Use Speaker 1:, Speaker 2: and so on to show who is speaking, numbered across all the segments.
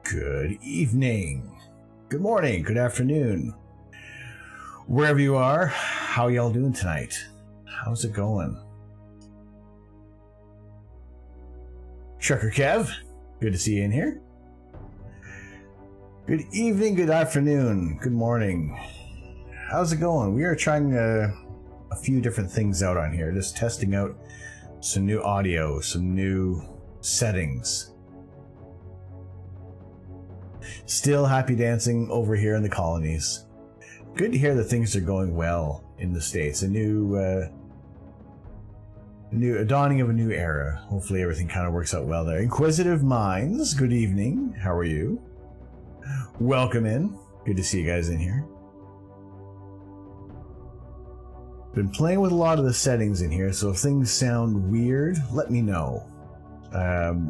Speaker 1: Good evening, good morning, good afternoon, wherever you are. How y'all doing tonight? How's it going? Trucker Kev, good to see you in here. Good evening, good afternoon, good morning. How's it going? We are trying a few different things out on here, just testing out some new audio, some new settings. Still happy dancing over here in the colonies. Good to hear that things are going well in the States. A dawning of a new era. Hopefully everything kind of works out well there. Inquisitive Minds, good evening. How are you? Welcome in. Good to see you guys in here. Been playing with a lot of the settings in here, so if things sound weird, let me know.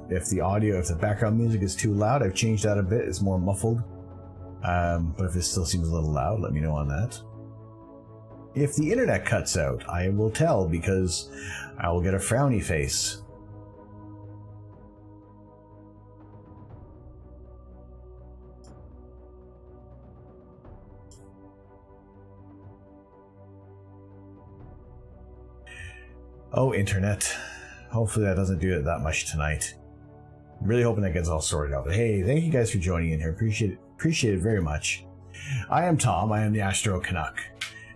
Speaker 1: If the background music is too loud, I've changed that a bit. It's more muffled. But if it still seems a little loud, let me know on that. If the internet cuts out, I will tell, because I will get a frowny face. Oh, internet. Hopefully that doesn't do it that much tonight. I'm really hoping that gets all sorted out. But hey, thank you guys for joining in here. Appreciate it very much. I am Tom. I am the Astro Canuck.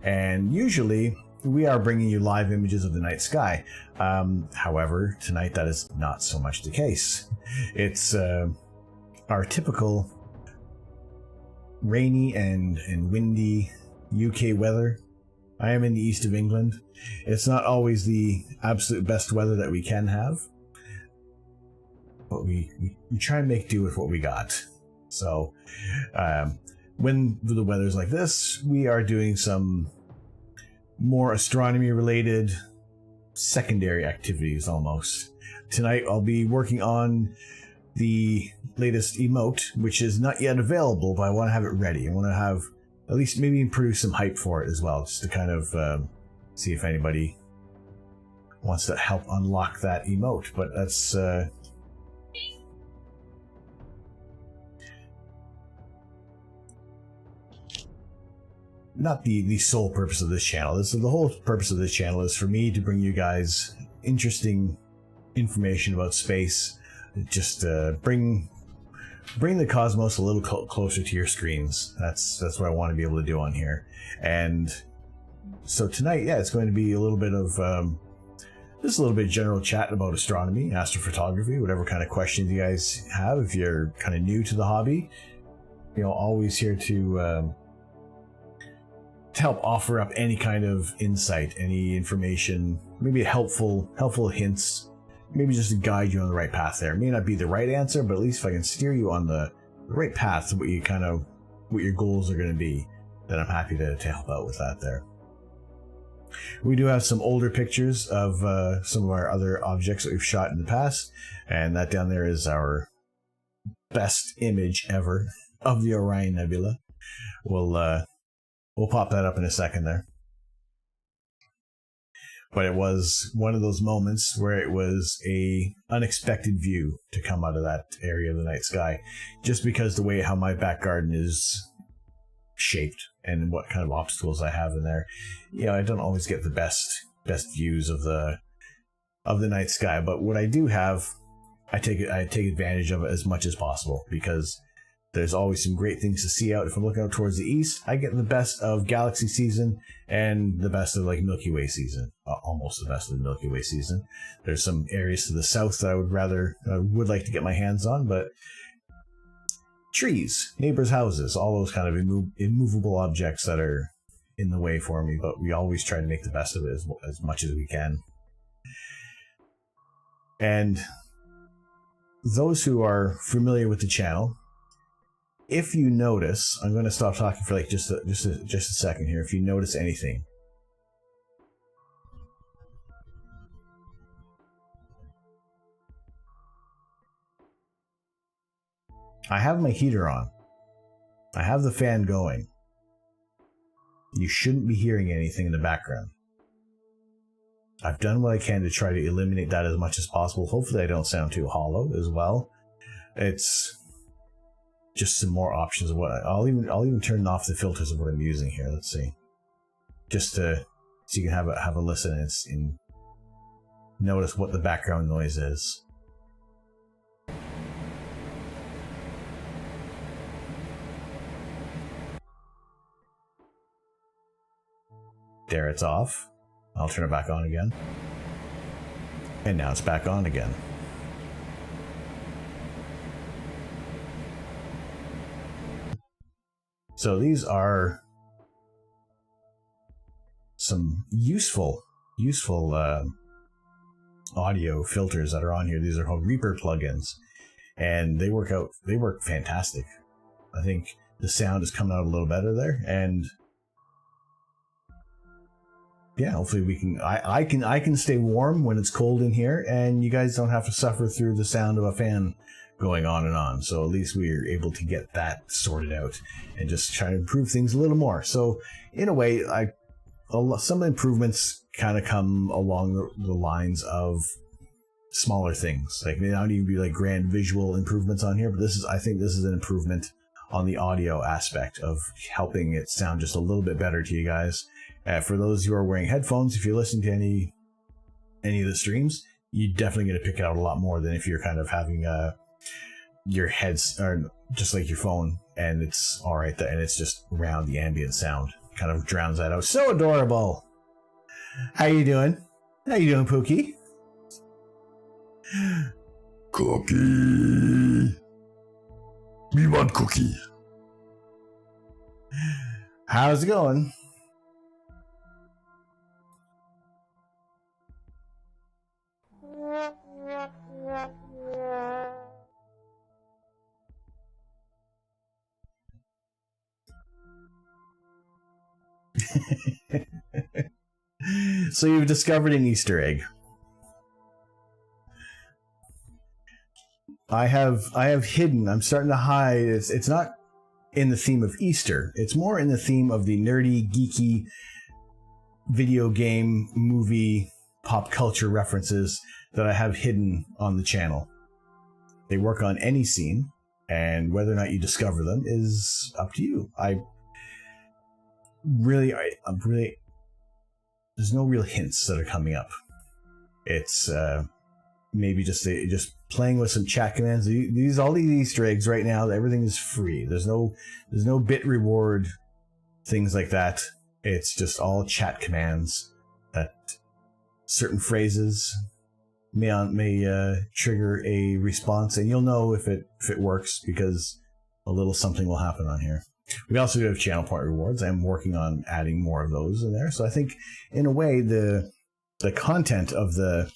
Speaker 1: And usually we are bringing you live images of the night sky. However, tonight that is not so much the case. It's our typical rainy and windy UK weather. I am in the east of England. It's not always the absolute best weather that we can have, but we try and make do with what we got. So when the weather's like this, we are doing some more astronomy related secondary activities almost. Tonight I'll be working on the latest emote, which is not yet available, but I want to have it ready. I want to have at least maybe produce some hype for it as well, just to kind of see if anybody wants to help unlock that emote. But that's not the sole purpose of this channel. The whole purpose of this channel is for me to bring you guys interesting information about space. Just bring the cosmos a little closer to your screens. That's what I want to be able to do on here. And so tonight, yeah, it's going to be a little bit of just a little bit of general chat about astronomy, astrophotography, whatever kind of questions you guys have. If you're kind of new to the hobby, always here to help offer up any kind of insight, any information, maybe helpful hints, maybe just to guide you on the right path there. It may not be the right answer, but at least if I can steer you on the right path to what your goals are going to be, then I'm happy to help out with that there. We do have some older pictures of some of our other objects that we've shot in the past, and that down there is our best image ever of the Orion Nebula. We'll pop that up in a second there. But it was one of those moments where it was a unexpected view to come out of that area of the night sky, just because the way how my back garden is shaped and what kind of obstacles I have in there. I don't always get the best views of the night sky, but what I do have, I take advantage of it as much as possible, because there's always some great things to see out. If I'm looking out towards the east, I get the best of galaxy season and the best of Milky Way season, almost the best of the Milky Way season. There's some areas to the south that I would like to get my hands on, but trees, neighbors' houses, all those kind of immovable objects that are in the way for me, but we always try to make the best of it as much as we can. And those who are familiar with the channel, if you notice, I'm going to stop talking for just a second here. If you notice anything, I have my heater on. I have the fan going. You shouldn't be hearing anything in the background. I've done what I can to try to eliminate that as much as possible. Hopefully I don't sound too hollow as well. It's just some more options of what I'll even turn off the filters of what I'm using here. Let's see, just to so you can have a listen and notice what the background noise is. There, it's off. I'll turn it back on again. And now it's back on again. So these are some useful audio filters that are on here. These are called Reaper plugins, and they work fantastic. I think the sound is coming out a little better there, and yeah, hopefully we can. I can stay warm when it's cold in here, and you guys don't have to suffer through the sound of a fan going on and on. So at least we're able to get that sorted out and just try to improve things a little more. So in a way, some improvements kind of come along the lines of smaller things. Like, they don't even be like grand visual improvements on here, but I think this is an improvement on the audio aspect of helping it sound just a little bit better to you guys. For those who are wearing headphones, if you're listening to any of the streams, you're definitely going to pick it out a lot more than if you're kind of having your heads or just like your phone, and it's all right there, and it's just around the ambient sound, kind of drowns that out. So adorable. How you doing? How you doing, Pookie? Cookie. Me want cookie. How's it going? So you've discovered an Easter egg. I have hidden. I'm starting to hide. It's not in the theme of Easter. It's more in the theme of the nerdy, geeky video game, movie, pop culture references that I have hidden on the channel. They work on any scene, and whether or not you discover them is up to you. I'm really, there's no real hints that are coming up. It's maybe just playing with some chat commands. All these Easter eggs right now, everything is free. There's no bit reward, things like that. It's just all chat commands that certain phrases may trigger a response, and you'll know if it works because a little something will happen on here. We also do have channel point rewards. I'm working on adding more of those in there. So I think, in a way, the content of the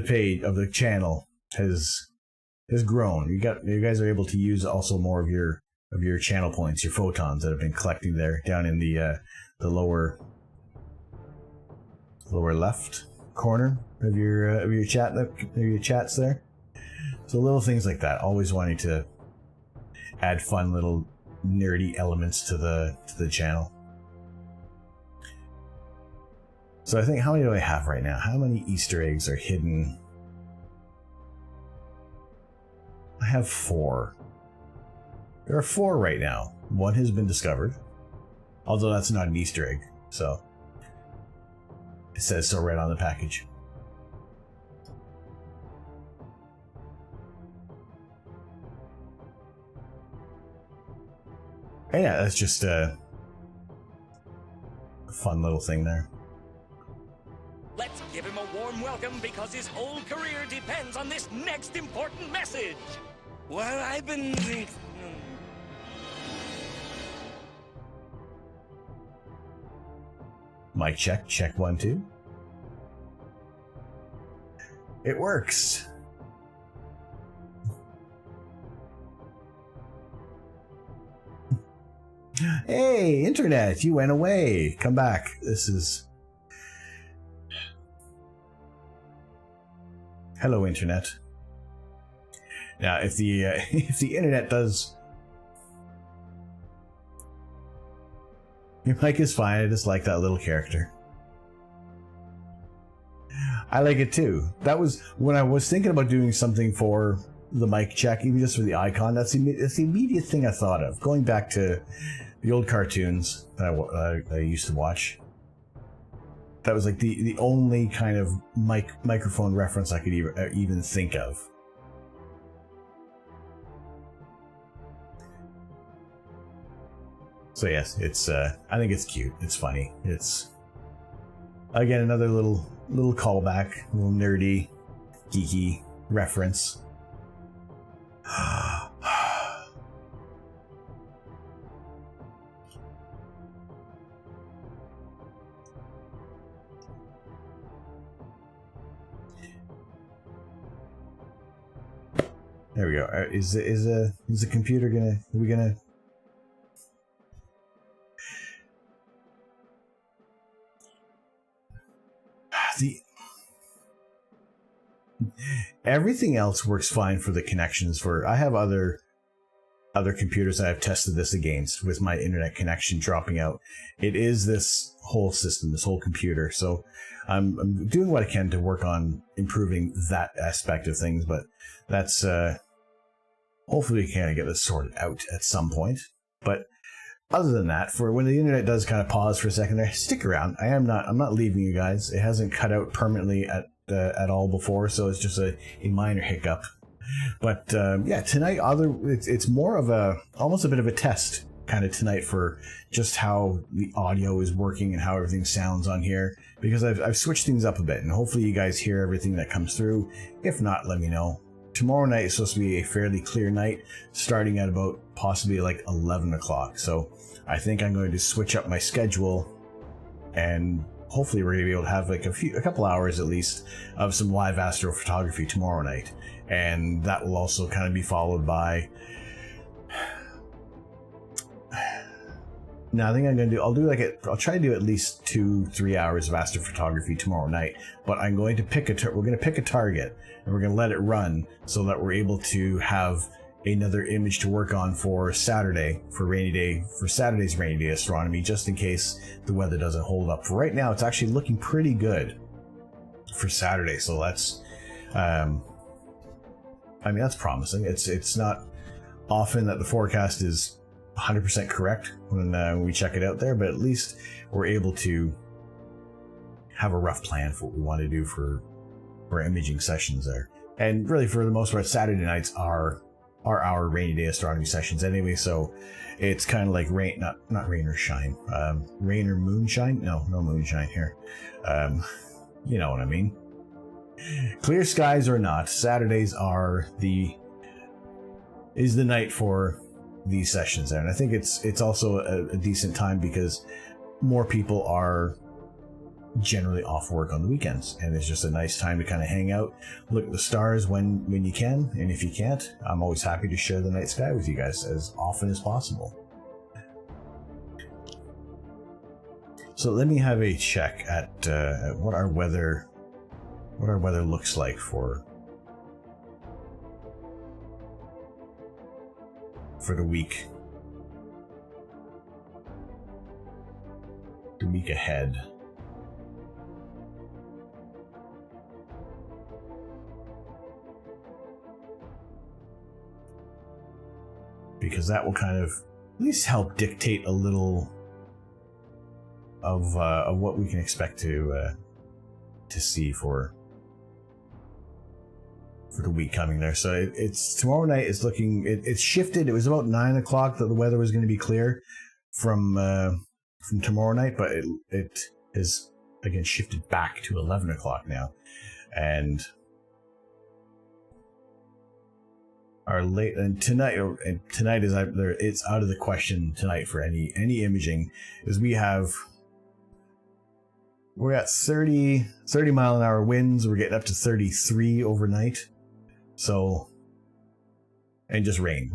Speaker 1: page of the channel has grown. You guys are able to use also more of your channel points, your photons that have been collecting there down in the lower left corner of your chats there. So little things like that. Always wanting to add fun little nerdy elements to the channel. So I think, how many do I have right now? How many Easter eggs are hidden? I have 4. There are 4 right now. 1 has been discovered, although that's not an Easter egg, so it says so right on the package. And yeah, that's just a fun little thing there.
Speaker 2: Let's give him a warm welcome, because his whole career depends on this next important message. Well, I've been...
Speaker 1: Mic check, check 1 2. It works. Hey, internet, you went away. Come back. This is... Hello, internet. Now, if the internet does... Your mic is fine. I just like that little character. I like it too. That was when I was thinking about doing something for the mic check, even just for the icon. That's the immediate thing I thought of. Going back to the old cartoons that I used to watch. That was like the only kind of microphone reference I could even think of. So yes, it's I think it's cute. It's funny. It's again another little callback, a little nerdy, geeky reference. There we go. Is the computer gonna? Are we gonna? Everything else works fine for the connections. I have other computers that I've tested this against with my internet connection dropping out. It is this whole system, this whole computer. So I'm doing what I can to work on improving that aspect of things, but that's hopefully we can get this sorted out at some point. But other than that, for when the internet does kind of pause for a second there, stick around. I'm not leaving you guys. It hasn't cut out permanently at all before, so it's just a minor hiccup. But yeah, tonight it's more of almost a bit of a test kind of tonight for just how the audio is working and how everything sounds on here, because I've switched things up a bit, and hopefully you guys hear everything that comes through. If not, let me know. Tomorrow night is supposed to be a fairly clear night, starting at about possibly like 11 o'clock. So I think I'm going to switch up my schedule, and hopefully we're going to be able to have like a couple hours at least of some live astrophotography tomorrow night. And that will also kind of be followed by... Now I think I'm going to I'll try to do at least 2-3 hours of astrophotography tomorrow night, but I'm going to we're going to pick a target and we're going to let it run so that we're able to have another image to work on for Saturday, for Saturday's rainy day astronomy, just in case the weather doesn't hold up. For right now, it's actually looking pretty good for Saturday, so that's, that's promising. It's not often that the forecast is 100% correct when we check it out there, but at least we're able to have a rough plan for what we want to do for imaging sessions there. And really, for the most part, Saturday nights are our rainy day astronomy sessions anyway, so it's kind of like rain, not rain or shine, rain or moonshine. No moonshine here. You know what I mean. Clear skies or not, Saturdays is the night for these sessions there, and I think it's also a decent time because more people are generally off work on the weekends, and it's just a nice time to kind of hang out, look at the stars when you can, and if you can't, I'm always happy to share the night sky with you guys as often as possible. So let me have a check at what our weather looks like for the week ahead. Because that will kind of at least help dictate a little of what we can expect to see for the week coming there. So it's tomorrow night is looking, it's shifted. It was about 9 o'clock that the weather was going to be clear from tomorrow night, but it is again shifted back to 11 o'clock now, and tonight is it's out of the question tonight for any imaging, is we're at 30 mile an hour winds. We're getting up to 33 overnight. So, and just rain.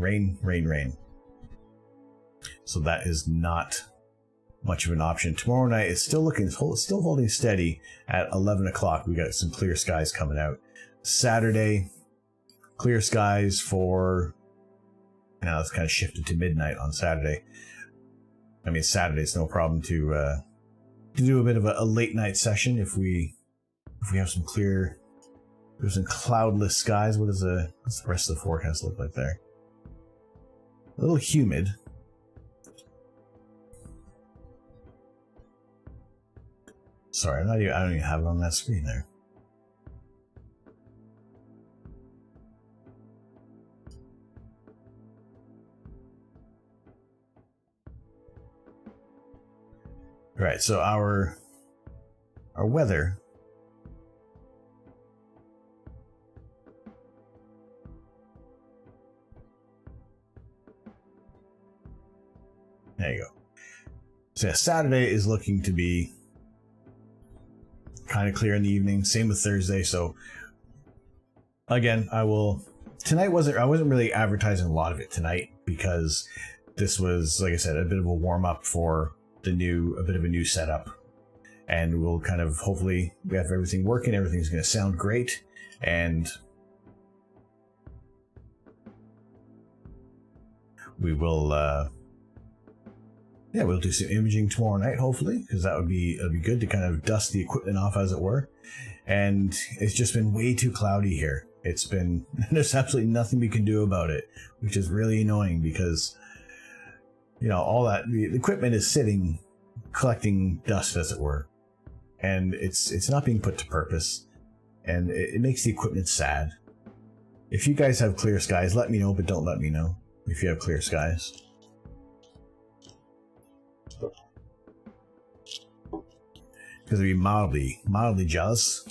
Speaker 1: So that is not much of an option. Tomorrow night is still holding steady at 11 o'clock. We got some clear skies coming out. Saturday, clear skies for, now it's kind of shifted to midnight on Saturday. I mean, Saturday's no problem to do a bit of a late night session if we have some clear There's some cloudless skies. What's the rest of the forecast look like there? A little humid. Sorry, I don't even have it on that screen there. All right, so our weather. There you go. So yeah, Saturday is looking to be kind of clear in the evening. Same with Thursday. So again, I wasn't really advertising a lot of it tonight because this was, like I said, a bit of a warm up for a bit of a new setup. And we'll kind of, hopefully we have everything working. Everything's going to sound great. And we will, we'll do some imaging tomorrow night, hopefully, because it'll be good to kind of dust the equipment off, as it were. And it's just been way too cloudy here. There's absolutely nothing we can do about it, which is really annoying because, all that, the equipment is sitting, collecting dust, as it were. And it's not being put to purpose. And it makes the equipment sad. If you guys have clear skies, let me know, but don't let me know if you have clear skies. Because I'd be mildly jealous.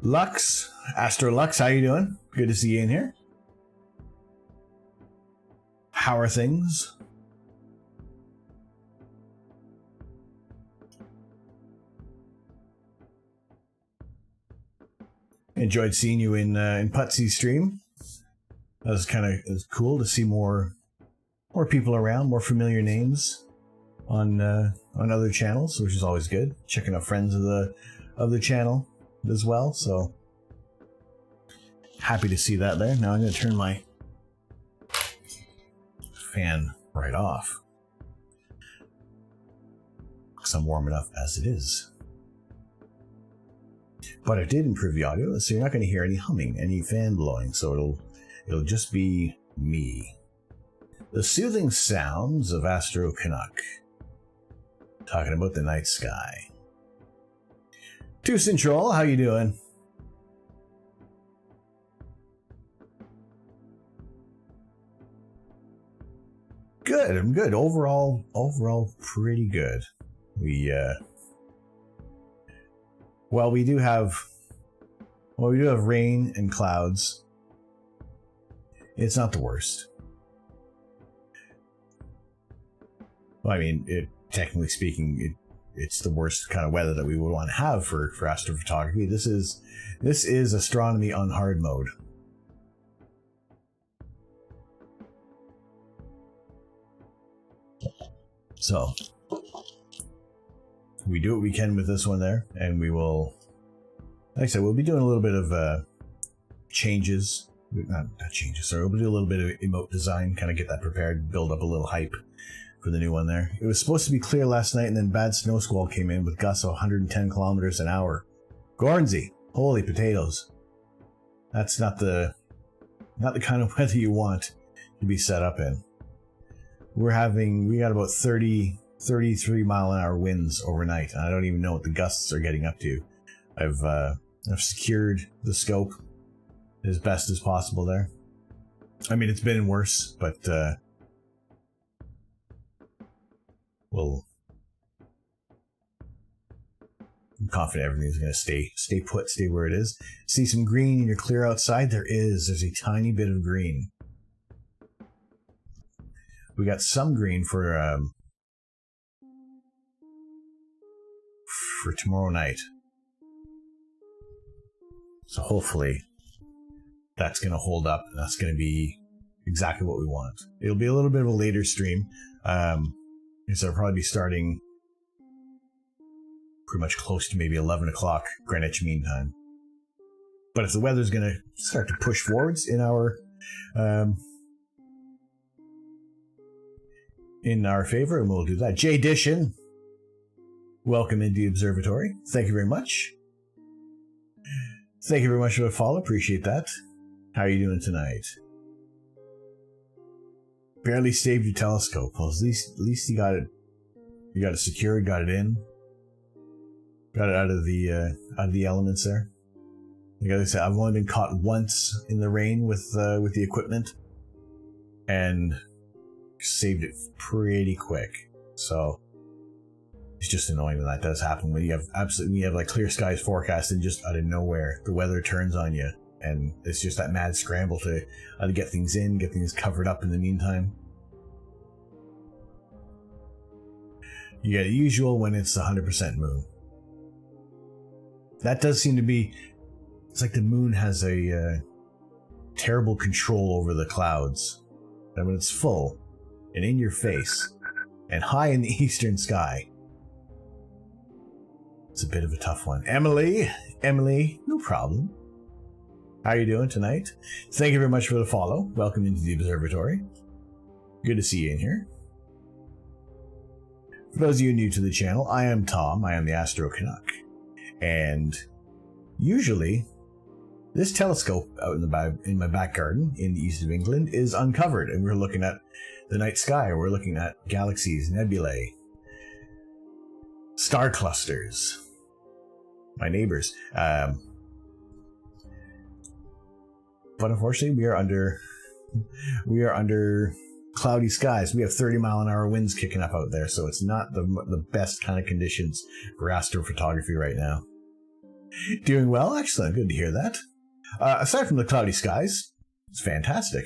Speaker 1: Lux, Astro Lux, how you doing? Good to see you in here. How are things? Enjoyed seeing you in Putsy's stream. That was cool to see more people around, more familiar names on other channels, which is always good. Checking out friends of the channel as well. So happy to see that there. Now I'm going to turn my fan right off because I'm warm enough as it is. But I did improve the audio, so you're not going to hear any humming, any fan blowing. So it'll just be me. The soothing sounds of Astro Canuck. Talking about the night sky. Two Central, how you doing? Good, I'm good. Overall pretty good. We do have rain and clouds. It's not the worst. Well, I mean, technically speaking, it's the worst kind of weather that we would want to have for astrophotography. This is astronomy on hard mode. So we do what we can with this one there, and we will, like I said, we'll be doing a little bit of changes. Not changes, sorry. We'll do a little bit of emote design, kind of get that prepared, build up a little hype for the new one there. It was supposed to be clear last night, and then bad snow squall came in with gusts of 110 kilometers an hour. Gornsey, holy potatoes. That's not the kind of weather you want to be set up in. We got about 33 mile an hour winds overnight, and I don't even know what the gusts are getting up to. I've secured the scope as best as possible there. I mean, it's been worse, but I'm confident everything's going to stay put, stay where it is. See some green and you're clear outside? There's a tiny bit of green. We got some green for tomorrow night. So hopefully that's going to hold up, and that's going to be exactly what we want. It'll be a little bit of a later stream. So I'll probably be starting pretty much close to maybe 11 o'clock Greenwich Mean Time. But if the weather's going to start to push forwards in our favor, and we'll do that. Jay Dishin, welcome into the observatory. Thank you very much. Thank you very much for the follow. Appreciate that. How are you doing tonight? Barely saved your telescope. Well, at least you got it. You got it secured. Got it in. Got it out of the elements there. Like I said, I've only been caught once in the rain with the equipment, and saved it pretty quick. So it's just annoying when that does happen, when you have like clear skies forecast and just out of nowhere the weather turns on you, and it's just that mad scramble to get things in, get things covered up in the meantime. You get the usual when it's 100% moon. That does seem to be, it's like the moon has a terrible control over the clouds. And when it's full and in your face and high in the eastern sky, it's a bit of a tough one. Emily, no problem. How are you doing tonight? Thank you very much for the follow. Welcome into the observatory. Good to see you in here. For those of you new to the channel, I am Tom. I am the Astro Canuck. And usually, this telescope out in my back garden in the east of England is uncovered, and we're looking at the night sky. We're looking at galaxies, nebulae, star clusters. My neighbors. But unfortunately, we are under cloudy skies. We have 30-mile-an-hour winds kicking up out there, so it's not the best kind of conditions for astrophotography right now. Doing well, excellent. Good to hear that. Aside from the cloudy skies, it's fantastic.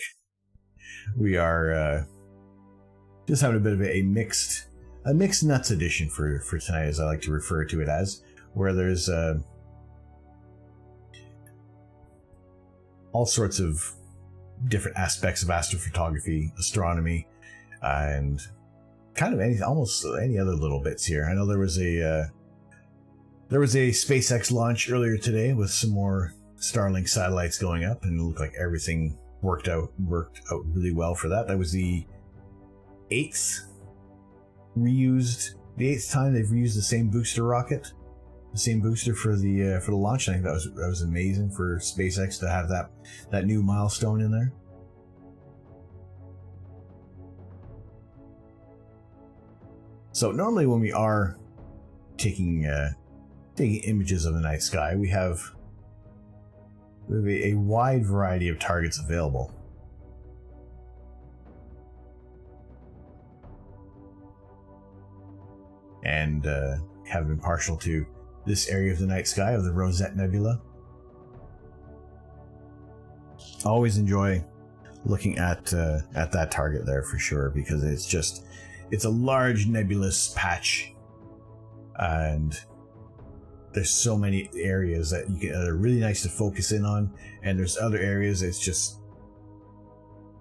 Speaker 1: We are just having a bit of a mixed nuts edition for tonight, as I like to refer to it as, where there's all sorts of different aspects of astrophotography, astronomy, and kind of almost any other little bits here. I know there was a SpaceX launch earlier today with some more Starlink satellites going up, and it looked like everything worked out really well for that. That was the eighth time they've reused the same booster rocket, the same booster for the launch. I think that was amazing for SpaceX to have that new milestone in there. So normally when we are taking images of the night sky, we have a wide variety of targets available. And have been partial to this area of the night sky of the Horsehead Nebula. Always enjoy looking at that target there for sure, because it's a large nebulous patch, and there's so many areas that are really nice to focus in on, and there's other areas it's just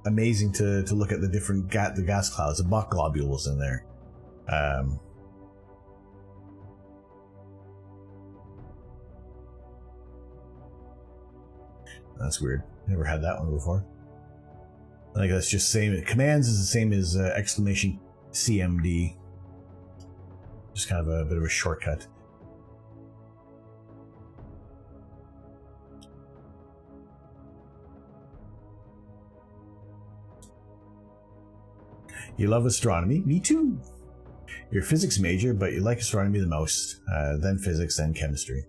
Speaker 1: amazing to look at the different the gas clouds, the Bach globules in there. That's weird. Never had that one before. I think that's just same. Commands is the same as exclamation CMD. Just kind of a bit of a shortcut. You love astronomy? Me too. You're a physics major, but you like astronomy the most. Then physics, then chemistry.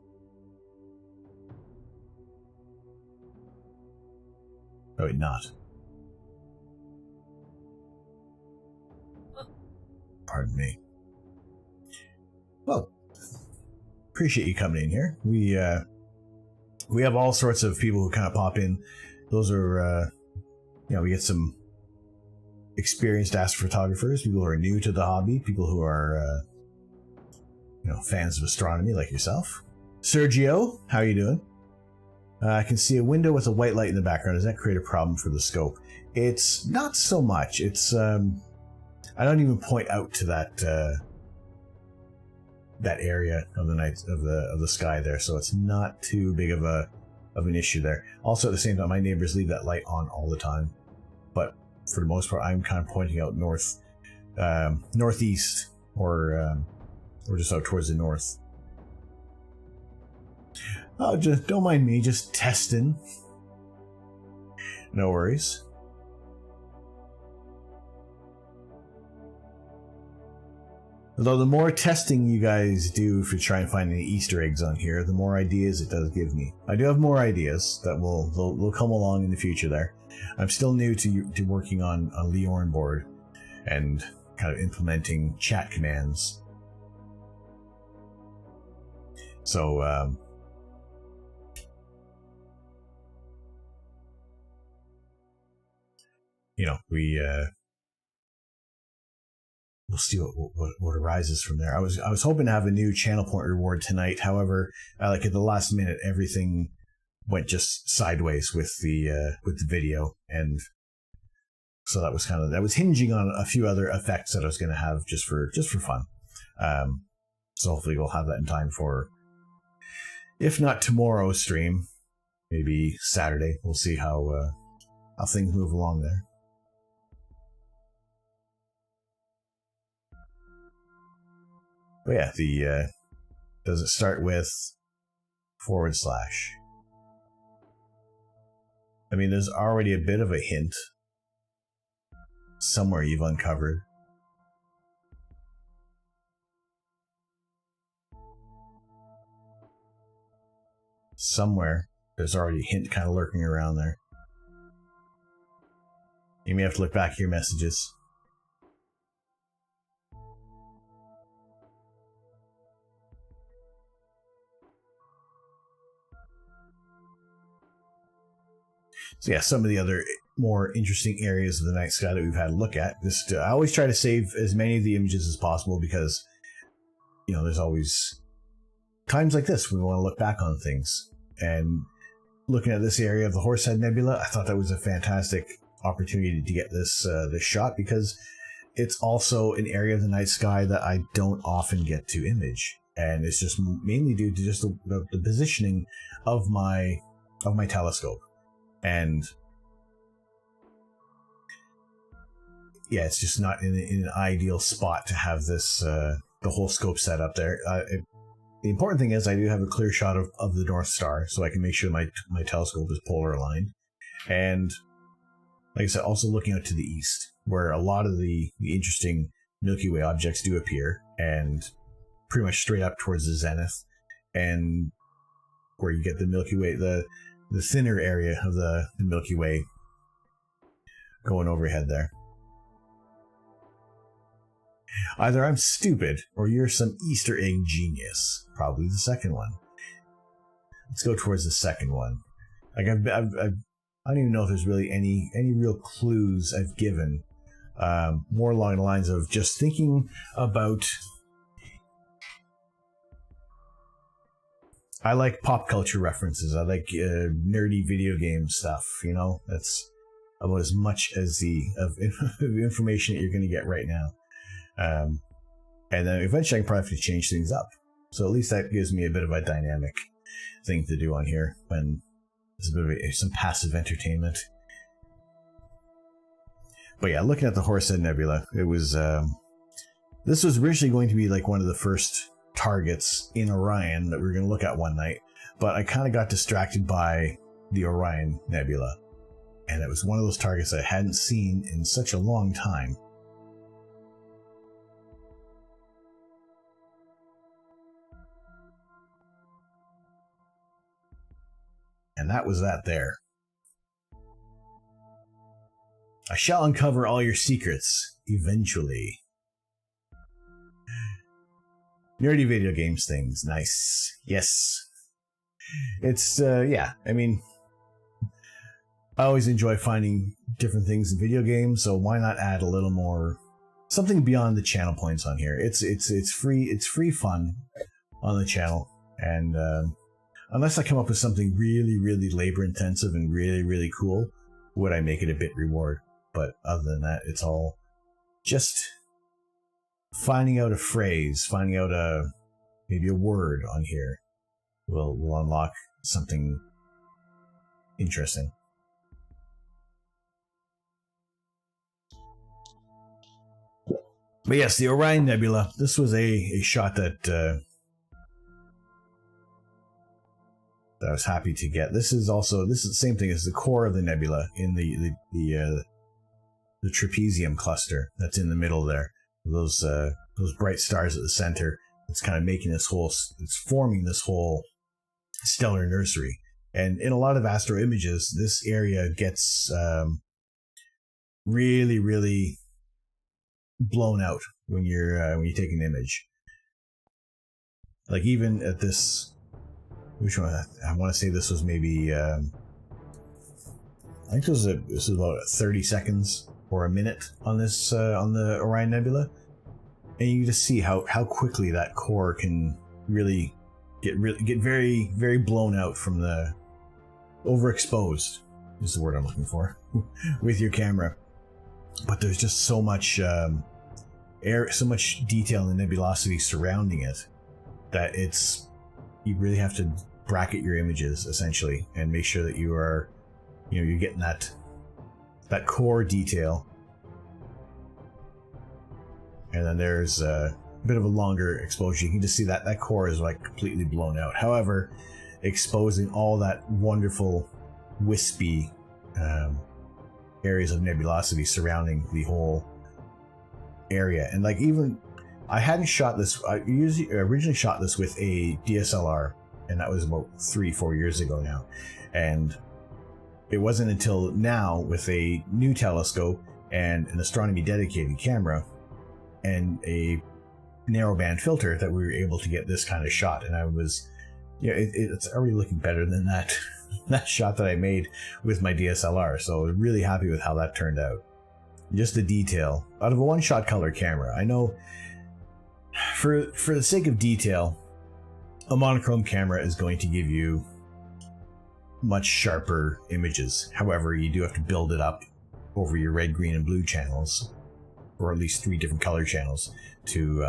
Speaker 1: Oh, wait, not. Pardon me. Well, appreciate you coming in here. We have all sorts of people who kind of pop in. Those are, we get some experienced astrophotographers, people who are new to the hobby, people who are, fans of astronomy like yourself. Sergio, how are you doing? I can see a window with a white light in the background. Does that create a problem for the scope? It's not so much. It's I don't even point out to that area of the night of the sky there, so it's not too big of an issue there. Also, at the same time, my neighbors leave that light on all the time, but for the most part, I'm kind of pointing out northeast, or just out towards the north. Oh, just don't mind me, just testing. No worries. Although the more testing you guys do if you try and find any Easter eggs on here, the more ideas it does give me. I do have more ideas that will come along in the future there. I'm still new to working on a Leorn board and kind of implementing chat commands. So, you know, we'll see what arises from there. I was hoping to have a new channel point reward tonight. However, like at the last minute, everything went just sideways with the video, and so that was hinging on a few other effects that I was going to have just for fun. So hopefully we'll have that in time for, if not tomorrow's stream, maybe Saturday. We'll see how things move along there. But yeah, does it start with /? I mean, there's already a bit of a hint somewhere you've uncovered. Somewhere there's already a hint kind of lurking around there. You may have to look back at your messages. So yeah, some of the other more interesting areas of the night sky that we've had a look at. I always try to save as many of the images as possible because, you know, there's always times like this when we want to look back on things. And looking at this area of the Horsehead Nebula, I thought that was a fantastic opportunity to get this shot because it's also an area of the night sky that I don't often get to image, and it's just mainly due to just the positioning of my telescope. And yeah, it's just not in an ideal spot to have this the whole scope set up there. The important thing is I do have a clear shot of the North Star, so I can make sure my telescope is polar aligned. And like I said, also looking out to the east, where a lot of the interesting Milky Way objects do appear, and pretty much straight up towards the zenith, and where you get the Milky Way, the thinner area of the Milky Way going overhead there. Either I'm stupid or you're some Easter egg genius. Probably the second one. Let's go towards the second one. Like I don't even know if there's really any real clues I've given. More along the lines of just thinking about. I like pop culture references. I like nerdy video game stuff. You know, that's about as much as the information that you're going to get right now. And then eventually I can probably have to change things up. So at least that gives me a bit of a dynamic thing to do on here when it's a bit of some passive entertainment. But yeah, looking at the Horsehead Nebula, it was this was originally going to be like one of the first targets in Orion that we were going to look at one night, but I kind of got distracted by the Orion Nebula, and it was one of those targets I hadn't seen in such a long time. And that was that there. I shall uncover all your secrets eventually. Nerdy video games things. Nice. Yes. It's, yeah, I mean, I always enjoy finding different things in video games, so why not add a little more, something beyond the channel points on here. It's free fun on the channel, and unless I come up with something really, really labor intensive and really, really cool, would I make it a bit reward. But other than that, it's all just finding out a phrase, finding out maybe a word on here will unlock something interesting. But yes, the Orion Nebula. This was a shot that that I was happy to get. This is the same thing as the core of the nebula in the trapezium cluster that's in the middle there. Those bright stars at the center. It's kind of making it's forming this whole stellar nursery. And in a lot of astro images, this area gets really, really blown out when you take an image. Like even at this, which one? I want to say this was maybe. I think this was about 30 seconds or a minute on this on the Orion Nebula, and you just see how quickly that core can really get very, very blown out from the overexposed is the word I'm looking for with your camera. But there's just so much so much detail and nebulosity surrounding it that you really have to bracket your images essentially and make sure that you're getting that core detail. And then there's a bit of a longer exposure. You can just see that core is like completely blown out. However, exposing all that wonderful wispy areas of nebulosity surrounding the whole area. And like even I hadn't shot this. I originally shot this with a DSLR, and that was about 3-4 years ago now. And it wasn't until now with a new telescope and an Astronomy dedicated camera and a narrowband filter that we were able to get this kind of shot. And I was, it's already looking better than that shot that I made with my DSLR. So I was really happy with how that turned out. Just the detail out of a one-shot color camera. I know for the sake of detail, a monochrome camera is going to give you much sharper images. However, you do have to build it up over your red, green, and blue channels, or at least 3 different color channels to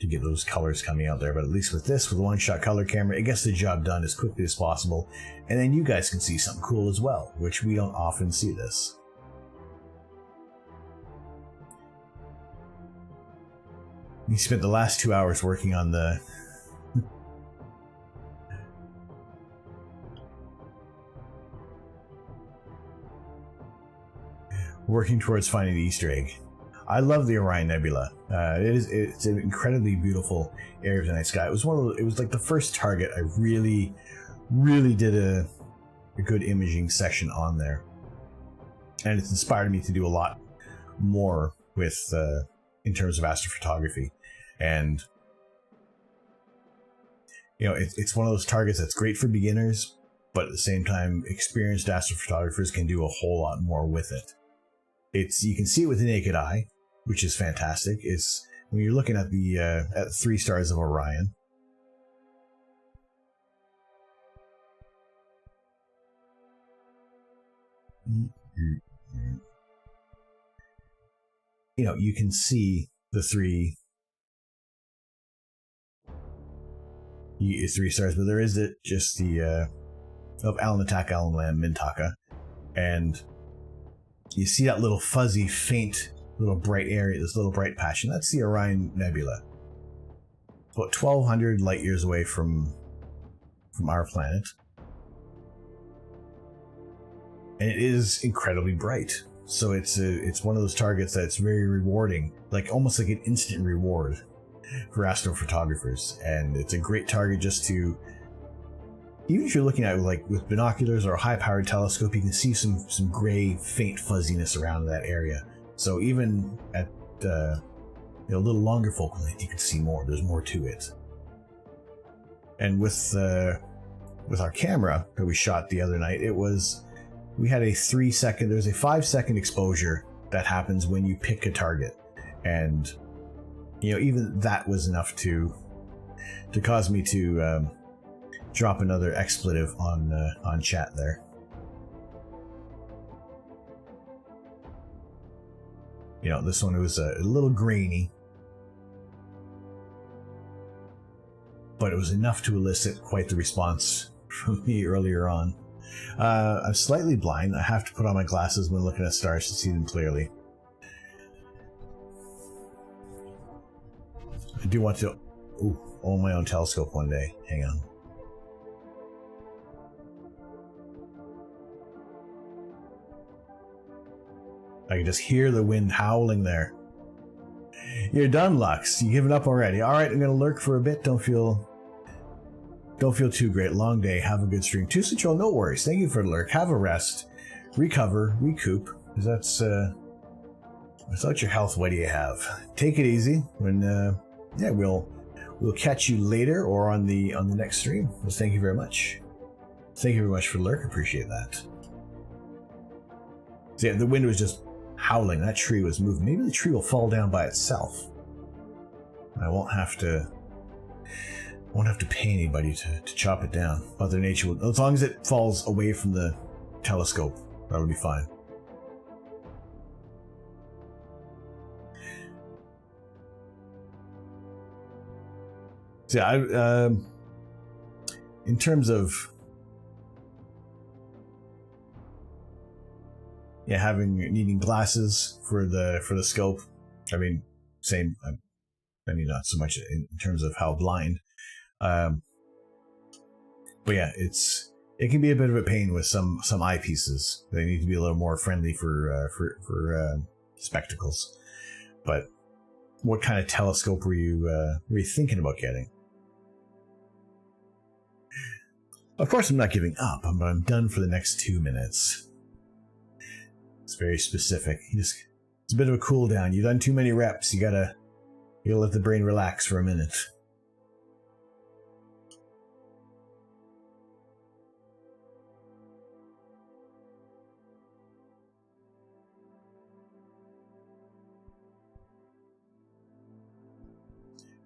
Speaker 1: get those colors coming out there. But at least with a one-shot color camera, it gets the job done as quickly as possible, and then you guys can see something cool as well, which we don't often see this. We spent the last 2 hours working on the working towards finding the Easter egg. I love the Orion Nebula. It's an incredibly beautiful area of the night sky. It was like the first target I really, really did a good imaging session on there, and it's inspired me to do a lot more with in terms of astrophotography. And it's one of those targets that's great for beginners, but at the same time, experienced astrophotographers can do a whole lot more with it. You can see it with the naked eye, which is fantastic. It's when you're looking at the 3 stars of Orion. You can see the 3 stars, but there is just the of Alnitak, Alnilam, Mintaka, and you see that little fuzzy, faint, little bright area, this little bright patch, and that's the Orion Nebula. It's about 1,200 light years away from our planet, and it is incredibly bright. So it's one of those targets that's very rewarding, almost like an instant reward for astrophotographers. And it's a great target just to, even if you're looking at it with binoculars or a high-powered telescope, you can see some gray, faint fuzziness around that area. So even at a little longer focal length, you can see more. There's more to it. And with our camera that we shot the other night, we had a 3-second. There's a 5-second exposure that happens when you pick a target, and even that was enough to cause me to drop another expletive on chat there. This one was a little grainy, but it was enough to elicit quite the response from me earlier on. I'm slightly blind. I have to put on my glasses when looking at stars to see them clearly. I do want to own my own telescope one day. Hang on. I can just hear the wind howling there. You're done, Lux. You giving up already? All right, I'm gonna lurk for a bit. Don't feel too great. Long day. Have a good stream. Two Control, no worries. Thank you for the lurk. Have a rest. Recover. Recoup. Because that's without your health, what do you have? Take it easy. When yeah, we'll catch you later or on the next stream. Well, thank you very much. Thank you very much for the lurk. Appreciate that. So yeah, the wind was just howling. That tree was moving. Maybe the tree will fall down by itself. I won't have to pay anybody to chop it down. Mother Nature will, as long as it falls away from the telescope, that'll be fine. So yeah, in terms of needing glasses for the scope, I mean, same. I mean, not so much in terms of how blind. But yeah, it can be a bit of a pain with some eyepieces. They need to be a little more friendly for spectacles. But what kind of telescope were you thinking about getting? Of course, I'm not giving up, but I'm done for the next 2 minutes. It's very specific. It's a bit of a cool down. You've done too many reps. You gotta let the brain relax for a minute.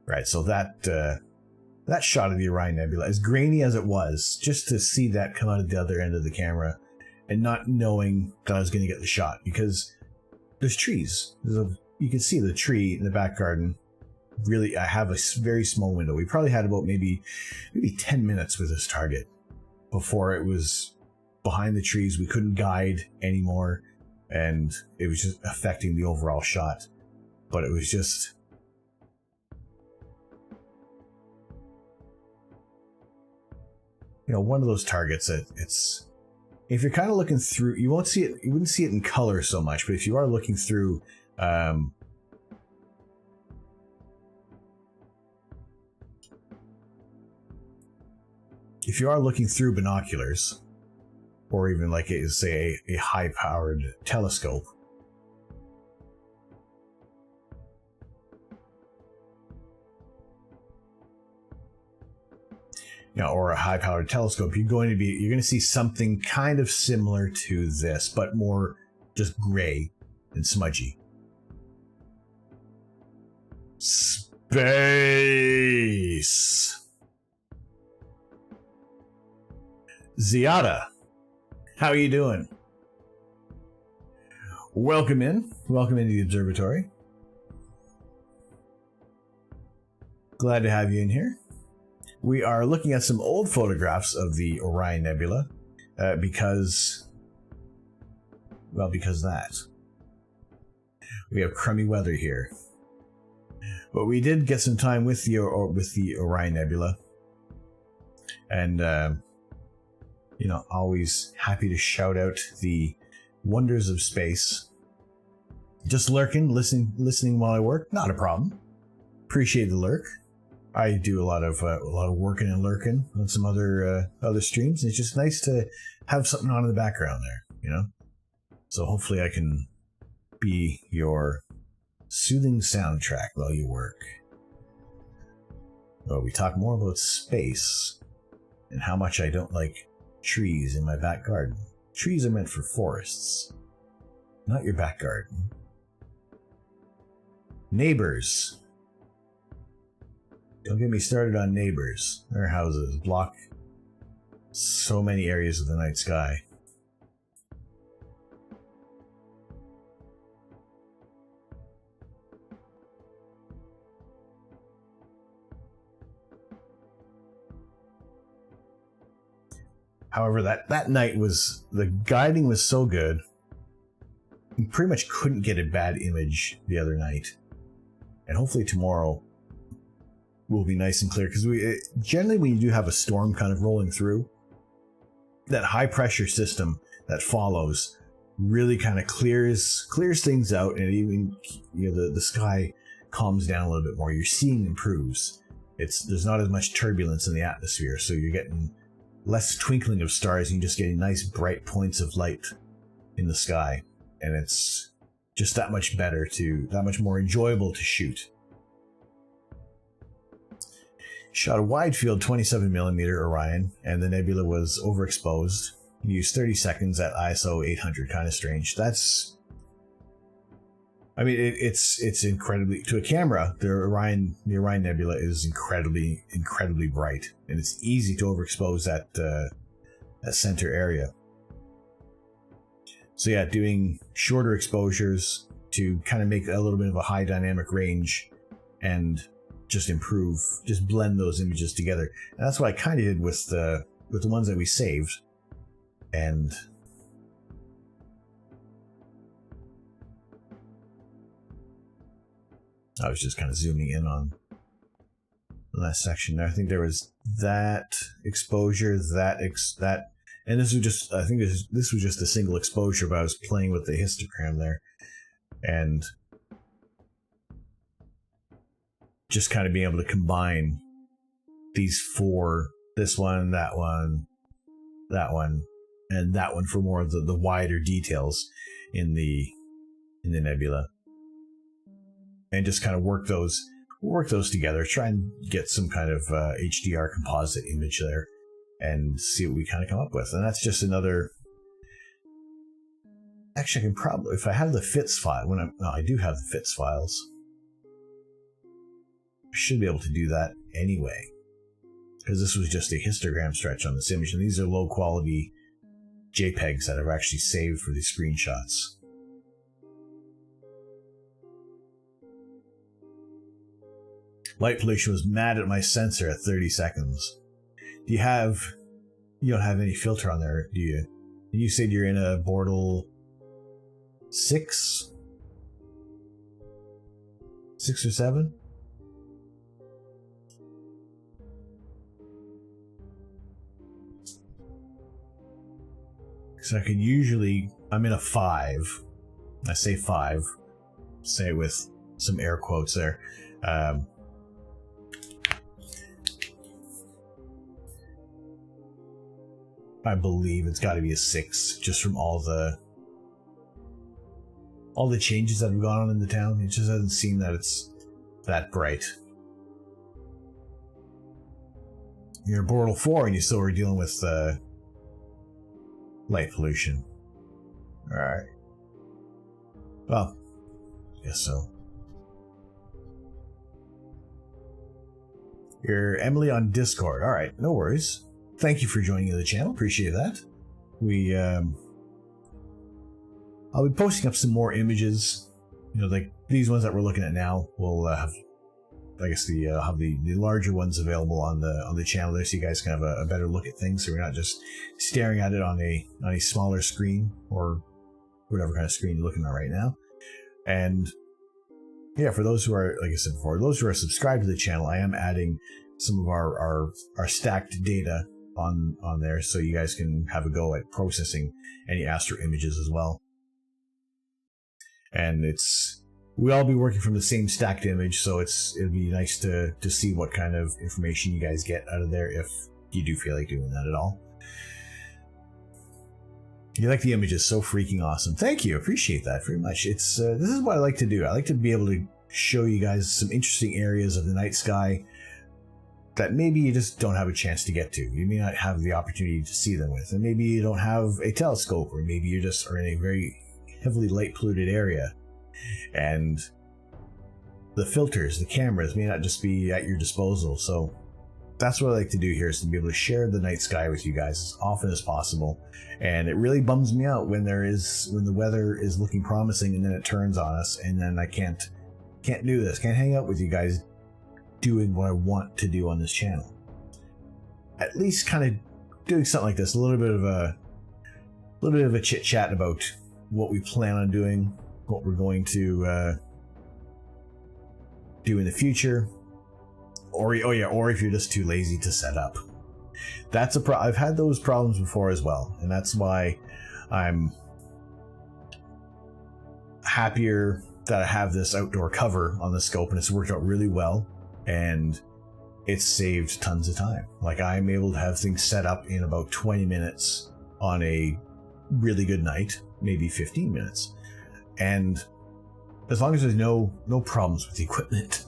Speaker 1: Right, so that shot of the Orion Nebula, as grainy as it was, just to see that come out of the other end of the camera and not knowing that I was going to get the shot, because there's trees. You can see the tree in the back garden. Really, I have a very small window. We probably had about maybe 10 minutes with this target before it was behind the trees. We couldn't guide anymore, and it was just affecting the overall shot. But it was just... one of those targets that it's... If you're kind of looking through, you wouldn't see it in color so much, but if you are looking through... if you are looking through binoculars, or even like a high-powered telescope, or a high-powered telescope, you're going to see something kind of similar to this, but more just gray and smudgy. Space. Ziada, how are you doing? Welcome into the observatory. Glad to have you in here. We are looking at some old photographs of the Orion Nebula because that. We have crummy weather here. But we did get some time with the Orion Nebula. And, always happy to shout out the wonders of space. Just lurking, listening while I work, not a problem. Appreciate the lurk. I do a lot of working and lurking on some other streams. It's just nice to have something on in the background there, So hopefully I can be your soothing soundtrack while you work. Well, we talk more about space and how much I don't like trees in my back garden. Trees are meant for forests, not your back garden. Neighbors. Don't get me started on neighbors. Their houses block so many areas of the night sky. However, that night the guiding was so good. You pretty much couldn't get a bad image the other night. And hopefully tomorrow will be nice and clear, because generally when you do have a storm kind of rolling through, that high pressure system that follows really kind of clears things out, and even the sky calms down a little bit more. Your seeing improves. There's not as much turbulence in the atmosphere, so you're getting less twinkling of stars, and you're just getting nice bright points of light in the sky, and it's just that much better that much more enjoyable to shoot. Shot a wide field 27mm Orion, and the nebula was overexposed. Used 30 seconds at ISO 800. Kind of strange. It's incredibly, to a camera, the Orion Nebula is incredibly bright, and it's easy to overexpose that center area. So yeah, doing shorter exposures to kind of make a little bit of a high dynamic range and just blend those images together. And that's what I kind of did with the ones that we saved. And I was just kind of zooming in on that section there. I think there was that exposure, and this was just, I think this was just a single exposure, but I was playing with the histogram there, and just kind of being able to combine these four, this one, that one, and that one for more of the wider details in the nebula, and just kind of work those together, try and get some kind of HDR composite image there, and see what we kind of come up with. And that's just another. Actually, I can probably, if I have the FITS file, I do have the FITS files. I should be able to do that anyway, because this was just a histogram stretch on this image, and these are low quality JPEGs that I've actually saved for these screenshots. Light pollution was mad at my sensor at 30 seconds. You don't have any filter on there, do you? You said you're in a Bortle 6 or 7? So I could usually, I'm in a 5. I say 5, say with some air quotes there. I believe it's got to be a 6, just from all the changes that have gone on in the town. It just doesn't seem that it's that bright. You're a Bortle 4 and you still are dealing with light pollution. Alright. Well, guess so. You're Emily on Discord. Alright, no worries. Thank you for joining the channel. Appreciate that. I'll be posting up some more images. Like these ones that we're looking at now. We'll have, I guess, have the larger ones available on the channel there, so you guys can have a better look at things. So we're not just staring at it on a smaller screen, or whatever kind of screen you're looking at right now. And yeah, for those who are, like I said before, those who are subscribed to the channel, I am adding some of our stacked data on there, so you guys can have a go at processing any Astro images as well. And we'll all be working from the same stacked image, so it'll be nice to see what kind of information you guys get out of there, if you do feel like doing that at all. You like the images, so freaking awesome. Thank you, appreciate that very much. This is what I like to do. I like to be able to show you guys some interesting areas of the night sky that maybe you just don't have a chance to get to. You may not have the opportunity to see them with, and maybe you don't have a telescope, or maybe you just are in a very heavily light polluted area, and the filters, the cameras may not just be at your disposal. So that's what I like to do here, is to be able to share the night sky with you guys as often as possible. And it really bums me out when the weather is looking promising and then it turns on us, and then I can't do this, can't hang out with you guys doing what I want to do on this channel. At least kind of doing something like this, a little bit of a chit chat about what we plan on doing, what we're going to do in the future, or if you're just too lazy to set up. That's I've had those problems before as well, and that's why I'm happier that I have this outdoor cover on the scope, and it's worked out really well, and it's saved tons of time. Like, I'm able to have things set up in about 20 minutes on a really good night, maybe 15 minutes. And as long as there's no problems with the equipment,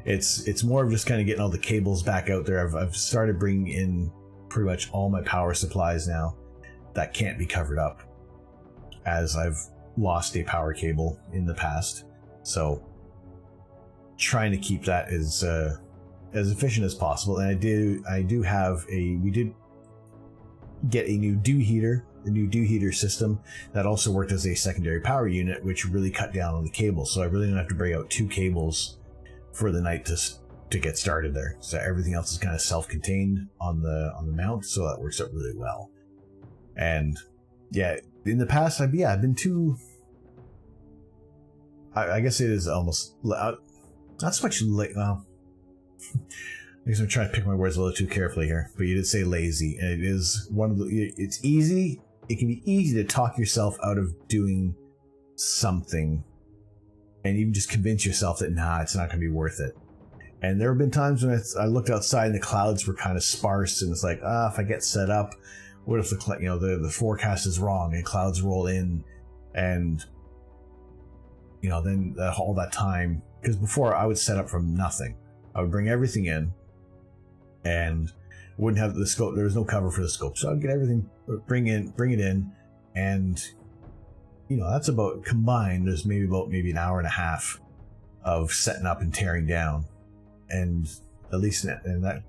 Speaker 1: it's more of just kind of getting all the cables back out there. I've started bringing in pretty much all my power supplies now that can't be covered up, as I've lost a power cable in the past. So trying to keep that as efficient as possible. And we did get a new dew heater system that also worked as a secondary power unit, which really cut down on the cables. So I really don't have to bring out 2 cables for the night to get started there. So everything else is kind of self-contained on the mount, so that works out really well. And yeah, in the past, I've been too. I guess it is almost not so much late. Well, I guess I'm trying to pick my words a little too carefully here, but you did say lazy, and it is one of the. It's easy. It can be easy to talk yourself out of doing something, and even just convince yourself that it's not going to be worth it. And there have been times when I looked outside and the clouds were kind of sparse, and it's like, if I get set up, what if the forecast is wrong and clouds roll in, and then all that time, because before I would set up from nothing. I would bring everything in, and wouldn't have the scope. There was no cover for the scope, so I'd get everything, bring it in, and that's about combined. There's maybe an hour and a half of setting up and tearing down, and at least in that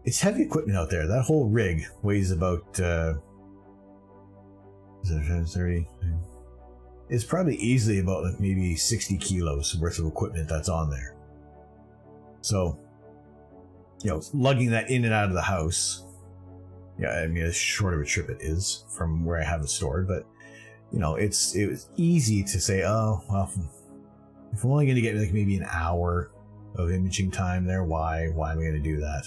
Speaker 1: it's heavy equipment out there. That whole rig weighs about 30. It's probably easily about maybe 60 kilos worth of equipment that's on there. So, lugging that in and out of the house, as short of a trip it is from where I have it stored, but, it was easy to say, oh, well, if I'm only going to get maybe an hour of imaging time there, why am I going to do that?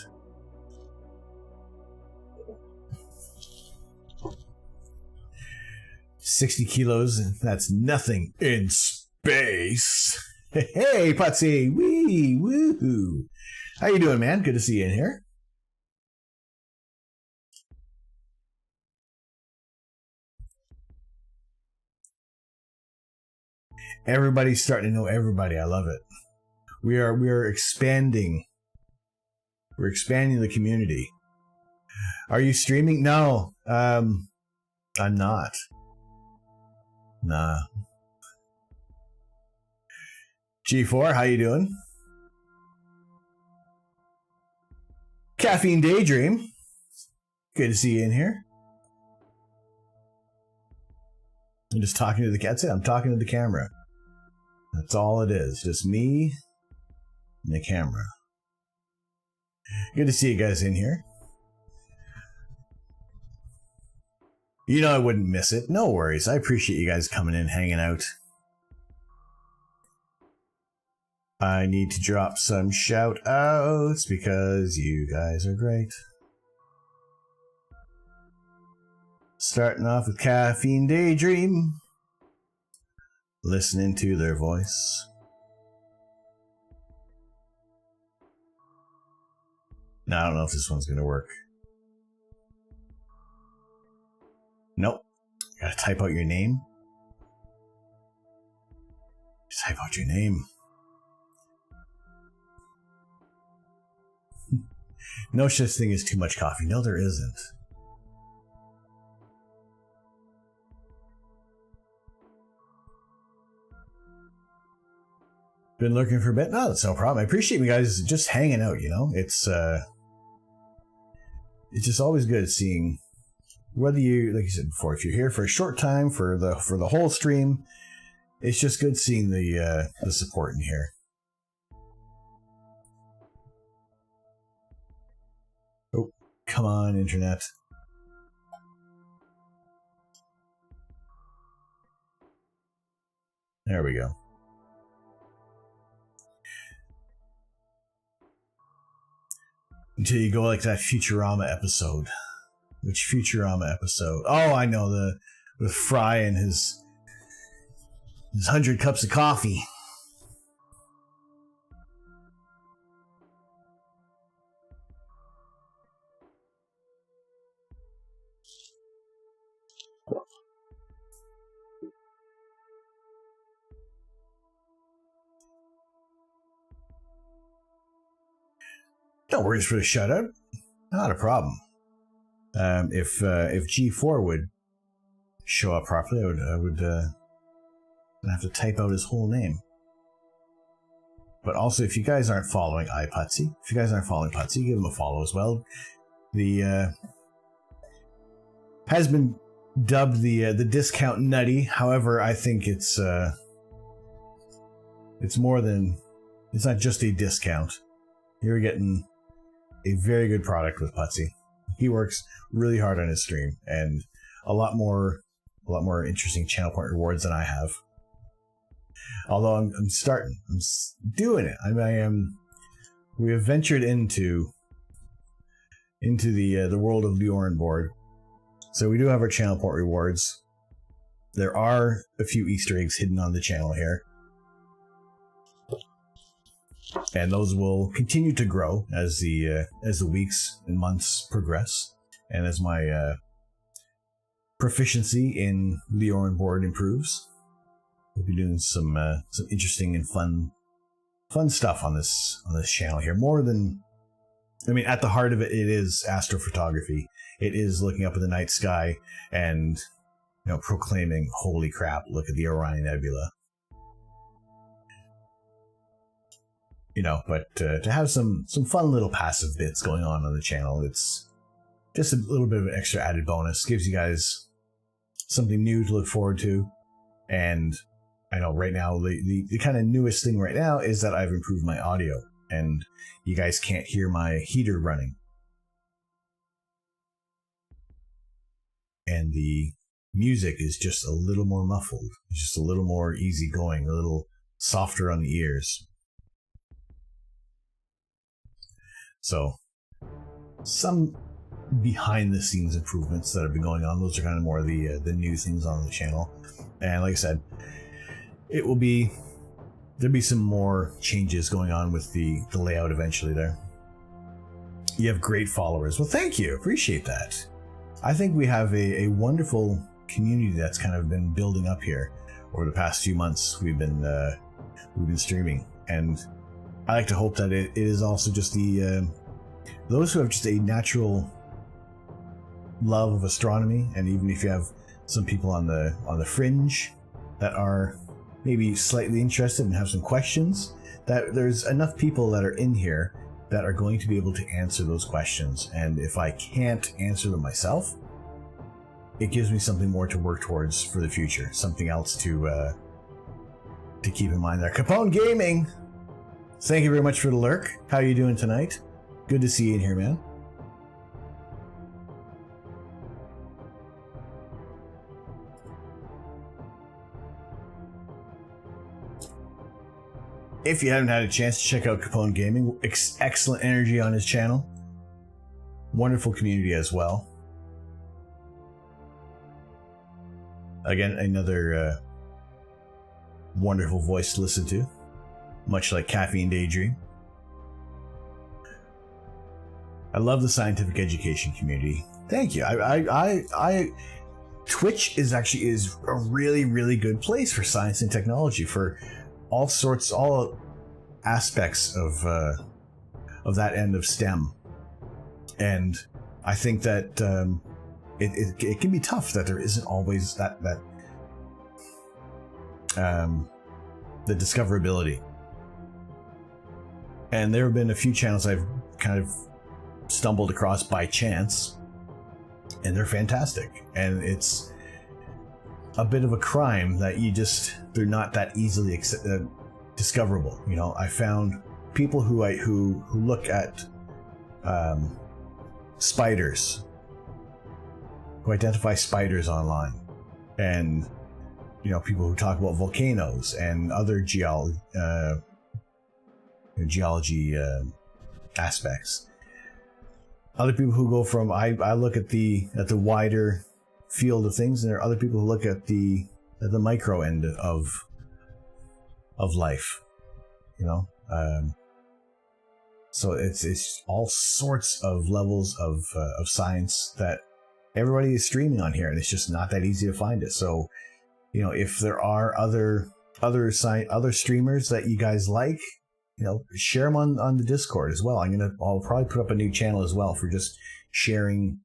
Speaker 1: $60 kilos, that's nothing in space. Hey, Putsy! Wee! Woohoo! How you doing, man? Good to see you in here. Everybody's starting to know everybody. I love it. We are expanding. We're expanding the community. Are you streaming? No. I'm not. Nah. G4, how you doing? Caffeine Daydream. Good to see you in here. I'm just talking to the cat. I'm talking to the camera. That's all it is. Just me and the camera. Good to see you guys in here. I wouldn't miss it. No worries. I appreciate you guys coming in, hanging out. I need to drop some shout outs because you guys are great. Starting off with Caffeine Daydream. Listening to their voice. Now, I don't know if this one's going to work. Nope. Gotta type out your name. Type out your name. No such thing as too much coffee. No, there isn't. Been looking for a bit? No, that's no problem. I appreciate you guys just hanging out, It's just always good seeing whether you, like you said before, if you're here for a short time, for the whole stream, it's just good seeing the support in here. Oh, come on, internet. There we go. Until you go like that Futurama episode. Which Futurama episode? Oh, I know, with Fry and his There's 100 cups of coffee. No worries for the shutout. Not a problem. If G4 would show up properly, I would have to type out his whole name. But also, if you guys aren't following iPutsy, give him a follow as well. The has been dubbed the discount nutty. However, I think it's more than, it's not just a discount. You're getting a very good product with Putsy. He works really hard on his stream, and a lot more interesting channel point rewards than I have. Although I'm doing it. We have ventured into the world of the Orion board. So we do have our channel point rewards. There are a few Easter eggs hidden on the channel here. And those will continue to grow as the weeks and months progress, and as my proficiency in the Orion board improves. We'll be doing some interesting and fun stuff on this channel here. More than, at the heart of it, it is astrophotography. It is looking up at the night sky and proclaiming, "Holy crap! Look at the Orion Nebula." But to have some fun little passive bits going on the channel, it's just a little bit of an extra added bonus. Gives you guys something new to look forward to. And I know right now, the kind of newest thing right now is that I've improved my audio, and you guys can't hear my heater running. And the music is just a little more muffled. It's just a little more easygoing, a little softer on the ears. So, some behind-the-scenes improvements that have been going on. Those are kind of more the new things on the channel. And like I said, there'll be some more changes going on with the layout eventually there. You have great followers. Well, thank you. Appreciate that. I think we have a wonderful community that's kind of been building up here over the past few months. We've been streaming, and I like to hope that it is also just those who have just a natural love of astronomy, and even if you have some people on the fringe that are maybe slightly interested and have some questions, that there's enough people that are in here that are going to be able to answer those questions. And if I can't answer them myself, it gives me something more to work towards for the future, something else to keep in mind there. Capone Gaming, thank you very much for the lurk. How are you doing tonight? Good to see you in here, man. If you haven't had a chance to check out Capone Gaming, excellent energy on his channel. Wonderful community as well. Again, another wonderful voice to listen to, much like Caffeine Daydream. I love the scientific education community. Thank you. Twitch is a really, really good place for science and technology, for all aspects of that end of STEM. And I think that it can be tough that there isn't always that the discoverability. And there have been a few channels I've kind of stumbled across by chance, and they're fantastic. And it's a bit of a crime that they're not that easily discoverable. I found people who look at spiders, who identify spiders online, and people who talk about volcanoes and other geology aspects. Other people who go from I look at the wider field of things, and there are other people who look at the micro end of of life, you know. So it's all sorts of levels of science that everybody is streaming on here, and it's just not that easy to find it. So, you know, if there are other streamers that you guys like, you know, share them on the Discord as well. I'll probably put up a new channel as well for just sharing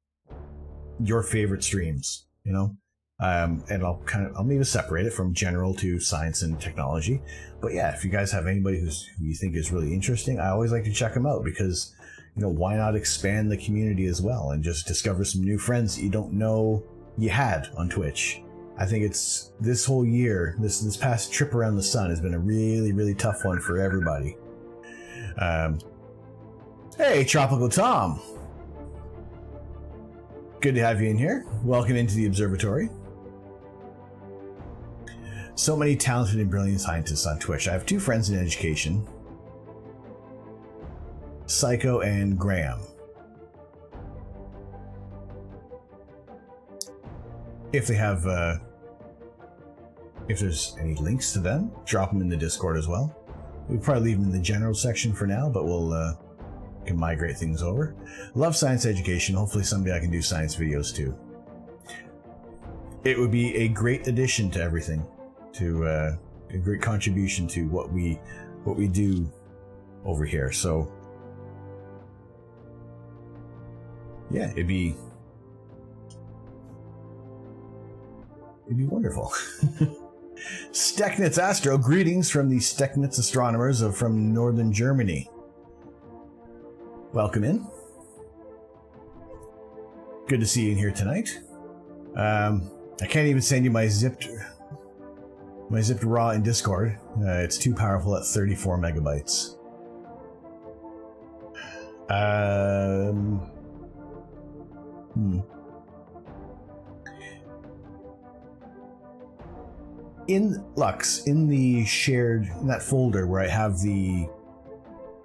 Speaker 1: your favorite streams, you know. And I'll maybe separate it from general to science and technology. But yeah, if you guys have anybody who you think is really interesting, I always like to check them out, because, you know, why not expand the community as well and just discover some new friends that you don't know you had on Twitch. I think it's this whole year, this past trip around the sun has been a really, really tough one for everybody. Hey, Tropical Tom. Good to have you in here. Welcome into the observatory. So many talented and brilliant scientists on Twitch. I have two friends in education, Psycho and Graham. If they have, if there's any links to them, drop them in the Discord as well. We'll probably leave them in the general section for now, but we'll can migrate things over. Love science education. Hopefully someday I can do science videos too. It would be a great addition to everything, to a great contribution to what we do over here. So yeah, it'd be wonderful. Stecknitz Astro, greetings from the Stecknitz astronomers from northern Germany. Welcome in. Good to see you in here tonight. I can't even send you my zipped raw in Discord. It's too powerful at 34 megabytes. In Lux, in that folder where I have the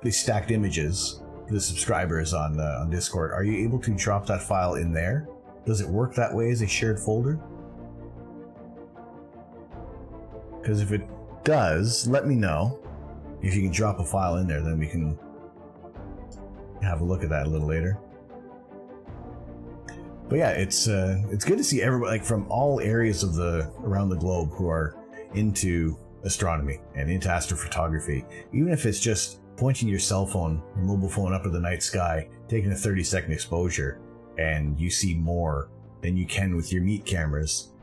Speaker 1: stacked images, the subscribers on Discord, are you able to drop that file in there? Does it work that way as a shared folder? Because if it does, let me know. If you can drop a file in there, then we can have a look at that a little later. But yeah, it's good to see everybody, like, from all areas of around the globe, who are into astronomy and into astrophotography. Even if it's just pointing your cell phone, your mobile phone, up at the night sky, taking a 30-second exposure, and you see more than you can with your meat cameras.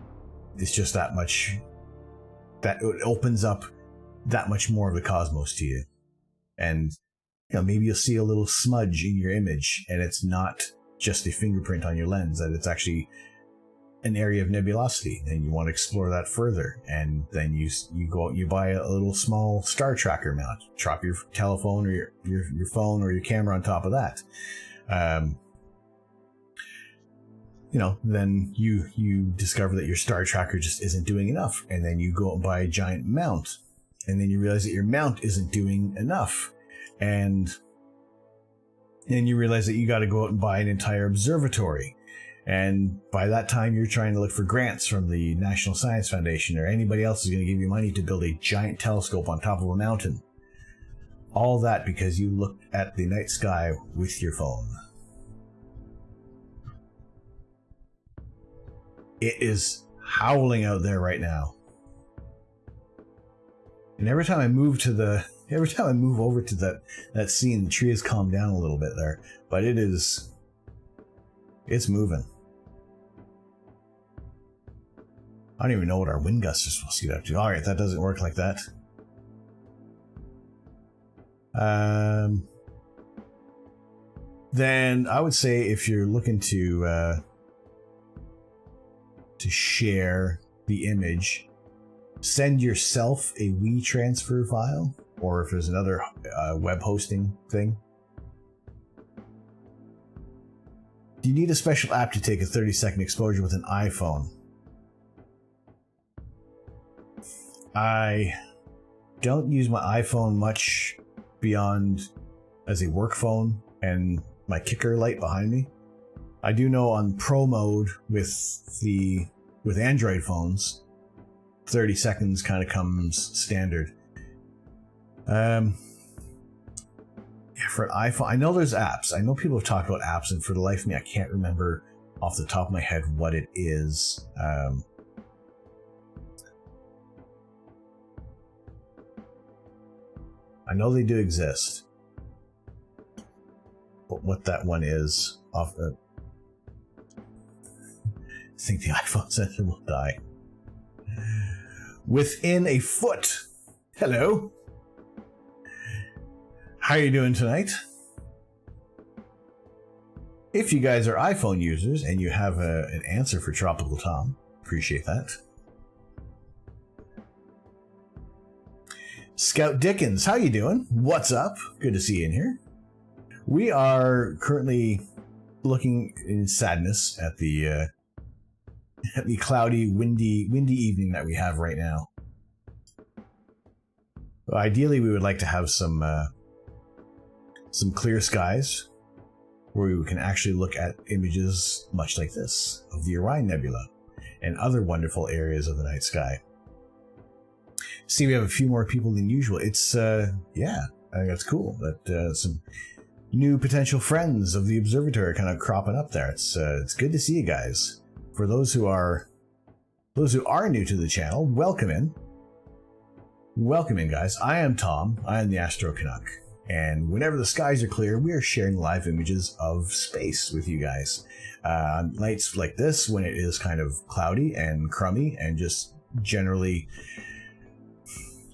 Speaker 1: It's just that much. That it opens up that much more of the cosmos to you, and you know, maybe you'll see a little smudge in your image, and it's not just a fingerprint on your lens, that it's actually an area of nebulosity, and you want to explore that further. And then you go out and you buy a little small star tracker mount, drop your telephone or your phone or your camera on top of that. You know, then you discover that your star tracker just isn't doing enough, and then you go out and buy a giant mount, and then you realize that your mount isn't doing enough, and then you realize that you got to go out and buy an entire observatory. And by that time, you're trying to look for grants from the National Science Foundation, or anybody else is going to give you money to build a giant telescope on top of a mountain. All that because you looked at the night sky with your phone. It is howling out there right now. And every time I move over to that scene, the tree has calmed down a little bit there. But it's moving. I don't even know what our wind gusts are supposed to get up to. Alright, that doesn't work like that. Then I would say, if you're looking to share the image, send yourself a WeTransfer file, or if there's another web hosting thing. Do you need a special app to take a 30-second exposure with an iPhone? I don't use my iPhone much beyond as a work phone and my kicker light behind me. I do know on Pro mode with Android phones, 30 seconds kind of comes standard. Yeah, for an iPhone, I know there's apps. I know people have talked about apps, and for the life of me, I can't remember off the top of my head what it is. I know they do exist, but what that one is, off the, I think the iPhone sensor will die. Within a foot. Hello. How are you doing tonight? If you guys are iPhone users and you have an answer for Tropical Tom, appreciate that. Scout Dickens, how you doing? What's up? Good to see you in here. We are currently looking in sadness at the cloudy, windy evening that we have right now. Well, ideally, we would like to have some clear skies where we can actually look at images much like this of the Orion Nebula and other wonderful areas of the night sky. See, we have a few more people than usual. It's, yeah, I think that's cool that some new potential friends of the observatory are kind of cropping up there. It's good to see you guys. For those who are new to the channel, welcome in. Welcome in, guys. I am Tom. I am the Astro Canuck. And whenever the skies are clear, we are sharing live images of space with you guys. Nights like this, when it is kind of cloudy and crummy and just generally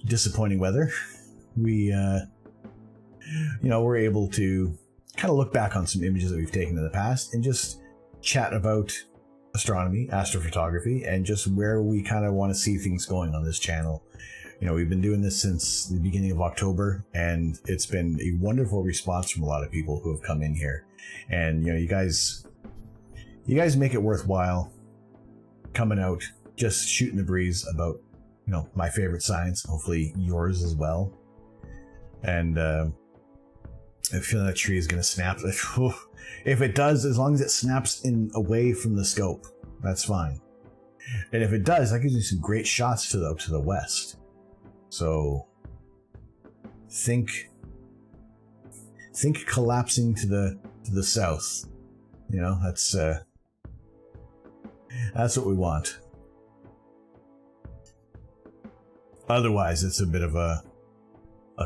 Speaker 1: disappointing weather, we're able to kind of look back on some images that we've taken in the past and just chat about astronomy, astrophotography, and just where we kind of want to see things going on this channel. You know, we've been doing this since the beginning of October, and it's been a wonderful response from a lot of people who have come in here. And, you know, you guys make it worthwhile coming out, just shooting the breeze about, you know, my favorite science, hopefully yours as well. And I feel that tree is going to snap. If it does, as long as it snaps in away from the scope, that's fine. And if it does, that gives you some great shots to the west. So think collapsing to the south. You know, that's what we want. Otherwise, it's a bit of a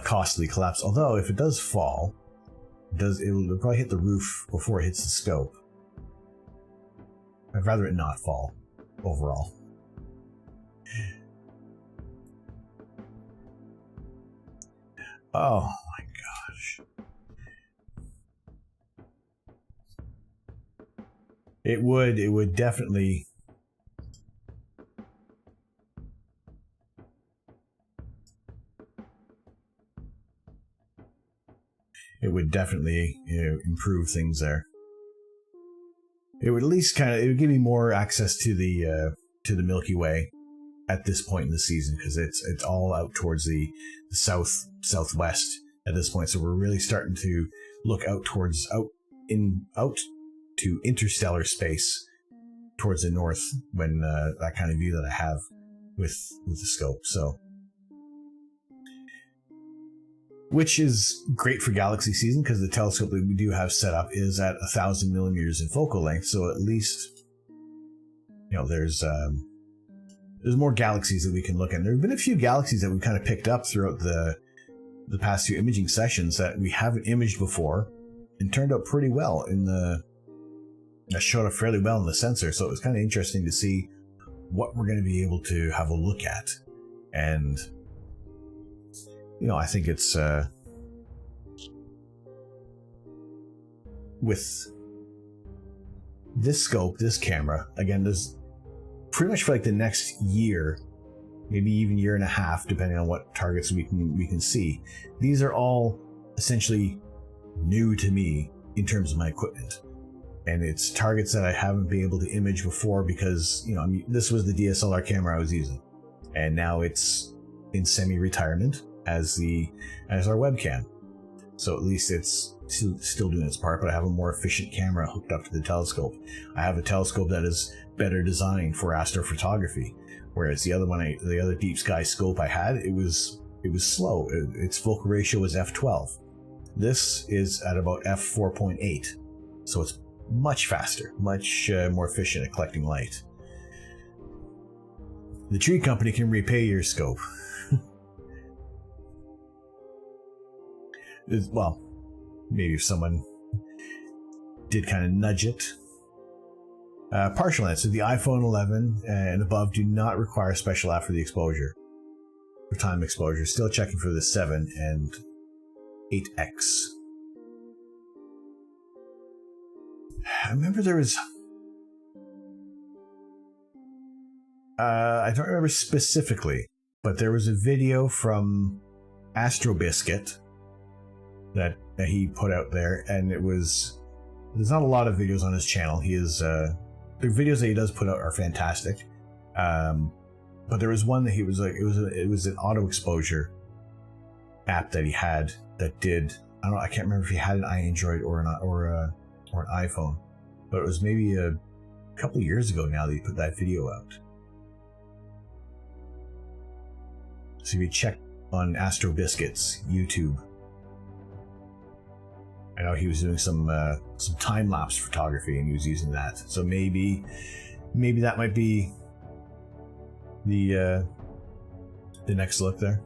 Speaker 1: costly collapse. Although, if it does fall, it'll probably hit the roof before it hits the scope. I'd rather it not fall overall. Oh my gosh. It would definitely improve things there. It would at least it would give me more access to the Milky Way at this point in the season, because it's all out towards the southwest at this point. So we're really starting to look out to interstellar space towards the north when that kind of view that I have with the scope. So, which is great for galaxy season, because the telescope that we do have set up is at 1,000 millimeters in focal length. So at least, you know, there's more galaxies that we can look at. There have been a few galaxies that we've kind of picked up throughout the past few imaging sessions that we haven't imaged before, and turned out pretty well showed up fairly well in the sensor. So it was kind of interesting to see what we're going to be able to have a look at. And, you know, I think it's with this scope, this camera, again, there's pretty much for like the next year, maybe even year and a half, depending on what targets we can see. These are all essentially new to me in terms of my equipment, and it's targets that I haven't been able to image before, because, you know, this was the DSLR camera I was using, and now it's in semi-retirement as our webcam. So at least it's still doing its part, but I have a more efficient camera hooked up to the telescope. I have a telescope that is better designed for astrophotography, whereas the other deep sky scope I had, it was it was slow. Its focal ratio was f12. This is at about f4.8, so it's much faster, much more efficient at collecting light. The tree company can repay your scope. Well, maybe if someone did kind of nudge it. Partial answer. The iPhone 11 and above do not require special app for the exposure. For time exposure. Still checking for the 7 and 8X. I remember there was... I don't remember specifically, but there was a video from Astro Biscuit that he put out there, and it was... There's not a lot of videos on his channel. He is... the videos that he does put out are fantastic. But there was one that he was like... It was an auto exposure app that he had that did... I can't remember if he had an Android or an iPhone. But it was maybe a couple of years ago now that he put that video out. So if you check on Astro Biscuit's YouTube, I know he was doing some time-lapse photography and he was using that. So maybe that might be the next look there.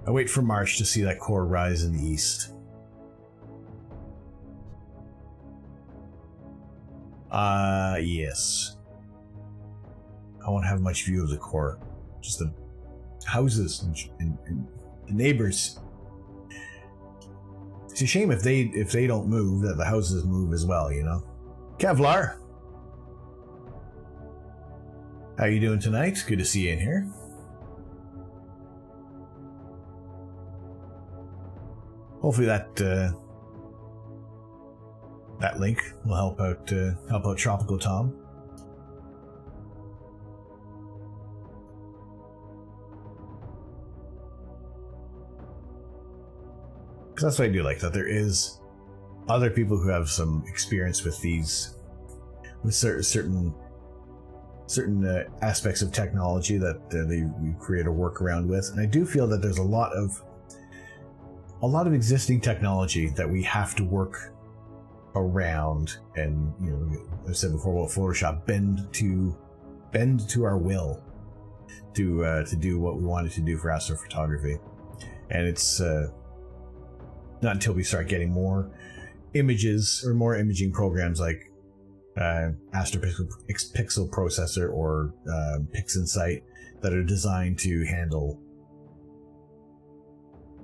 Speaker 1: I wait for March to see that core rise in the east. Yes. I won't have much view of the core. Just the houses and the neighbors. It's a shame if they don't move, that the houses move as well, you know? Kevlar! How you doing tonight? Good to see you in here. Hopefully that link will help out Tropical Tom. Because that's what I do like, that there is other people who have some experience with these, with certain aspects of technology that they create a workaround with. And I do feel that there's a lot of existing technology that we have to work around, and you know, I've said before about Photoshop, bend to our will to do what we wanted to do for astrophotography. And it's not until we start getting more images or more imaging programs like Astro Pixel Processor or PixInsight that are designed to handle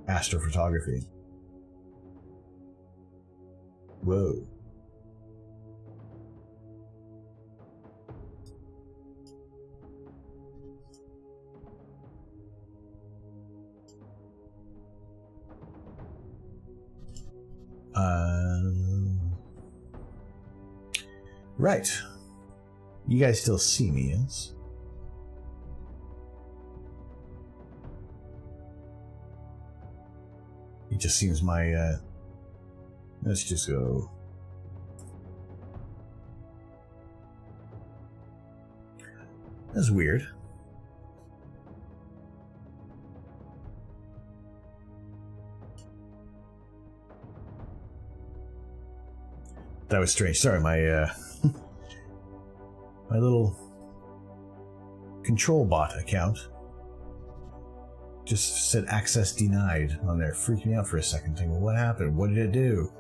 Speaker 1: astrophotography. Whoa. Right. You guys still see me, yes? It just seems my, let's just go. That's weird. That was strange. Sorry, my my little control bot account just said access denied on there, freaking me out for a second, thinking, what happened? What did it do?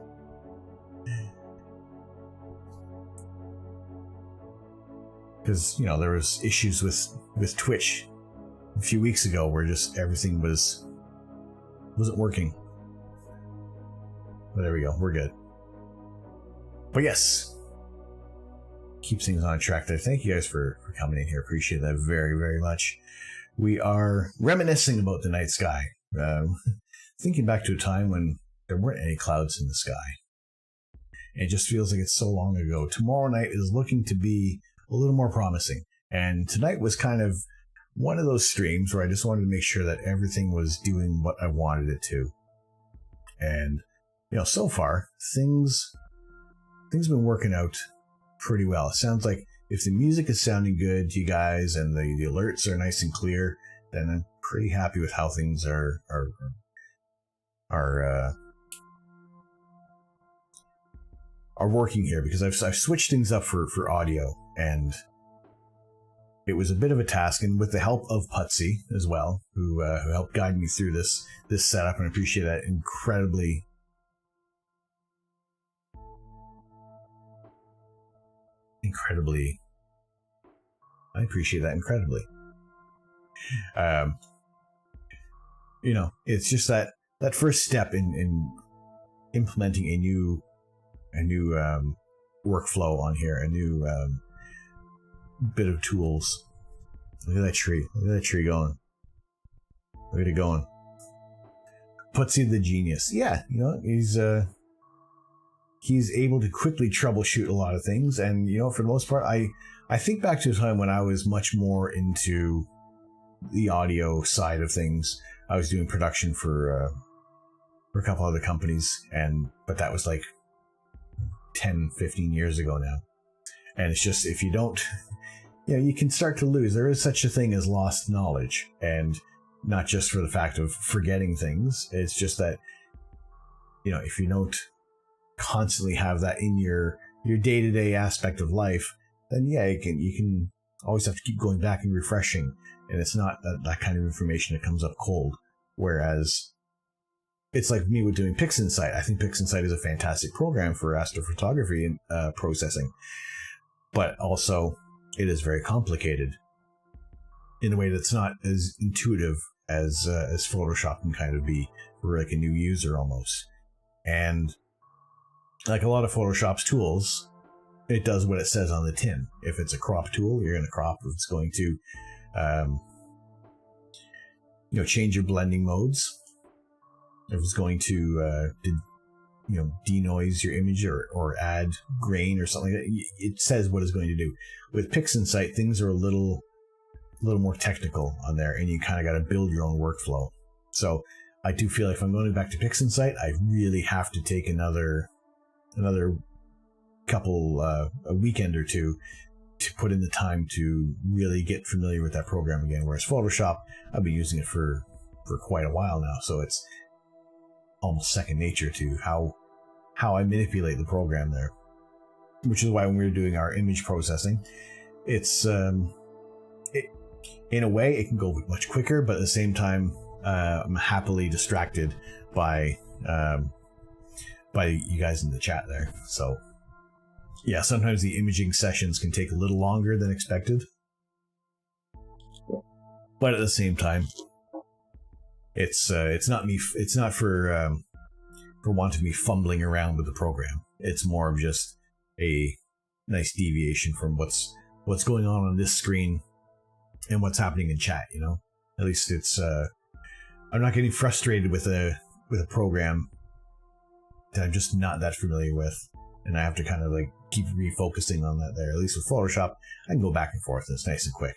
Speaker 1: Because, you know, there was issues with Twitch a few weeks ago where just everything wasn't working. But there we go, we're good. But yes, keep things on track there. Thank you guys for coming in here. Appreciate that very, very much. We are reminiscing about the night sky. Thinking back to a time when there weren't any clouds in the sky. And it just feels like it's so long ago. Tomorrow night is looking to be a little more promising. And tonight was kind of one of those streams where I just wanted to make sure that everything was doing what I wanted it to. And, you know, so far, things have been working out pretty well. It sounds like if the music is sounding good to you guys and the alerts are nice and clear, then I'm pretty happy with how things are working here, because I've switched things up for audio, and it was a bit of a task, and with the help of Putsy as well, who helped guide me through this setup, and I appreciate that incredibly. I appreciate that incredibly. You know, it's just that first step in implementing a new workflow on here, a new bit of tools. Look at that tree. Look at that tree going. Look at it going. Putsy the genius. Yeah, you know, he's able to quickly troubleshoot a lot of things, and you know, for the most part, I think back to a time when I was much more into the audio side of things. I was doing production for a couple other companies, but that was like 10, 15 years ago now. And it's just, if you don't, you know, you can start to lose. There is such a thing as lost knowledge, and not just for the fact of forgetting things. It's just that, you know, if you don't constantly have that in your day-to-day aspect of life, then yeah, you can always have to keep going back and refreshing, and it's not that kind of information that comes up cold. Whereas it's like me with doing PixInsight. I think PixInsight is a fantastic program for astrophotography and processing, but also it is very complicated in a way that's not as intuitive as Photoshop can kind of be for like a new user almost. And like a lot of Photoshop's tools, it does what it says on the tin. If it's a crop tool, you're going to crop. If it's going to, you know, change your blending modes. If it's going to, you know, denoise your image or add grain or something like that, it says what it's going to do. With PixInsight, things are a little more technical on there, and you kind of got to build your own workflow. So I do feel like if I'm going back to PixInsight, I really have to take another couple a weekend or two to put in the time to really get familiar with that program again. Whereas Photoshop, I've been using it for quite a while now, so it's almost second nature to how I manipulate the program there. Which is why when we were doing our image processing, it's in a way it can go much quicker, but at the same time, I'm happily distracted by you guys in the chat there. So yeah, sometimes the imaging sessions can take a little longer than expected, but at the same time, it's not for wanting me fumbling around with the program. It's more of just a nice deviation from what's going on this screen and what's happening in chat. You know, at least it's I'm not getting frustrated with a program that I'm just not that familiar with, and I have to kind of like keep refocusing on that there. At least with Photoshop, I can go back and forth, and it's nice and quick.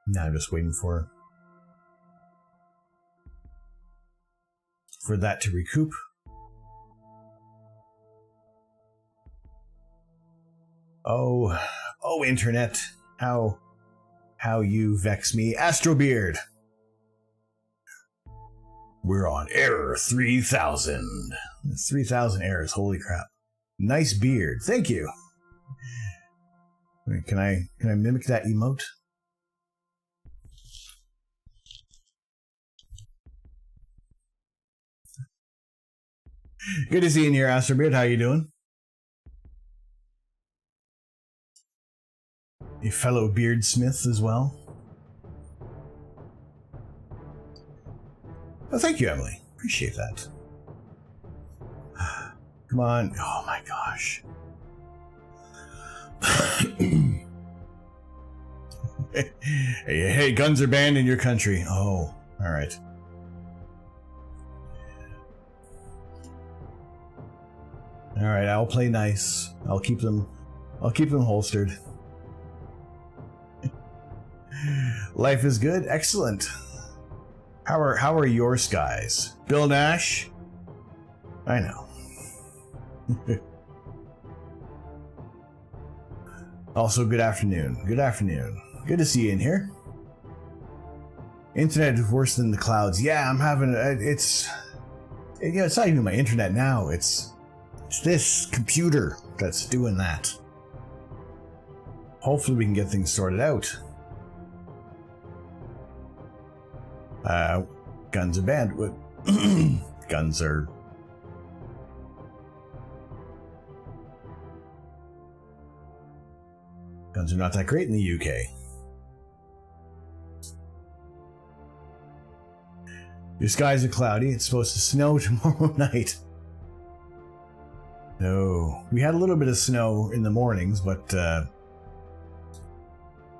Speaker 1: Now I'm just waiting for that to recoup. Oh, internet, how you vex me. Astrobeard, we're on error 3000. 3000 errors, holy crap. Nice beard, thank you. Wait, can I mimic that emote? Good to see you in here, Astrobeard. How you doing? A fellow beardsmith as well. Oh, thank you, Emily. Appreciate that. Come on. Oh my gosh. hey, guns are banned in your country. Oh, all right. All right, I'll play nice. I'll keep them holstered. Life is good. Excellent. How are your skies? Bill Nash? I know. Also, good afternoon. Good afternoon. Good to see you in here. Internet is worse than the clouds. Yeah, I'm having it's not even my internet now. It's this computer that's doing that. Hopefully we can get things sorted out. Guns are banned. Guns are not that great in the UK. Your skies are cloudy. It's supposed to snow tomorrow night. No. We had a little bit of snow in the mornings, but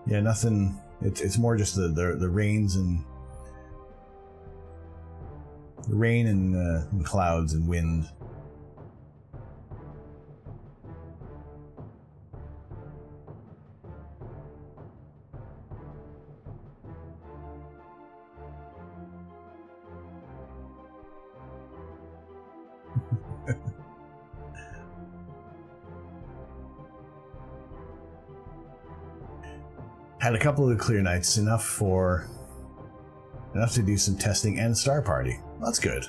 Speaker 1: yeah, nothing. It's more just the rains and the rain and clouds and wind. Had a couple of clear nights, enough to do some testing and star party. That's good.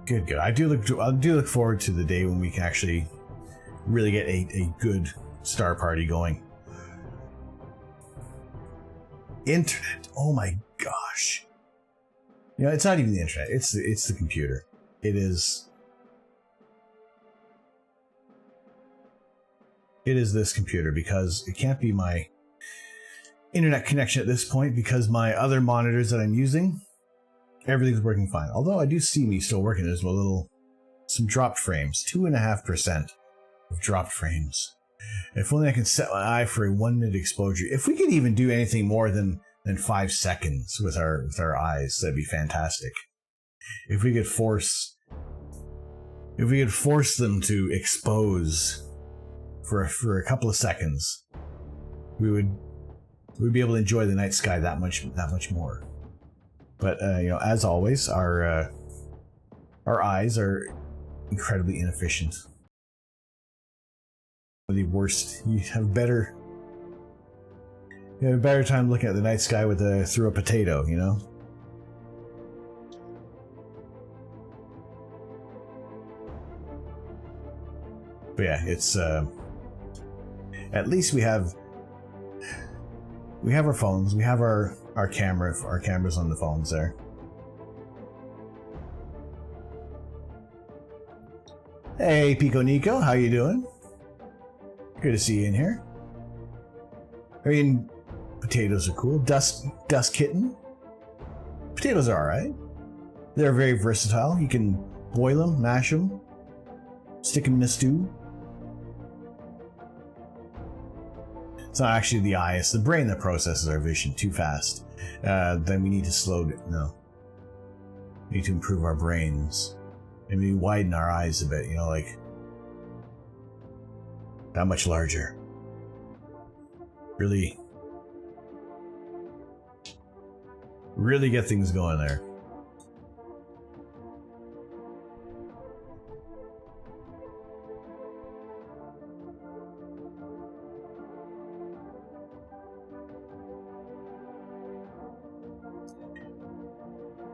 Speaker 1: Good. I do look forward to the day when we can actually really get a good star party going. Internet. Oh my gosh. You know, it's not even the internet. It's the computer. It is this computer, because it can't be my internet connection at this point, because my other monitors that I'm using, everything's working fine. Although I do see me still working. There's some dropped frames. 2.5% of dropped frames. If only I can set my eye for a 1 minute exposure. If we could even do anything more than 5 seconds with our eyes, that'd be fantastic. If we could force them to expose for a couple of seconds, we'd be able to enjoy the night sky that much more. But as always, our eyes are incredibly inefficient. The worst. You have a better time looking at the night sky through a potato, you know. But yeah, it's at least we have our phones, we have our cameras on the phones there. Hey Pico Nico, how you doing? Good to see you in here. I mean, potatoes are cool. Dust Kitten. Potatoes are alright. They're very versatile. You can boil them, mash them, stick them in a stew. It's not actually the eye, it's the brain that processes our vision too fast. Then we need to slow it. No. We need to improve our brains. Maybe widen our eyes a bit, like that much larger. Really get things going there.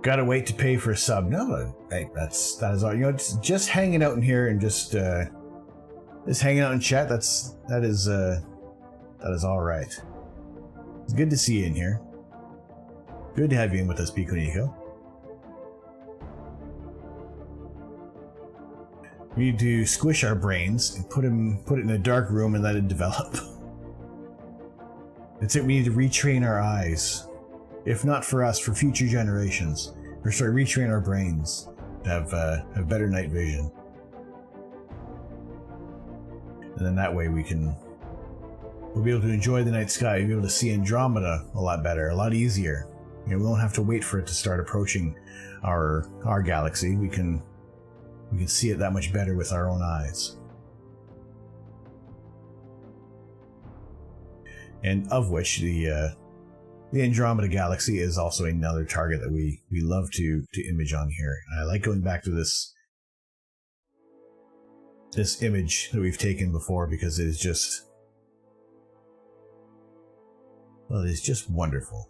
Speaker 1: Gotta wait to pay for a sub. No, hey, that is all. Just hanging out in here and just hanging out in chat. That is all right. It's good to see you in here. Good to have you in with us, Pico Nico. We need to squish our brains and put it in a dark room and let it develop. That's it. We need to retrain our eyes. If not for us, for future generations. Or sorry, retrain our brains to have better night vision. And then that way we'll be able to enjoy the night sky. We'll be able to see Andromeda a lot better, a lot easier. We won't have to wait for it to start approaching our galaxy. We can see it that much better with our own eyes. and of which the Andromeda Galaxy is also another target that we love to image on here. And I like going back to this image that we've taken before because it is just, well, it is just wonderful.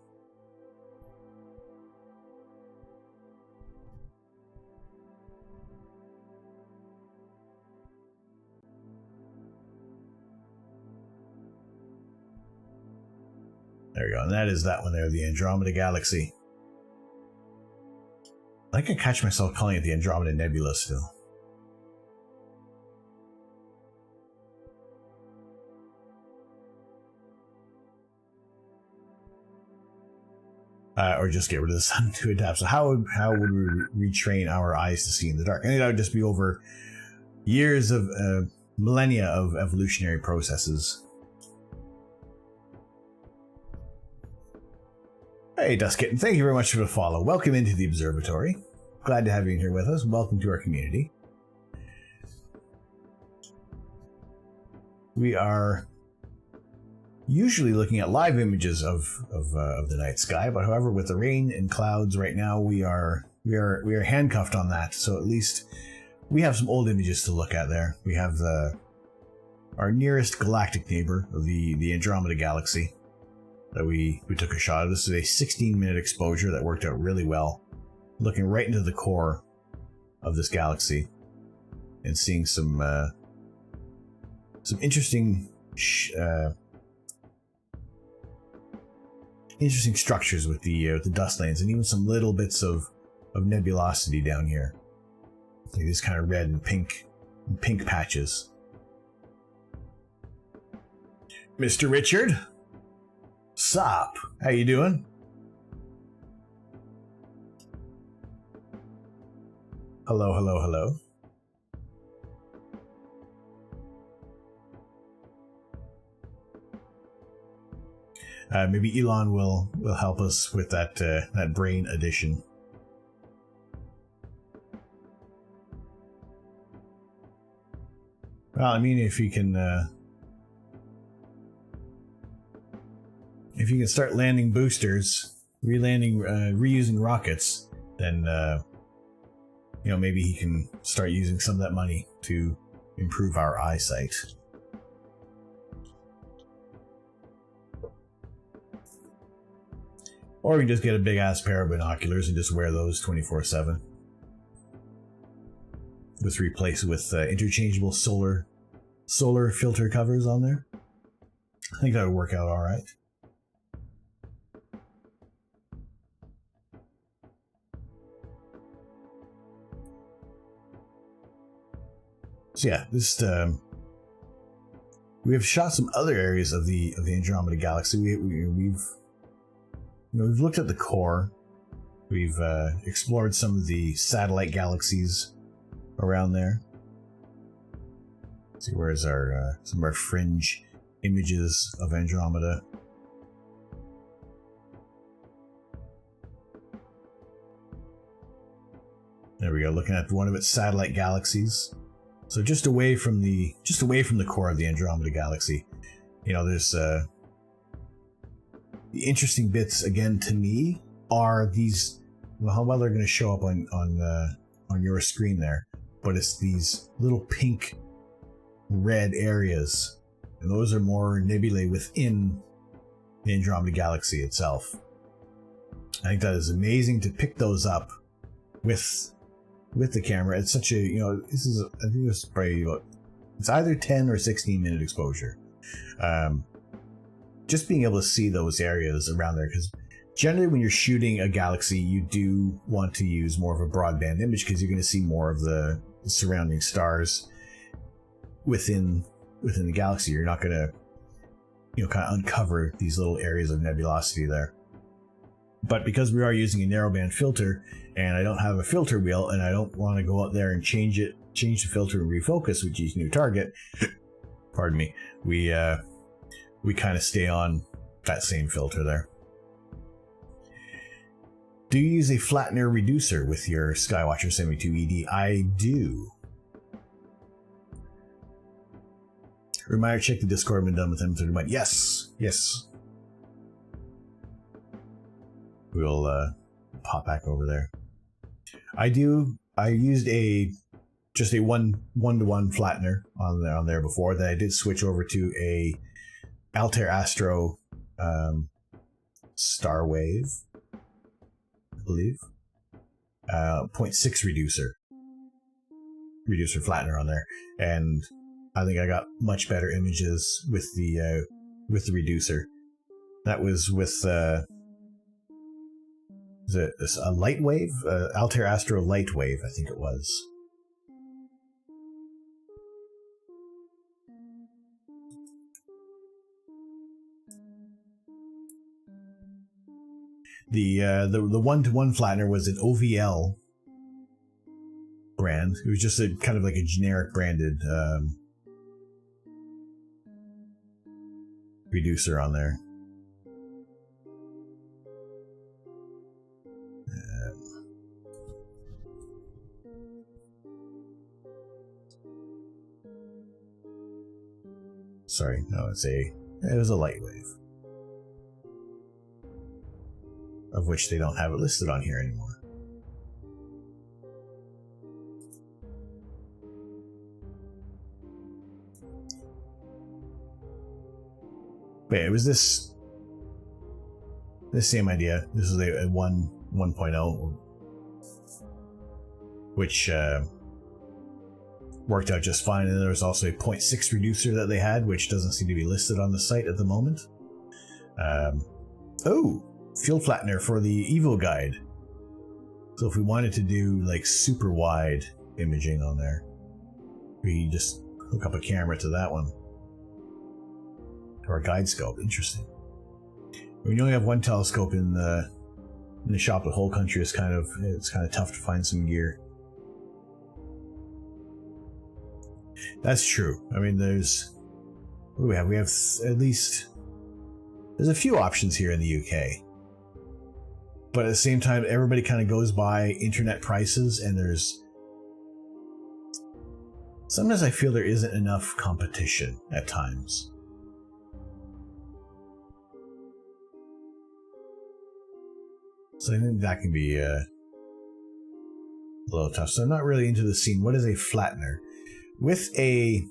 Speaker 1: There we go, and that is that one there, the Andromeda Galaxy. I can catch myself calling it the Andromeda Nebula still. Or just get rid of the sun to adapt. So how would we retrain our eyes to see in the dark? I think that would just be over years of millennia of evolutionary processes. Hey, Duskitten, thank you very much for the follow. Welcome into the observatory. Glad to have you in here with us. Welcome to our community. We are usually looking at live images of the night sky, but however, with the rain and clouds right now, we are handcuffed on that. So at least we have some old images to look at there. We have our nearest galactic neighbor, the Andromeda Galaxy, that we took a shot of. This is a 16-minute exposure that worked out really well, looking right into the core of this galaxy and seeing some interesting interesting structures with the dust lanes, and even some little bits of nebulosity down here, like these kind of red and pink patches. Mr. Richard, sup? How you doing? Hello, hello, hello. Maybe Elon will help us with that brain addition. Well, I mean, if you can start landing boosters, reusing rockets, then maybe he can start using some of that money to improve our eyesight. Or we can just get a big ass pair of binoculars and just wear those 24/7. Just replace it with interchangeable solar filter covers on there. I think that would work out all right. So yeah, we have shot some other areas of the Andromeda Galaxy. We've looked at the core. We've explored some of the satellite galaxies around there. Let's see, where's some of our fringe images of Andromeda? There we go, looking at one of its satellite galaxies. So just away from the core of the Andromeda Galaxy. There's the interesting bits again to me are these. Well, how well they're going to show up on your screen there, but it's these little pink red areas, and those are more nebulae within the Andromeda Galaxy itself. I think that is amazing to pick those up with the camera. It's such a, I think it's probably it's either 10 or 16-minute exposure. Just being able to see those areas around there, because generally when you're shooting a galaxy, you do want to use more of a broadband image because you're going to see more of the surrounding stars within the galaxy. You're not going to, kind of uncover these little areas of nebulosity there. But because we are using a narrowband filter, and I don't have a filter wheel, and I don't want to go out there and change the filter and refocus with each new target, pardon me, we kind of stay on that same filter there. Do you use a flattener reducer with your Skywatcher 72 ED? I do. Reminder, check the Discord. Been done with them through the month. Yes, Yes. We'll pop back over there. I used just a one-to-one flattener on there before. Then I did switch over to a Altair Astro Star Wave, I believe. 0.6 reducer flattener on there, and I think I got much better images with the reducer. That was with is it a light wave? Altair Astro Light Wave, I think it was. The one-to-one flattener was an OVL brand. It was just a kind of like a generic branded reducer on there. Sorry, no, it was a light wave, of which they don't have it listed on here anymore. But yeah, it was this same idea. This is a 1.0, which worked out just fine. And there was also a 0.6 reducer that they had, which doesn't seem to be listed on the site at the moment. Field flattener for the Evo guide. So if we wanted to do like super wide imaging on there, we just hook up a camera to that one. Or a guide scope. Interesting. When you only have one telescope in the shop, the whole country is kind of tough to find some gear. That's true. I mean, what do we have? We have at least, there's a few options here in the UK. But at the same time, everybody kind of goes by internet prices, and sometimes I feel there isn't enough competition at times. So I think that can be a little tough. So I'm not really into the scene. What is a flattener? With a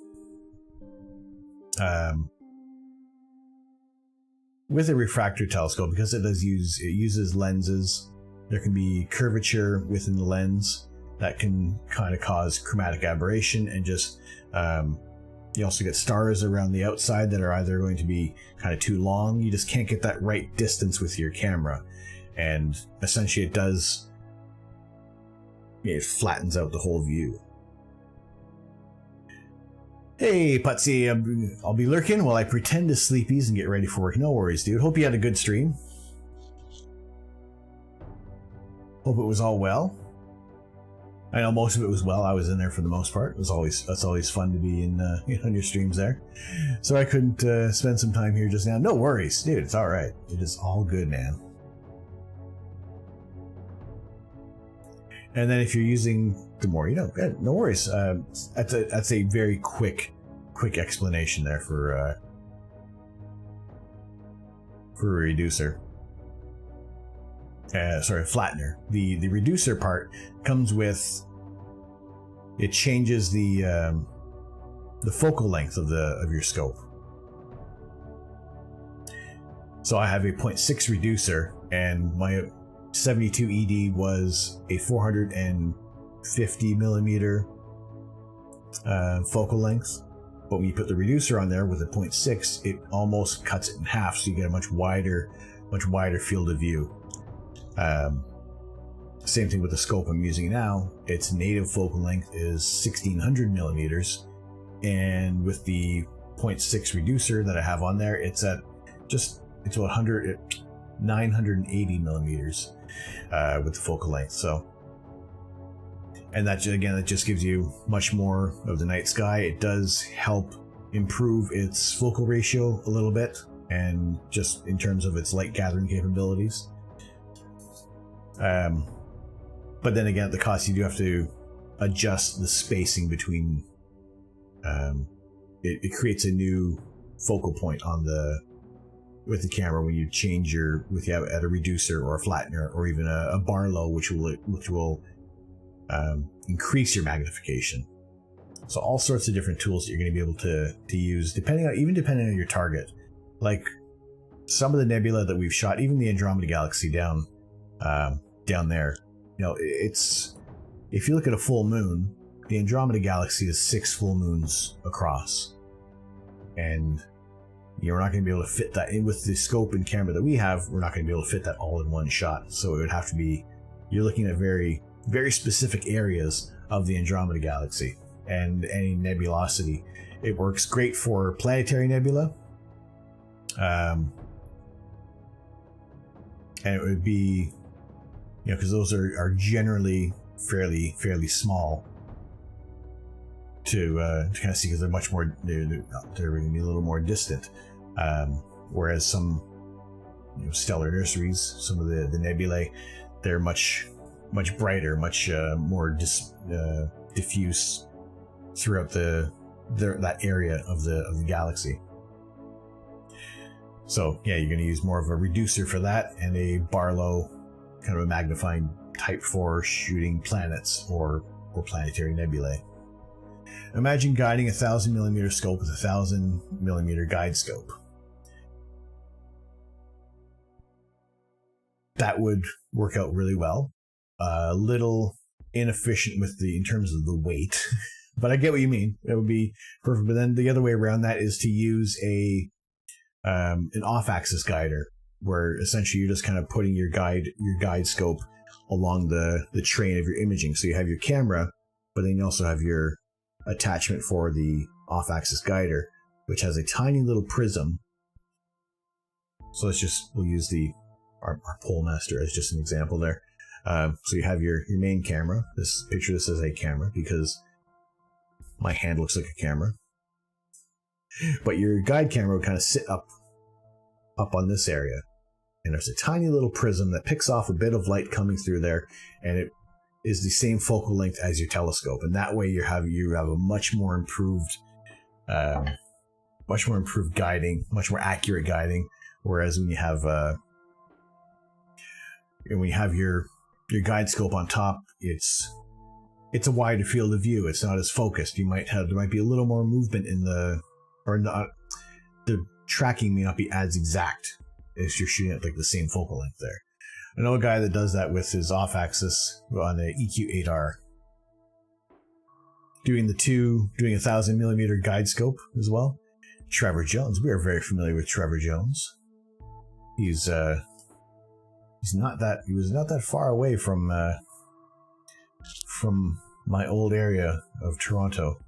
Speaker 1: refractor telescope, because it uses lenses, there can be curvature within the lens that can kind of cause chromatic aberration, and just you also get stars around the outside that are either going to be kind of too long. You just can't get that right distance with your camera, and essentially it flattens out the whole view. Hey, Putsy, I'll be lurking while I pretend to sleepies and get ready for work. No worries, dude. Hope you had a good stream. Hope it was all well. I know most of it was well. I was in there for the most part. That's always fun to be on your streams there. So I couldn't spend some time here just now. No worries, dude. It's all right. It is all good, man. And then if you're using the more you know, no worries. That's a very quick explanation there for a reducer. Flattener. The reducer part comes with, it changes the focal length of your scope. So I have a 0.6 reducer, and my 72 ED was a 450 millimeter focal length. But when you put the reducer on there with a 0.6, it almost cuts it in half, so you get a much wider field of view. Same thing with the scope I'm using now. Its native focal length is 1600 millimeters, and with the 0.6 reducer that I have on there, it's about 980 millimeters with the focal length. So, and that just gives you much more of the night sky. It does help improve its focal ratio a little bit, and just in terms of its light gathering capabilities. But then again, at the cost, you do have to adjust the spacing between. It creates a new focal point on with the camera when you change your at a reducer or a flattener or even a Barlow, which will increase your magnification. So all sorts of different tools that you're going to be able to use depending on your target. Like some of the nebula that we've shot, even the Andromeda Galaxy down there, it's, if you look at a full moon, the Andromeda Galaxy is 6 full moons across, and you're not going to be able to fit that in with the scope and camera that we have. We're not going to be able to fit that all in one shot. So it would have to be, you're looking at very, very specific areas of the Andromeda Galaxy and any nebulosity. It works great for planetary nebula. And it would be, because those are generally fairly small to kind of see, because they're much more, they're going to be a little more distant. Whereas some stellar nurseries, some of the nebulae, they're much brighter, much more diffuse throughout that area of the galaxy. So yeah, you're going to use more of a reducer for that, and a Barlow, kind of a magnifying type for shooting planets or planetary nebulae. Imagine guiding a 1,000mm scope with a 1,000mm guide scope. That would work out really well. A little inefficient in terms of the weight, but I get what you mean. That would be perfect. But then the other way around that is to use an off-axis guider, where essentially you're just kind of putting your guide scope along the train of your imaging. So you have your camera, but then you also have your attachment for the off-axis guider, which has a tiny little prism. So we'll use our pole master as just an example there. So you have your main camera. Picture this as a camera, because my hand looks like a camera. But your guide camera would kind of sit up on this area, and there's a tiny little prism that picks off a bit of light coming through there, and it is the same focal length as your telescope, and that way you have a much more improved guiding, much more accurate guiding. Whereas when you have your guide scope on top, it's a wider field of view. It's not as focused. There might be a little more movement the tracking may not be as exact if you're shooting at like the same focal length there. I know a guy that does that with his off-axis on an EQ8R, doing a 1,000mm guide scope as well. Trevor Jones, we are very familiar with Trevor Jones. He was not that far away from my old area of Toronto.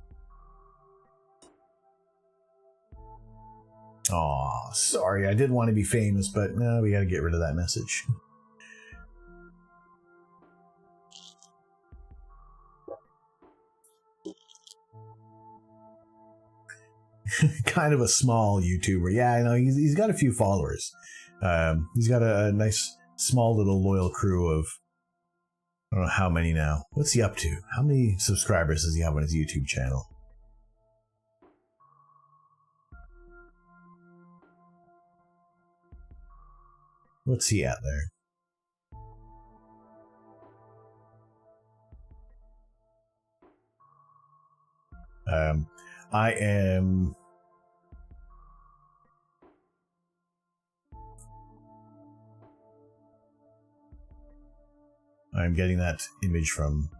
Speaker 1: Aw, sorry, I did want to be famous, but no, we gotta get rid of that message. Kind of a small YouTuber. Yeah, I know, he's got a few followers. He's got a nice, small little loyal crew of, I don't know how many now. What's he up to? How many subscribers does he have on his YouTube channel? What's he at there? I'm getting that image from...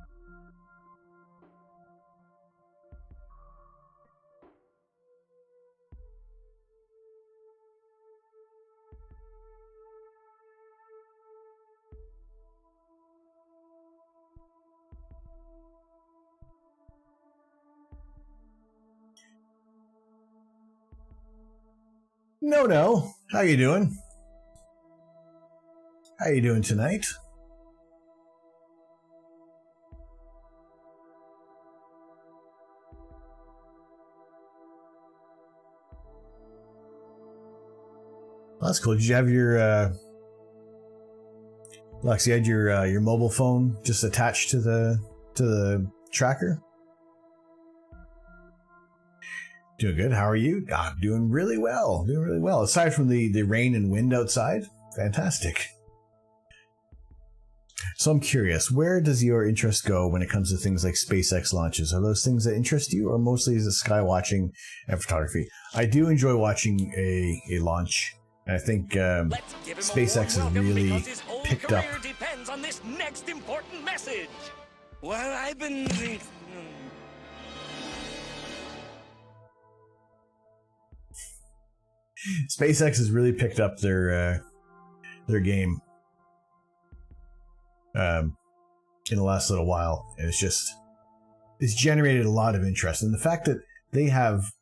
Speaker 1: No. How you doing? How you doing tonight? Well, that's cool. Did you have your Lex, you had your mobile phone just attached to the tracker? Doing good. How are you? I'm doing really well. Doing really well. Aside from the rain and wind outside, fantastic. So I'm curious, where does your interest go when it comes to things like SpaceX launches? Are those things that interest you, or mostly is it sky watching and photography? I do enjoy watching a launch, and I think SpaceX has really picked up.
Speaker 2: Depends on this next important message. Well, I've been.
Speaker 1: SpaceX has really picked up their game in the last little while, and it's generated a lot of interest. And the fact that there have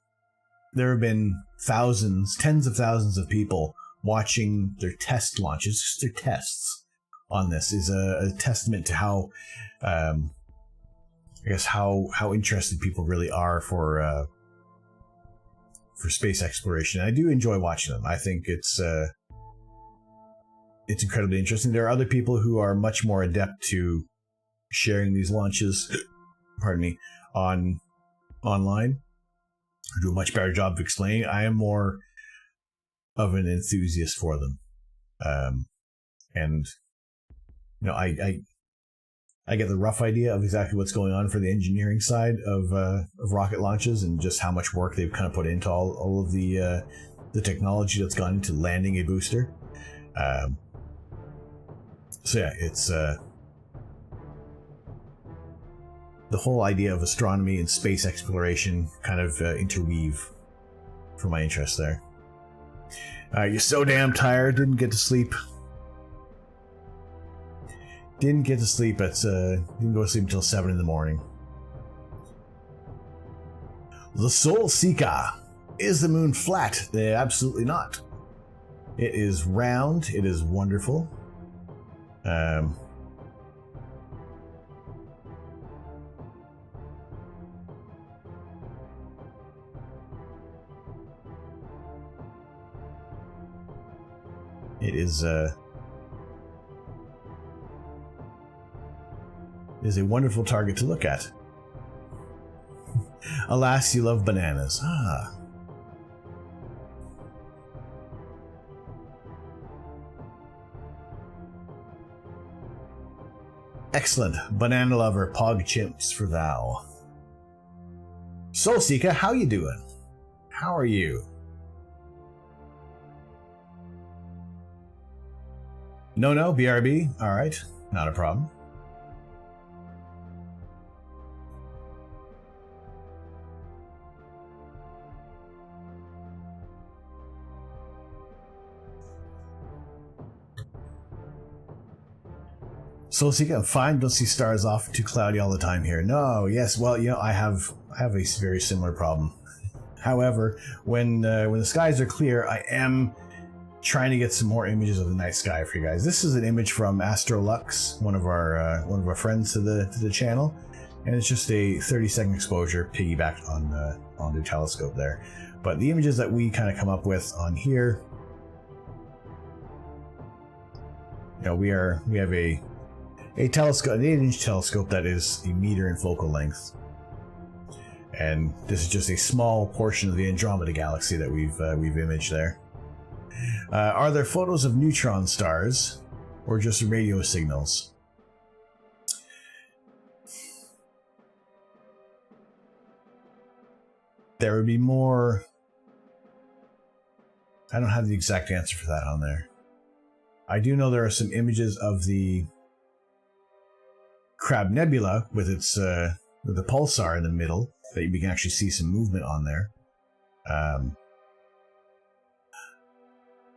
Speaker 1: been thousands, tens of thousands of people watching their test launches, just their tests on this, is a testament to how how interested people really are for space exploration. I do enjoy watching them. I think it's incredibly interesting. There are other people who are much more adept to sharing these launches, pardon me, online, who do a much better job of explaining. I am more of an enthusiast for them, and you know, I get the rough idea of exactly what's going on for the engineering side of rocket launches, and just how much work they've kind of put into all of the technology that's gone into landing a booster. So yeah, it's the whole idea of astronomy and space exploration kind of interweave for my interest there. You're so damn tired, didn't get to sleep. Didn't go to sleep until 7 in the morning. The Sol Seeker. Is the moon flat? Absolutely not. It is round. It is wonderful. It is a wonderful target to look at. Alas, you love bananas. Ah. Excellent. Banana lover, pog chimps for thou. Soul Seeker, how you doing? How are you? No, BRB. All right. Not a problem. Soul Seeker, I'm fine. Don't see stars off. Too cloudy all the time here. No, yes. Well, you know, I have a very similar problem. However, when the skies are clear, I am trying to get some more images of the night sky for you guys. This is an image from Astro one of our friends to the channel, and it's just a 30-second exposure piggybacked on the telescope there. But the images that we kind of come up with on here, you know, we have a telescope, an 8-inch telescope that is a meter in focal length, and this is just a small portion of the Andromeda Galaxy that we've imaged there. Are there photos of neutron stars or just radio signals? There would be more. I don't have the exact answer for that on there. I do know there are some images of the Crab Nebula with its with the pulsar in the middle that you can actually see some movement on there.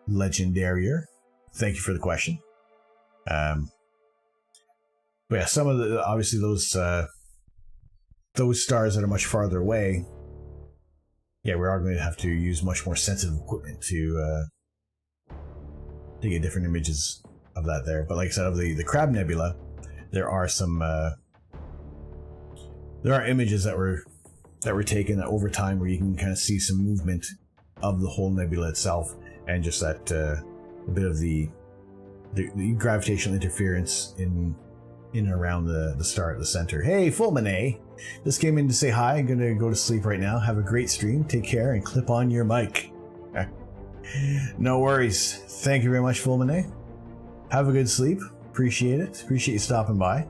Speaker 1: Legendarier, thank you for the question. But yeah, some of the obviously those stars that are much farther away, yeah, we are going to have to use much more sensitive equipment to get different images of that there. But like I said, of the Crab Nebula, there are some images that were taken over time where you can kind of see some movement of the whole nebula itself, and just that a bit of the gravitational interference in in and around the star at the center. Hey, Fulmine! Just came in to say hi. I'm gonna go to sleep right now. Have a great stream. Take care and clip on your mic. No worries. Thank you very much, Fulmine. Have a good sleep. Appreciate it. Appreciate you stopping by.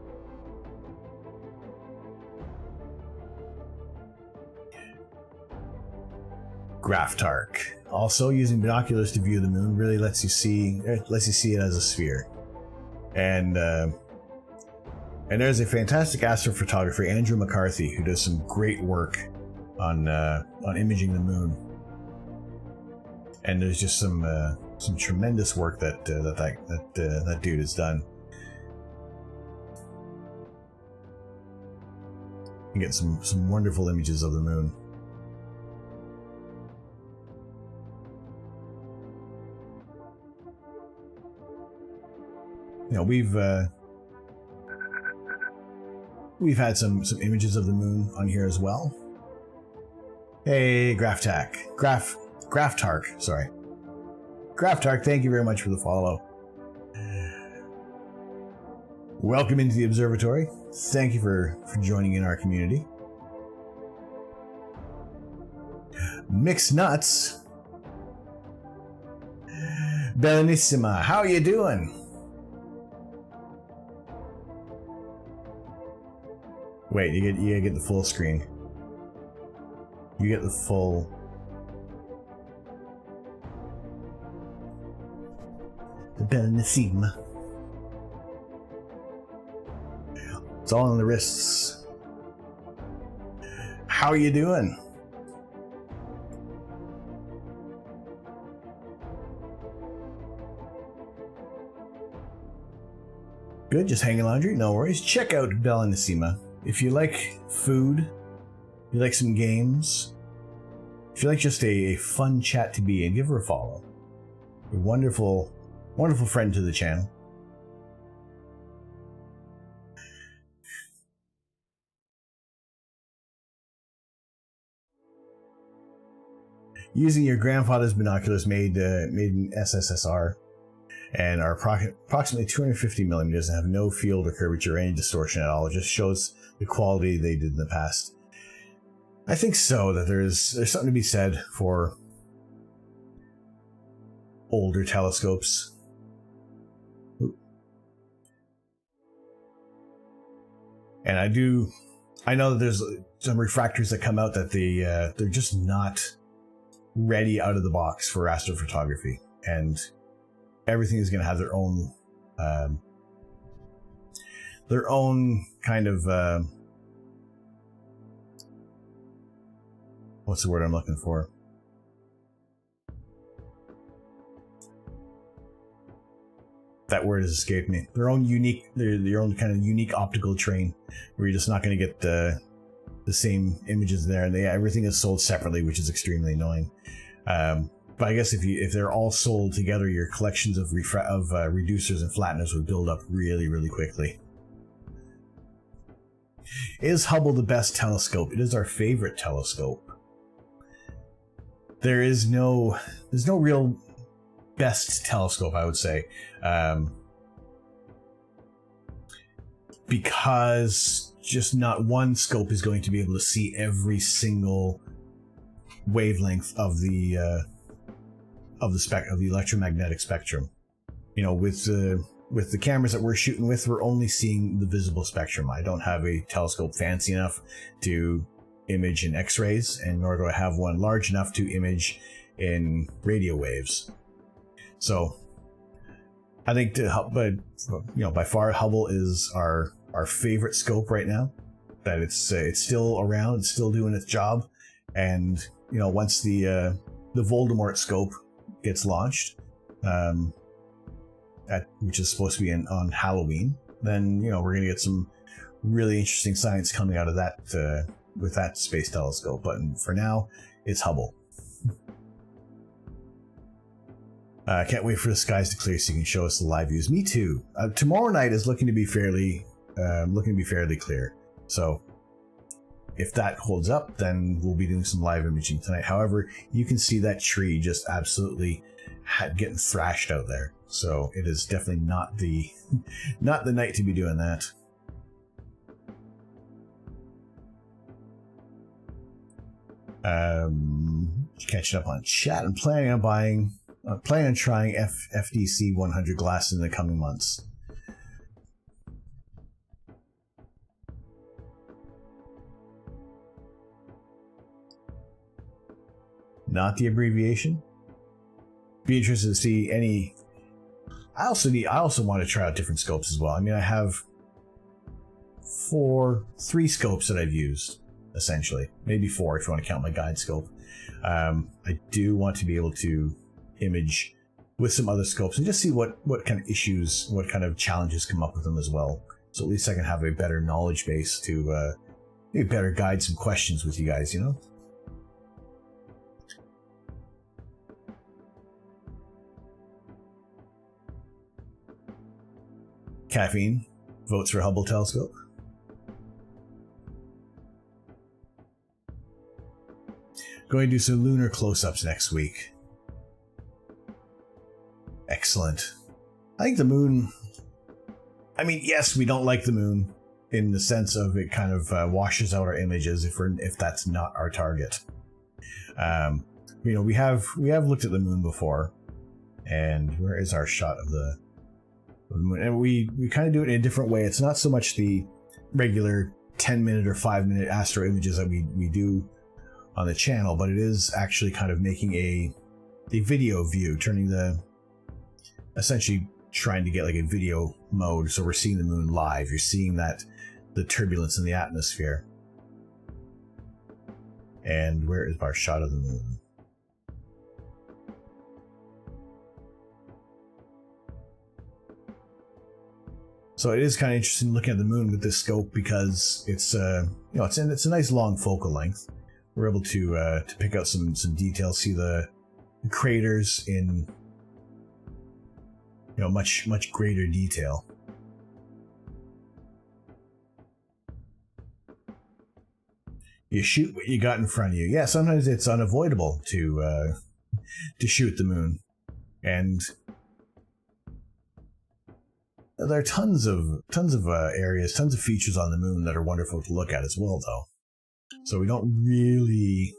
Speaker 1: Graftark. Also, using binoculars to view the moon really lets you see it as a sphere. And there's a fantastic astrophotographer, Andrew McCarthy, who does some great work on imaging the moon. And there's just some tremendous work that dude has done. You get some wonderful images of the moon. You know, we've had some images of the moon on here as well. Hey, Graftark, sorry. Graftark, thank you very much for the follow. Welcome into the observatory. Thank you for joining in our community. Mixed Nuts. Benissima, how are you doing? Wait, you gotta get the full screen. You get the full... Benissima. It's all on the wrists. How are you doing? Good, just hanging laundry? No worries. Check out Bellanissima. If you like food, you like some games, if you like just a fun chat to be in, give her a follow. A wonderful, wonderful friend to the channel. Using your grandfather's binoculars made in SSSR and are approximately 250 millimeters and have no field or curvature or any distortion at all. It just shows the quality they did in the past. I think so, that there's something to be said for older telescopes. And I know that there's some refractors that come out that they're just not ready out of the box for astrophotography, and everything is going to have their own kind of what's the word I'm looking for? That word has escaped me. Their own kind of unique optical train, where you're just not going to get the same images there, and everything is sold separately, which is extremely annoying. But I guess if they're all sold together, your collections of reducers and flatteners would build up really, really quickly. Is Hubble the best telescope? It is our favorite telescope. There's no real best telescope, I would say, because just not one scope is going to be able to see every single wavelength of the electromagnetic spectrum. You know, with the cameras that we're shooting with, we're only seeing the visible spectrum. I don't have a telescope fancy enough to image in X-rays, and nor do I have one large enough to image in radio waves. So I think by far Hubble is our favorite scope right now. That it's still around, it's still doing its job, and once the Voldemort scope gets launched, which is supposed to be on Halloween, then we're gonna get some really interesting science coming out of that with that space telescope. But for now, it's Hubble. Can't wait for the skies to clear so you can show us the live views. Me too. Tomorrow night is looking to be fairly clear. So if that holds up, then we'll be doing some live imaging tonight. However, you can see that tree just absolutely getting thrashed out there. So it is definitely not the night to be doing that. Catching up on chat. I'm planning on trying FDC 100 glass in the coming months. Not the abbreviation. Be interested to see any. I also want to try out different scopes as well. I mean, I have 3 scopes that I've used, essentially. Maybe 4 if you want to count my guide scope. I do want to be able to image with some other scopes and just see what kind of issues, what kind of challenges come up with them as well. So at least I can have a better knowledge base to maybe better guide some questions with you guys, you know? Caffeine votes for Hubble telescope. Going to do some lunar close-ups next week. Excellent. I think the moon... I mean, yes, we don't like the moon in the sense of it kind of washes out our images if that's not our target. You know, we have looked at the moon before, and where is our shot of the moon? And we kind of do it in a different way. It's not so much the regular 10-minute or 5-minute astro images that we do on the channel, but it is actually kind of making a video view, essentially trying to get like a video mode, so we're seeing the moon live. You're seeing the turbulence in the atmosphere. And where is our shot of the moon? So it is kind of interesting looking at the moon with this scope because it's it's a nice long focal length. We're able to pick out some details, see the craters in much greater detail. You shoot what you got in front of you. Yeah, sometimes it's unavoidable to shoot the moon, and there are tons of areas, tons of features on the moon that are wonderful to look at as well, though. So we don't really,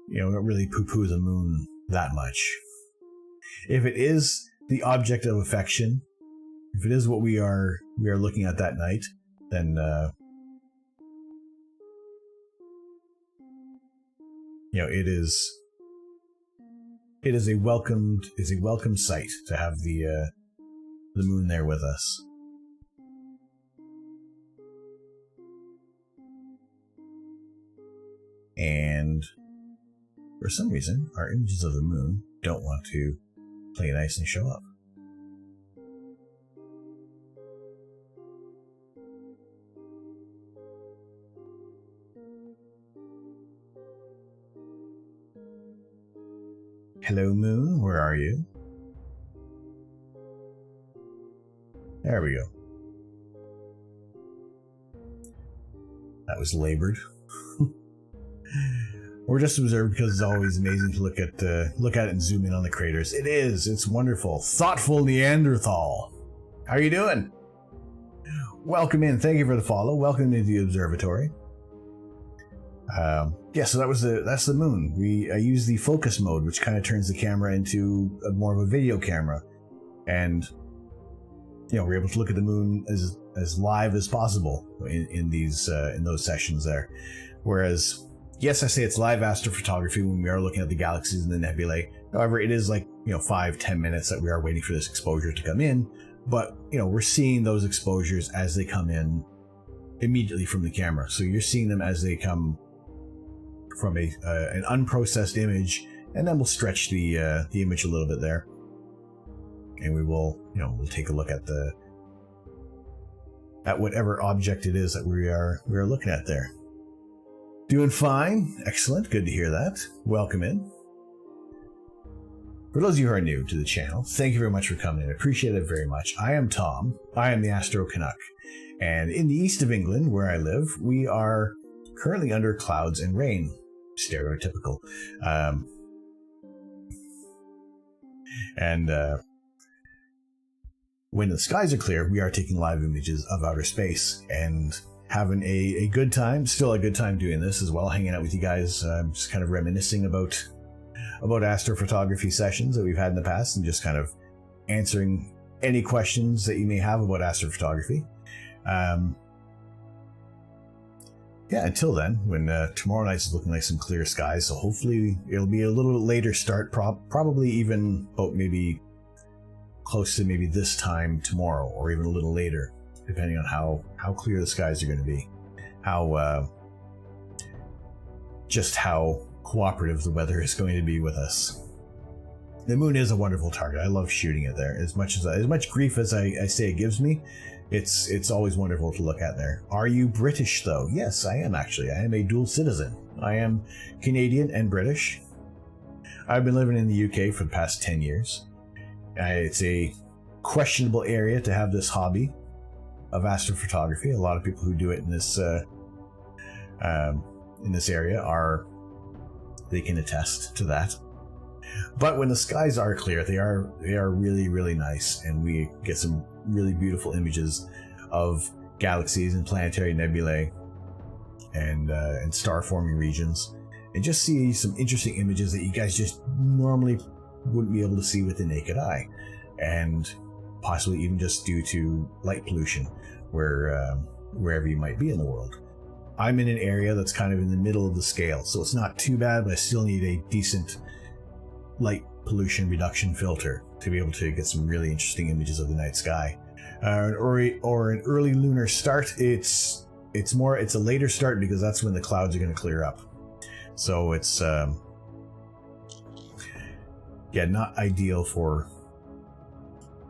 Speaker 1: poo-poo the moon that much. If it is the object of affection, if it is what we are looking at that night, then it is a welcome sight to have the moon there with us. And for some reason, our images of the moon don't want to play nice and show up. Hello, moon, where are you? There we go. That was labored. Or just observe because it's always amazing to look at it and zoom in on the craters. It is. It's wonderful. Thoughtful Neanderthal. How are you doing? Welcome in. Thank you for the follow. Welcome to the observatory. So that's the moon. I use the focus mode, which kind of turns the camera into more of a video camera, and we're able to look at the moon as live as possible in those sessions there. Whereas, yes, I say it's live astrophotography when we are looking at the galaxies and the nebulae. However, it is 5-10 minutes that we are waiting for this exposure to come in. But we're seeing those exposures as they come in immediately from the camera. So you're seeing them as they come from an unprocessed image, and then we'll stretch the image a little bit there, and we will we'll take a look at whatever object it is that we are looking at there. Doing fine. Excellent. Good to hear that. Welcome in. For those of you who are new to the channel, thank you very much for coming in. I appreciate it very much. I am Tom. I am the Astro Canuck. And in the east of England, where I live, we are currently under clouds and rain. Stereotypical. When the skies are clear, we are taking live images of outer space. And having a good time. Still a good time doing this as well, hanging out with you guys. Just kind of reminiscing about astrophotography sessions that we've had in the past, and just kind of answering any questions that you may have about astrophotography. Yeah, until then, when tomorrow night is looking like some clear skies, so hopefully it'll be a little later start, probably even about maybe close to maybe this time tomorrow, or even a little later, depending on how clear the skies are going to be, just how cooperative the weather is going to be with us. The moon is a wonderful target. I love shooting it there. As much grief as I say it gives me, it's always wonderful to look at there. Are you British though? Yes, I am actually. I am a dual citizen. I am Canadian and British. I've been living in the UK for the past 10 years. It's a questionable area to have this hobby of astrophotography. A lot of people who do it in this area they can attest to that. But when the skies are clear, they are really, really nice, and we get some really beautiful images of galaxies and planetary nebulae and star-forming regions, and just see some interesting images that you guys just normally wouldn't be able to see with the naked eye, and possibly even just due to light pollution wherever you might be in the world. I'm in an area that's kind of in the middle of the scale, so it's not too bad, but I still need a decent light pollution reduction filter to be able to get some really interesting images of the night sky. Or an early lunar start, it's a later start because that's when the clouds are going to clear up. So it's not ideal for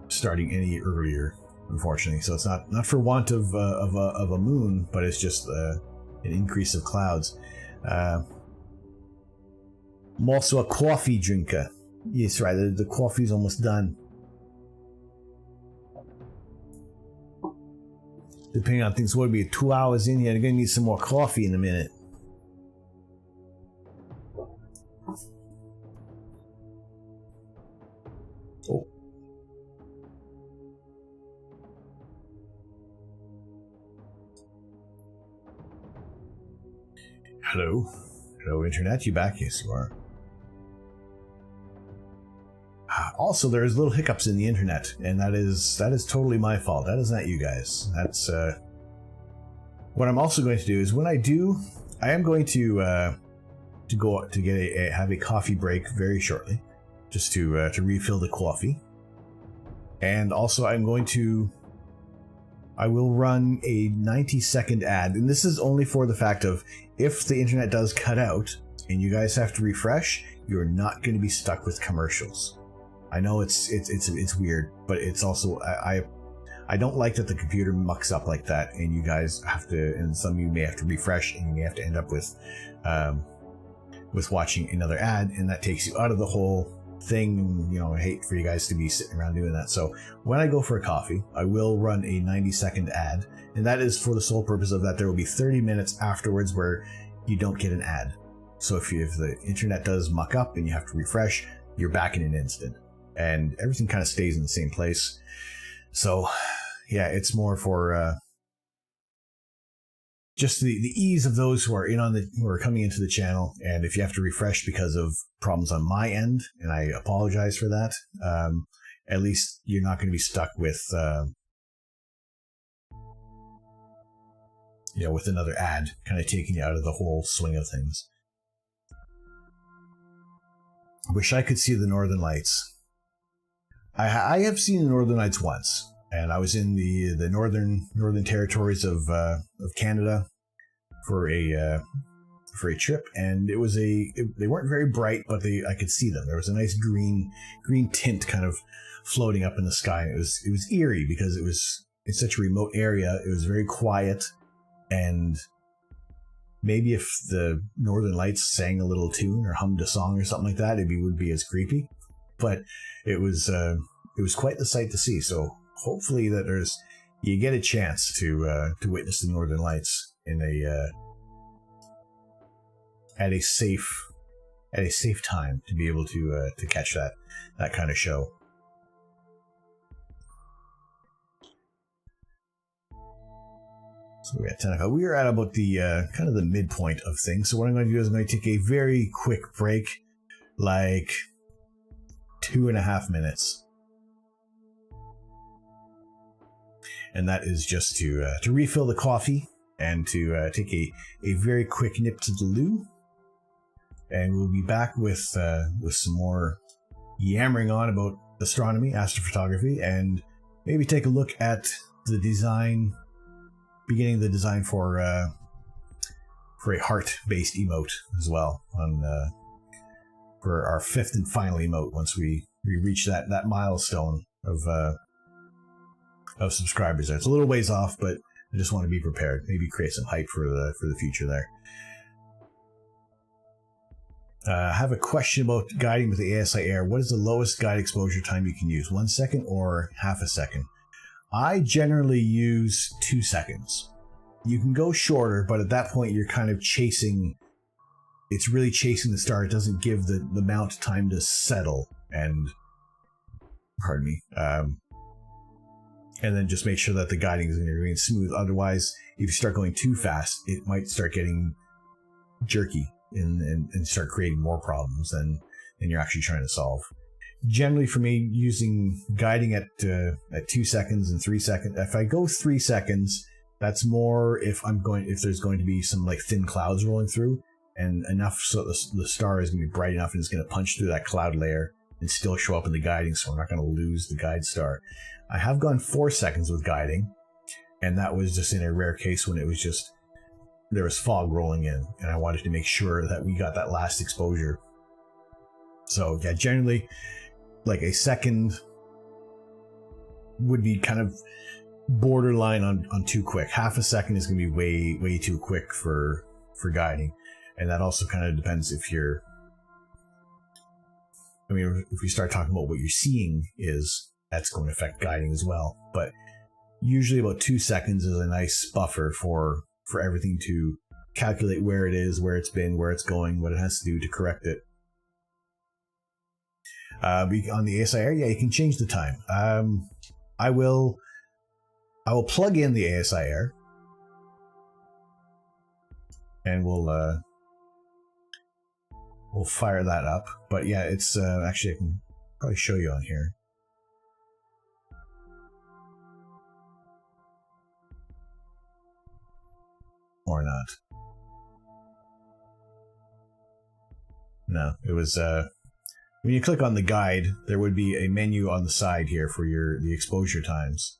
Speaker 1: starting any earlier, unfortunately. So it's not for want of a moon, but it's just an increase of clouds. I'm also a coffee drinker. Yes, right, the coffee's almost done. Depending on things, what would be 2 hours in here, I'm gonna need some more coffee in a minute. Oh. Hello. Hello, Internet. You back? Yes, you are. Also, there's little hiccups in the internet, and that is totally my fault. That is not you guys. That's what I'm also going to do is when I am going to go to have a coffee break very shortly, just to refill the coffee, and also I will run a 90-second ad, and this is only for the fact of if the internet does cut out and you guys have to refresh, you're not going to be stuck with commercials. I know it's weird, but it's also I don't like that the computer mucks up like that, and you guys have to, and some of you may have to refresh, and you may have to end up with watching another ad, and that takes you out of the whole thing. You know, I hate for you guys to be sitting around doing that. So when I go for a coffee, I will run a 90-second ad, and that is for the sole purpose of that there will be 30 minutes afterwards where you don't get an ad. So if the internet does muck up and you have to refresh, you're back in an instant, and everything kind of stays in the same place. So yeah, it's more for just the ease of those who are who are coming into the channel. And if you have to refresh because of problems on my end, and I apologize for that, at least you're not going to be stuck with with another ad kind of taking you out of the whole swing of things. I wish I could see the Northern Lights. I have seen the Northern Lights once, and I was in the northern territories of Canada for a trip, and they weren't very bright, but I could see them. There was a nice green tint kind of floating up in the sky. It was eerie because it was in such a remote area. It was very quiet, and maybe if the Northern Lights sang a little tune or hummed a song or something like that, it would be as creepy. But it was quite the sight to see. So hopefully that you get a chance to witness the Northern Lights in at a safe time to be able to catch that kind of show. So we're at 10 o'clock. We are at about the kind of the midpoint of things. So what I'm going to do is I'm going to take a very quick break, like 2.5 minutes. And that is just to refill the coffee and to take a very quick nip to the loo. And we'll be back with some more yammering on about astronomy, astrophotography, and maybe take a look at the design, beginning the design for a heart-based emote as well on for our 5th and final emote once we reach that milestone of subscribers. It's a little ways off, but I just want to be prepared. Maybe create some hype for the future there. I have a question about guiding with the ASI Air. What is the lowest guide exposure time you can use? 1 second or half a second? I generally use 2 seconds. You can go shorter, but at that point you're kind of chasing. It's really chasing the star. It doesn't give the mount time to settle. And pardon me. And then just make sure that the guiding is going to remain smooth. Otherwise, if you start going too fast, it might start getting jerky and start creating more problems than you're actually trying to solve. Generally, for me, using guiding at 2 seconds and 3 seconds. If I go 3 seconds, that's more if there's going to be some like thin clouds rolling through, and enough so the star is going to be bright enough and it's going to punch through that cloud layer and still show up in the guiding, so we're not going to lose the guide star. I have gone 4 seconds with guiding, and that was just in a rare case when it was just there was fog rolling in, and I wanted to make sure that we got that last exposure. So yeah, generally, like a second would be kind of borderline on too quick. Half a second is going to be way too quick for guiding, and that also kind of depends if you're. I mean, if we start talking about what you're seeing, that's going to affect guiding as well. But usually, about 2 seconds is a nice buffer for everything to calculate where it is, where it's been, where it's going, what it has to do to correct it. On the ASI Air, yeah, you can change the time. I will plug in the ASI Air, and we'll fire that up. But yeah, it's actually I can probably show you on here. Or not. No, it was when you click on the guide, there would be a menu on the side here for the exposure times,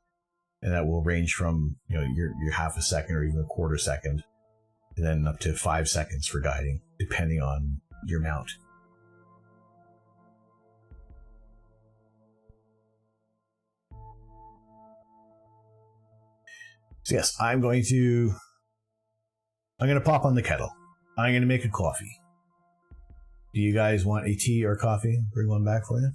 Speaker 1: and that will range from your half a second or even a quarter second, and then up to 5 seconds for guiding, depending on your mount. So yes, I'm going to pop on the kettle. I'm going to make a coffee. Do you guys want a tea or coffee? Bring one back for you.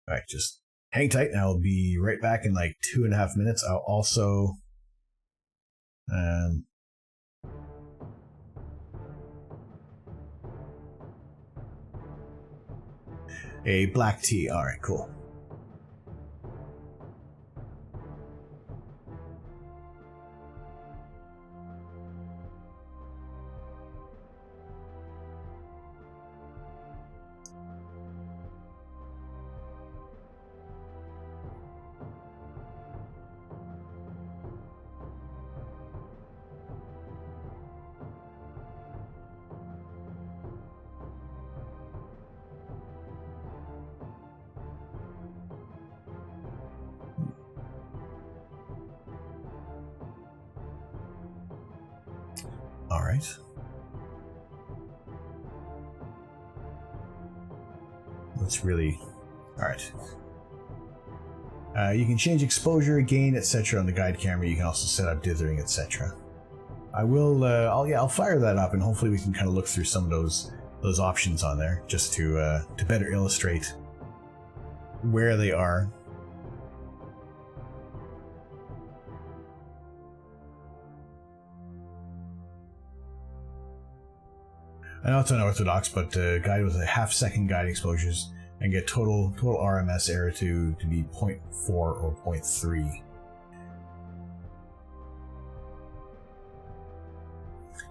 Speaker 1: All right, just hang tight, and I'll be right back in like 2.5 minutes. I'll also a black tea. All right, cool. All right. Let's really. All right. You can change exposure, gain, etc. on the guide camera. You can also set up dithering, etc. I will. I'll fire that up, and hopefully we can kind of look through some of those options on there, just to better illustrate where they are. I know it's unorthodox, but guide with a half-second guide exposures and get total RMS error to be 0.4 or 0.3.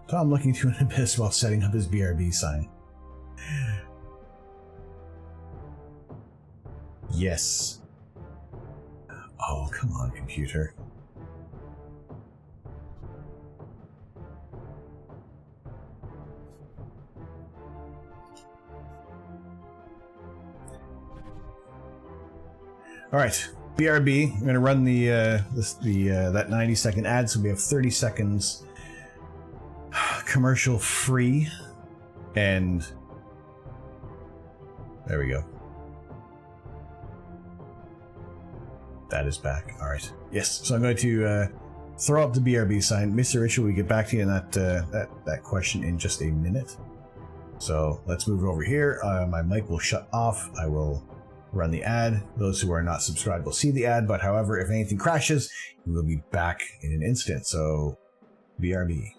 Speaker 1: Tom looking to an abyss while setting up his BRB sign. Yes. Oh, come on, computer. All right, BRB. I'm going to run the that 90-second ad, so we have 30 seconds commercial free, and there we go. That is back. All right. Yes. So I'm going to throw up the BRB sign. Mr. Richard, we get back to you on that question in just a minute. So let's move over here. My mic will shut off. I will run the ad. Those who are not subscribed will see the ad, but however, if anything crashes, we will be back in an instant. So BRB.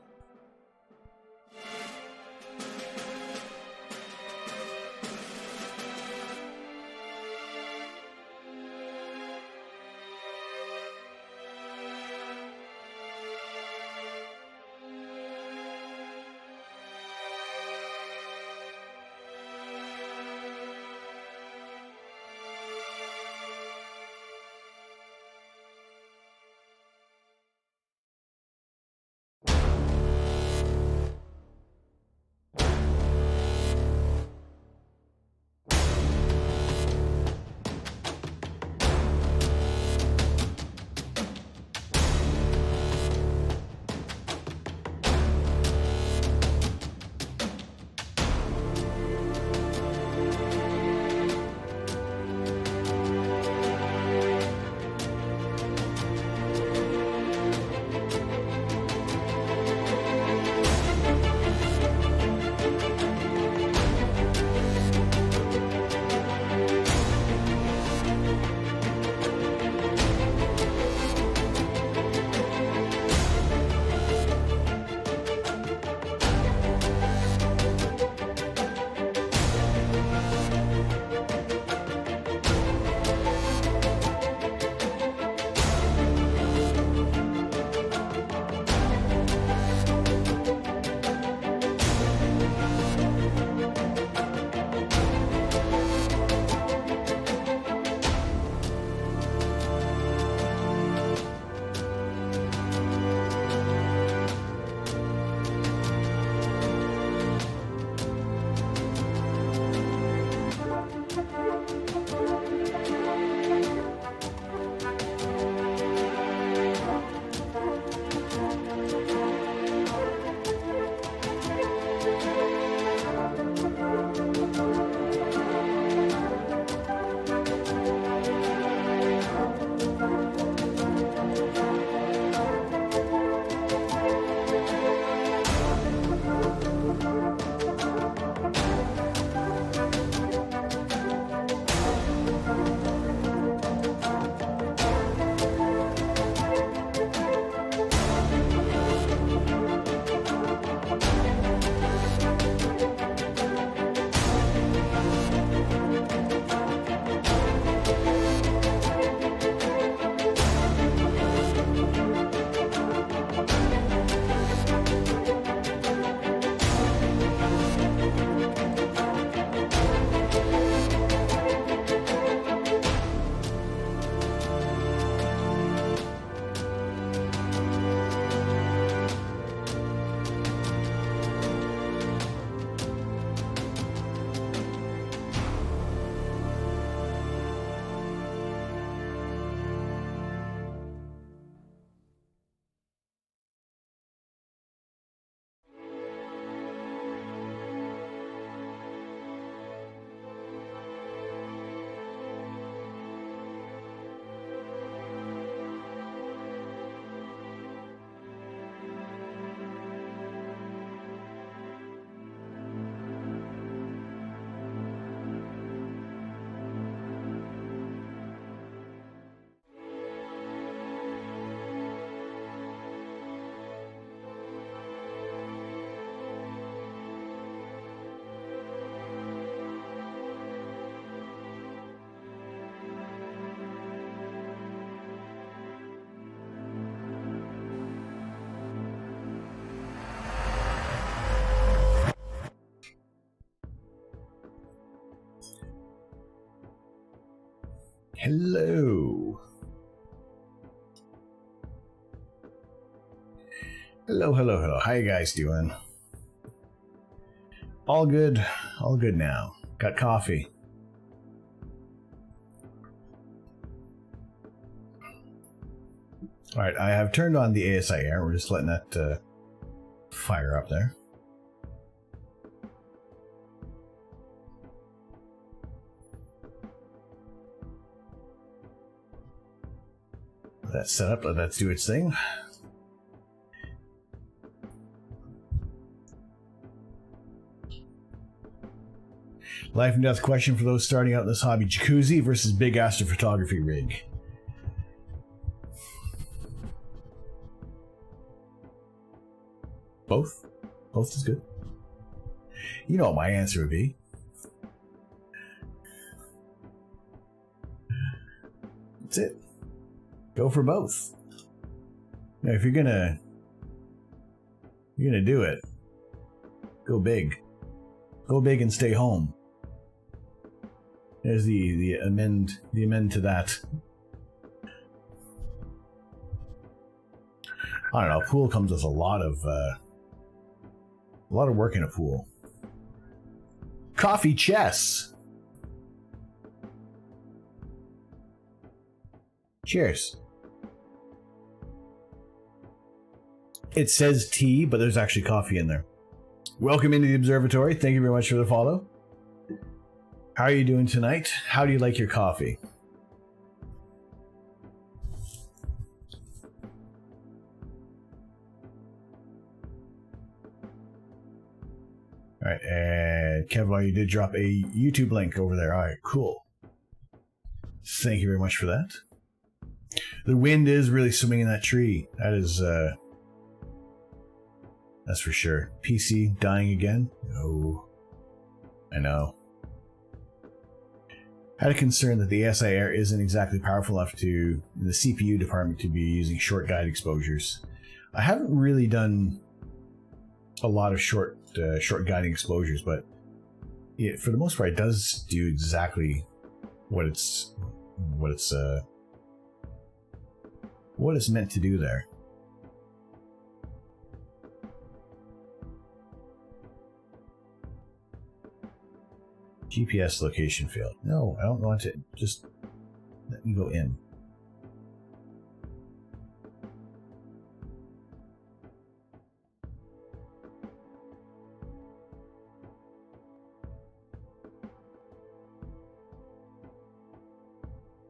Speaker 1: Hello. Hello, hello, hello. How you guys doing? All good. All good now. Got coffee. All right, I have turned on the ASI air. We're just letting that fire up there. That's set up. Let that do its thing. Life and death question for those starting out in this hobby: jacuzzi versus big astrophotography rig. Both. Both is good. You know what my answer would be. That's it. Go for both. Now, if you're gonna do it, go big. Go big and stay home. There's the amend to that. I don't know. A pool comes with a lot of work in a pool. Coffee chess. Cheers. It says tea, but there's actually coffee in there. Welcome into the observatory. Thank you very much for the follow. How are you doing tonight? How do you like your coffee? All right, and Kevlar, you did drop a YouTube link over there. All right, cool. Thank you very much for that. The wind is really swimming in that tree. That is, that's for sure. PC dying again? No. I know. Had a concern that the ASI air isn't exactly powerful enough in the CPU department to be using short guide exposures. I haven't really done a lot of short guiding exposures, but for the most part, it does do exactly what it's meant to do there. GPS location failed. No, I don't want it. Just let me go in.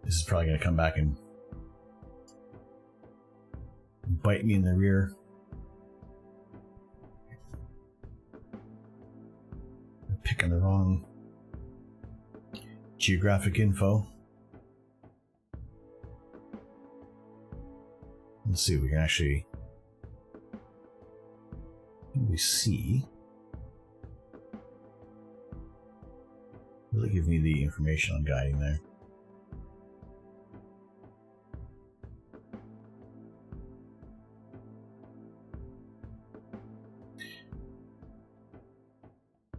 Speaker 1: This is probably going to come back and bite me in the rear. I'm picking the wrong geographic info. Let's see if we can actually see. Will it give me the information on guiding there?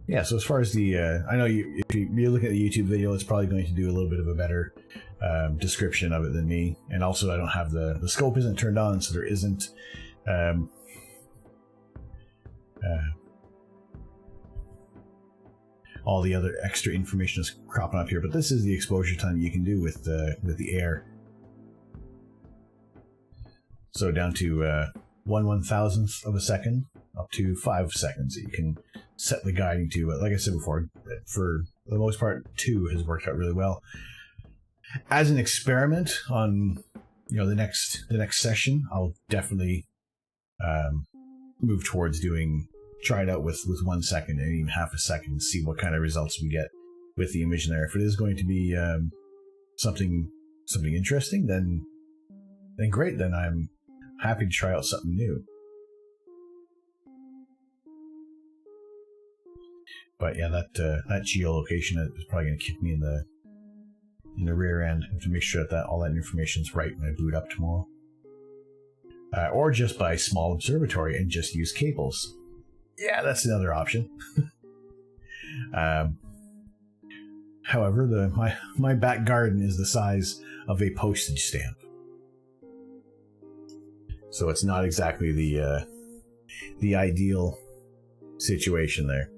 Speaker 1: Yeah, so as far as the, I know if you look at the YouTube video, it's probably going to do a little bit of a better description of it than me. And also, I don't have the scope isn't turned on, so there isn't all the other extra information is cropping up here. But this is the exposure time you can do with the air. So down to 1/1000th of a second, up to 5 seconds that you can set the guiding to. But like I said before, for the most part, 2 has worked out really well. As an experiment on the next session, I'll definitely move towards try it out with 1 second and even half a second and see what kind of results we get with the image in there. If it is going to be something interesting, then great. Then I'm happy to try out something new. But yeah, that geolocation is probably going to kick me in the rear end. I have to make sure that all that information is right when I boot up tomorrow. Or just buy a small observatory and just use cables. Yeah, that's another option. However, my back garden is the size of a postage stamp, so it's not exactly the ideal situation there.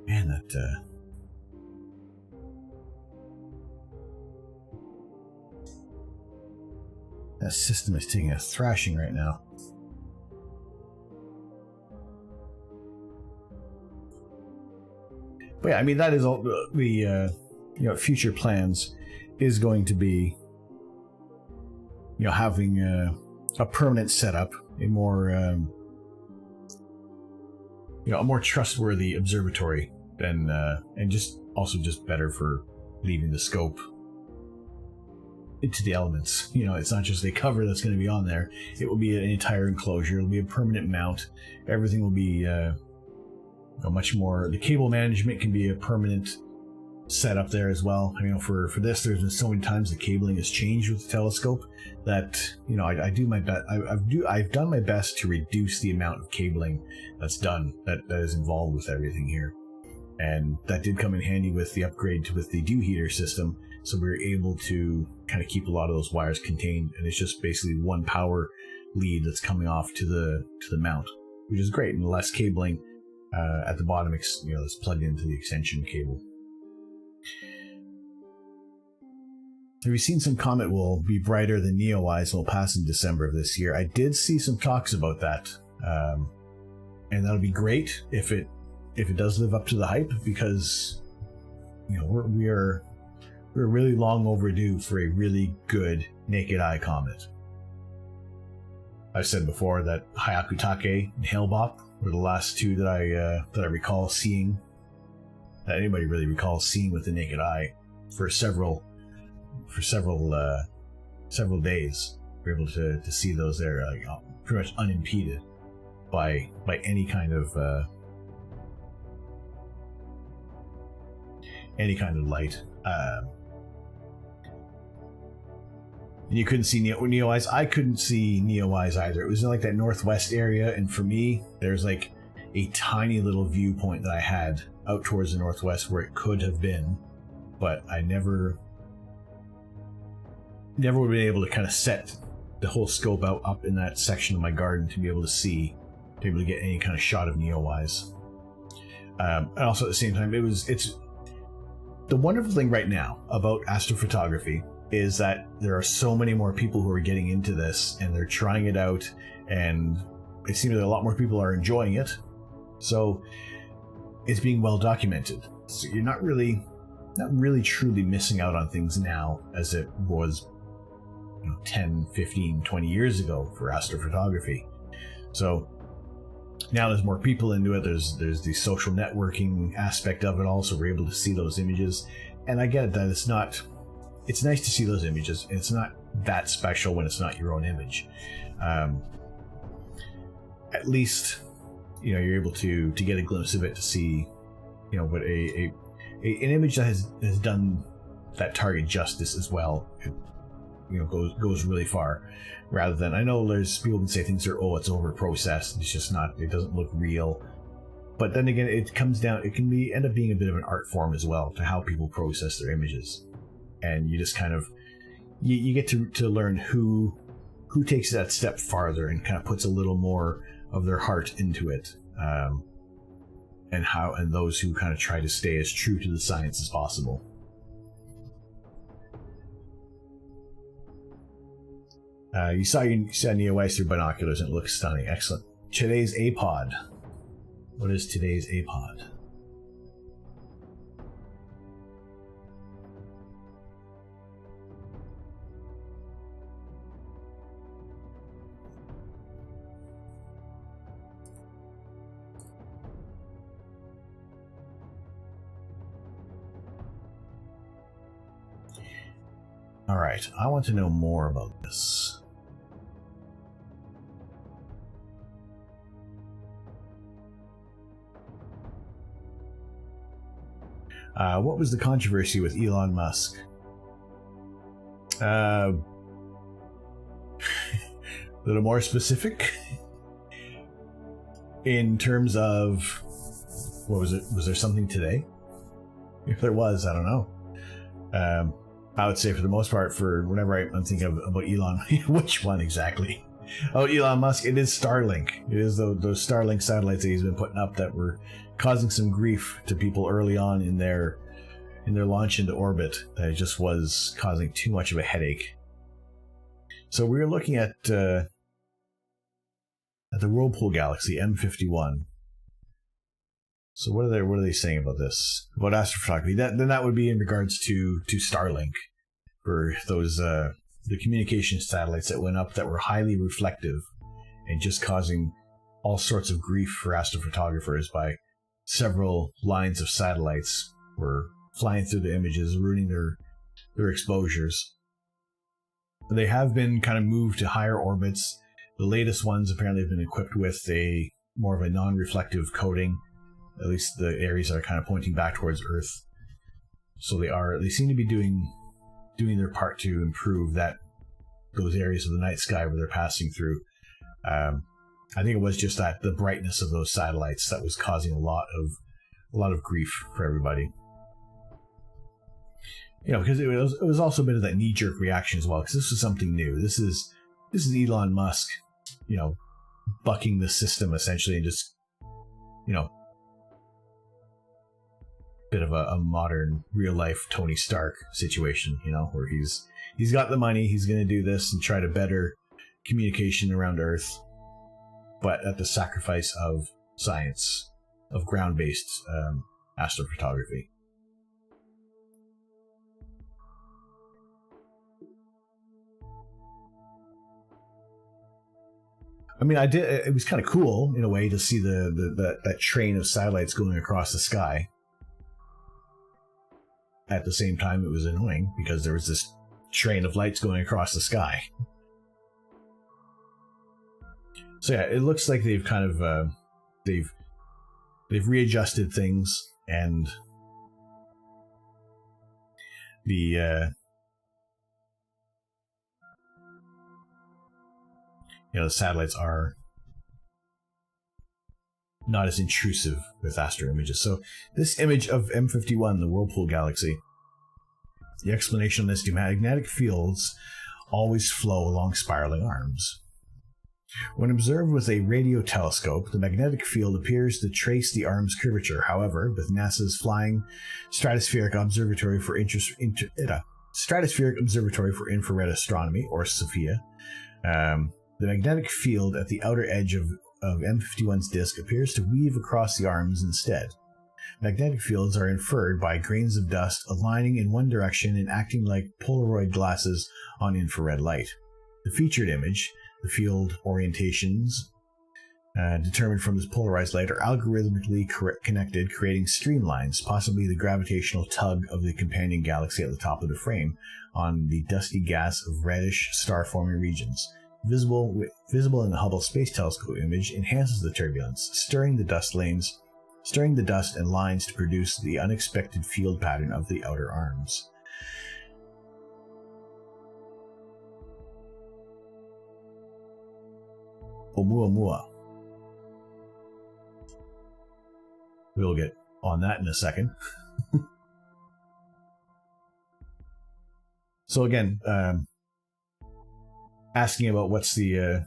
Speaker 1: Man, that system is taking a thrashing right now. But yeah, I mean, that is all the future plans is going to be having a permanent setup, a more a more trustworthy observatory than and just better for leaving the scope into the elements. It's not just a cover that's going to be on there. It will be an entire enclosure. It'll be a permanent mount. Everything will be much more. The cable management can be a permanent setup there as well. I mean, for this, there's been so many times the cabling has changed with the telescope that I do my best. I've done my best to reduce the amount of cabling that's done that is involved with everything here, and that did come in handy with the upgrade with the dew heater system. So we were able to kind of keep a lot of those wires contained, and it's just basically one power lead that's coming off to the mount, which is great, and less cabling at the bottom, that's plugged into the extension cable. Have you seen some comet will be brighter than Neowise and will pass in December of this year? I did see some talks about that, and that'll be great if it does live up to the hype, because we're really long overdue for a really good naked eye comet. I've said before that Hyakutake and Hale-Bopp were the last two that I recall seeing, that anybody really recalls seeing with the naked eye for several days. We're able to see those there pretty much unimpeded by any kind of light. And you couldn't see Neowise. I couldn't see Neowise either. It was in like that northwest area, and for me, there's like a tiny little viewpoint that I had out towards the northwest where it could have been, but I never would have been able to kind of set the whole scope out up in that section of my garden to be able to get any kind of shot of Neowise. And also at the same time, it's the wonderful thing right now about astrophotography is that there are so many more people who are getting into this, and they're trying it out, and it seems that a lot more people are enjoying it. So it's being well documented. So you're not really truly missing out on things now as it was 10, 15, 20 years ago for astrophotography. So now there's more people into it. There's the social networking aspect of it all, so we're able to see those images. And I get it that it's nice to see those images. It's not that special when it's not your own image. At least you're able to get a glimpse of it, to see what an image that has done that target justice as well. It goes really far, rather than, I know there's people can say things are, it's over processed, it's just not, it doesn't look real. But then again, it comes down, it can end up being a bit of an art form as well to how people process their images. And you just kind of you get to learn who takes that step farther and kind of puts a little more of their heart into it, and those who kind of try to stay as true to the science as possible. You saw Neowise through binoculars and it looks stunning. Excellent. Today's APOD. What is today's APOD? All right, I want to know more about this. What was the controversy with Elon Musk? A little more specific in terms of, what was it? Was there something today? If there was, I don't know. I would say for the most part, for whenever I'm thinking about Elon, which one exactly? Oh, Elon Musk, it is Starlink. It is those Starlink satellites that he's been putting up that were causing some grief to people early on in their launch into orbit. That it just was causing too much of a headache. So we were looking at the Whirlpool Galaxy M51. So what are they saying about this? About astrophotography? That would be in regards to Starlink, for those the communication satellites that went up that were highly reflective and just causing all sorts of grief for astrophotographers by several lines of satellites were flying through the images, ruining their exposures. They have been kind of moved to higher orbits. The latest ones apparently have been equipped with a more of a non-reflective coating, at least the areas that are kind of pointing back towards Earth. So they seem to be doing their part to improve those areas of the night sky where they're passing through. I think it was just that the brightness of those satellites that was causing a lot of grief for everybody. Because it was also a bit of that knee-jerk reaction as well, because this is something new. This is Elon Musk, bucking the system essentially, and just, bit of a modern real-life Tony Stark situation, where he's got the money, he's going to do this and try to better communication around Earth, but at the sacrifice of science, of ground-based astrophotography. I mean, it was kind of cool in a way to see that train of satellites going across the sky. At the same time, it was annoying because there was this train of lights going across the sky. So yeah, it looks like they've kind of they've readjusted things, and the the satellites are not as intrusive with astro images. So this image of M51, the Whirlpool Galaxy, the explanation on this: magnetic fields always flow along spiraling arms. When observed with a radio telescope, the magnetic field appears to trace the arm's curvature. However, with NASA's Flying Stratospheric Observatory for Infrared Astronomy, or SOFIA, the magnetic field at the outer edge of M51's disk appears to weave across the arms instead. Magnetic fields are inferred by grains of dust aligning in one direction and acting like Polaroid glasses on infrared light. The featured image, the field orientations determined from this polarized light, are algorithmically connected, creating streamlines, possibly the gravitational tug of the companion galaxy at the top of the frame, on the dusty gas of reddish star-forming regions. Visible in the Hubble Space Telescope image enhances the turbulence, stirring the dust and lines to produce the unexpected field pattern of the outer arms. Oumuamua. We'll get on that in a second. So again, asking about what's the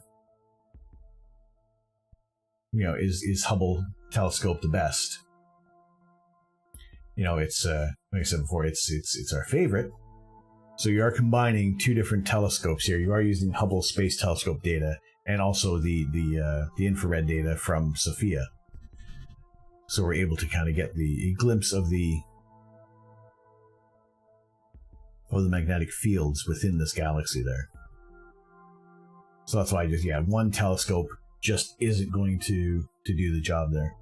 Speaker 1: is Hubble telescope the best? It's like I said before, it's our favorite. So you are combining two different telescopes here. You are using Hubble Space Telescope data and also the infrared data from SOFIA. So we're able to kind of get a glimpse of the magnetic fields within this galaxy there. So that's why one telescope just isn't going to do the job there.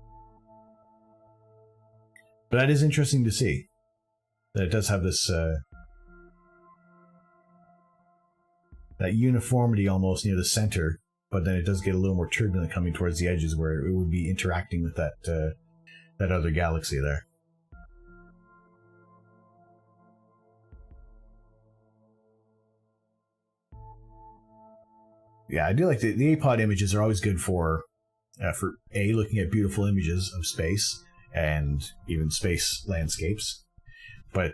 Speaker 1: But that is interesting to see, that it does have this that uniformity almost near the center, but then it does get a little more turbulent coming towards the edges where it would be interacting with that other galaxy there. Yeah, I do like the APOD images are always good for looking at beautiful images of space and even space landscapes, but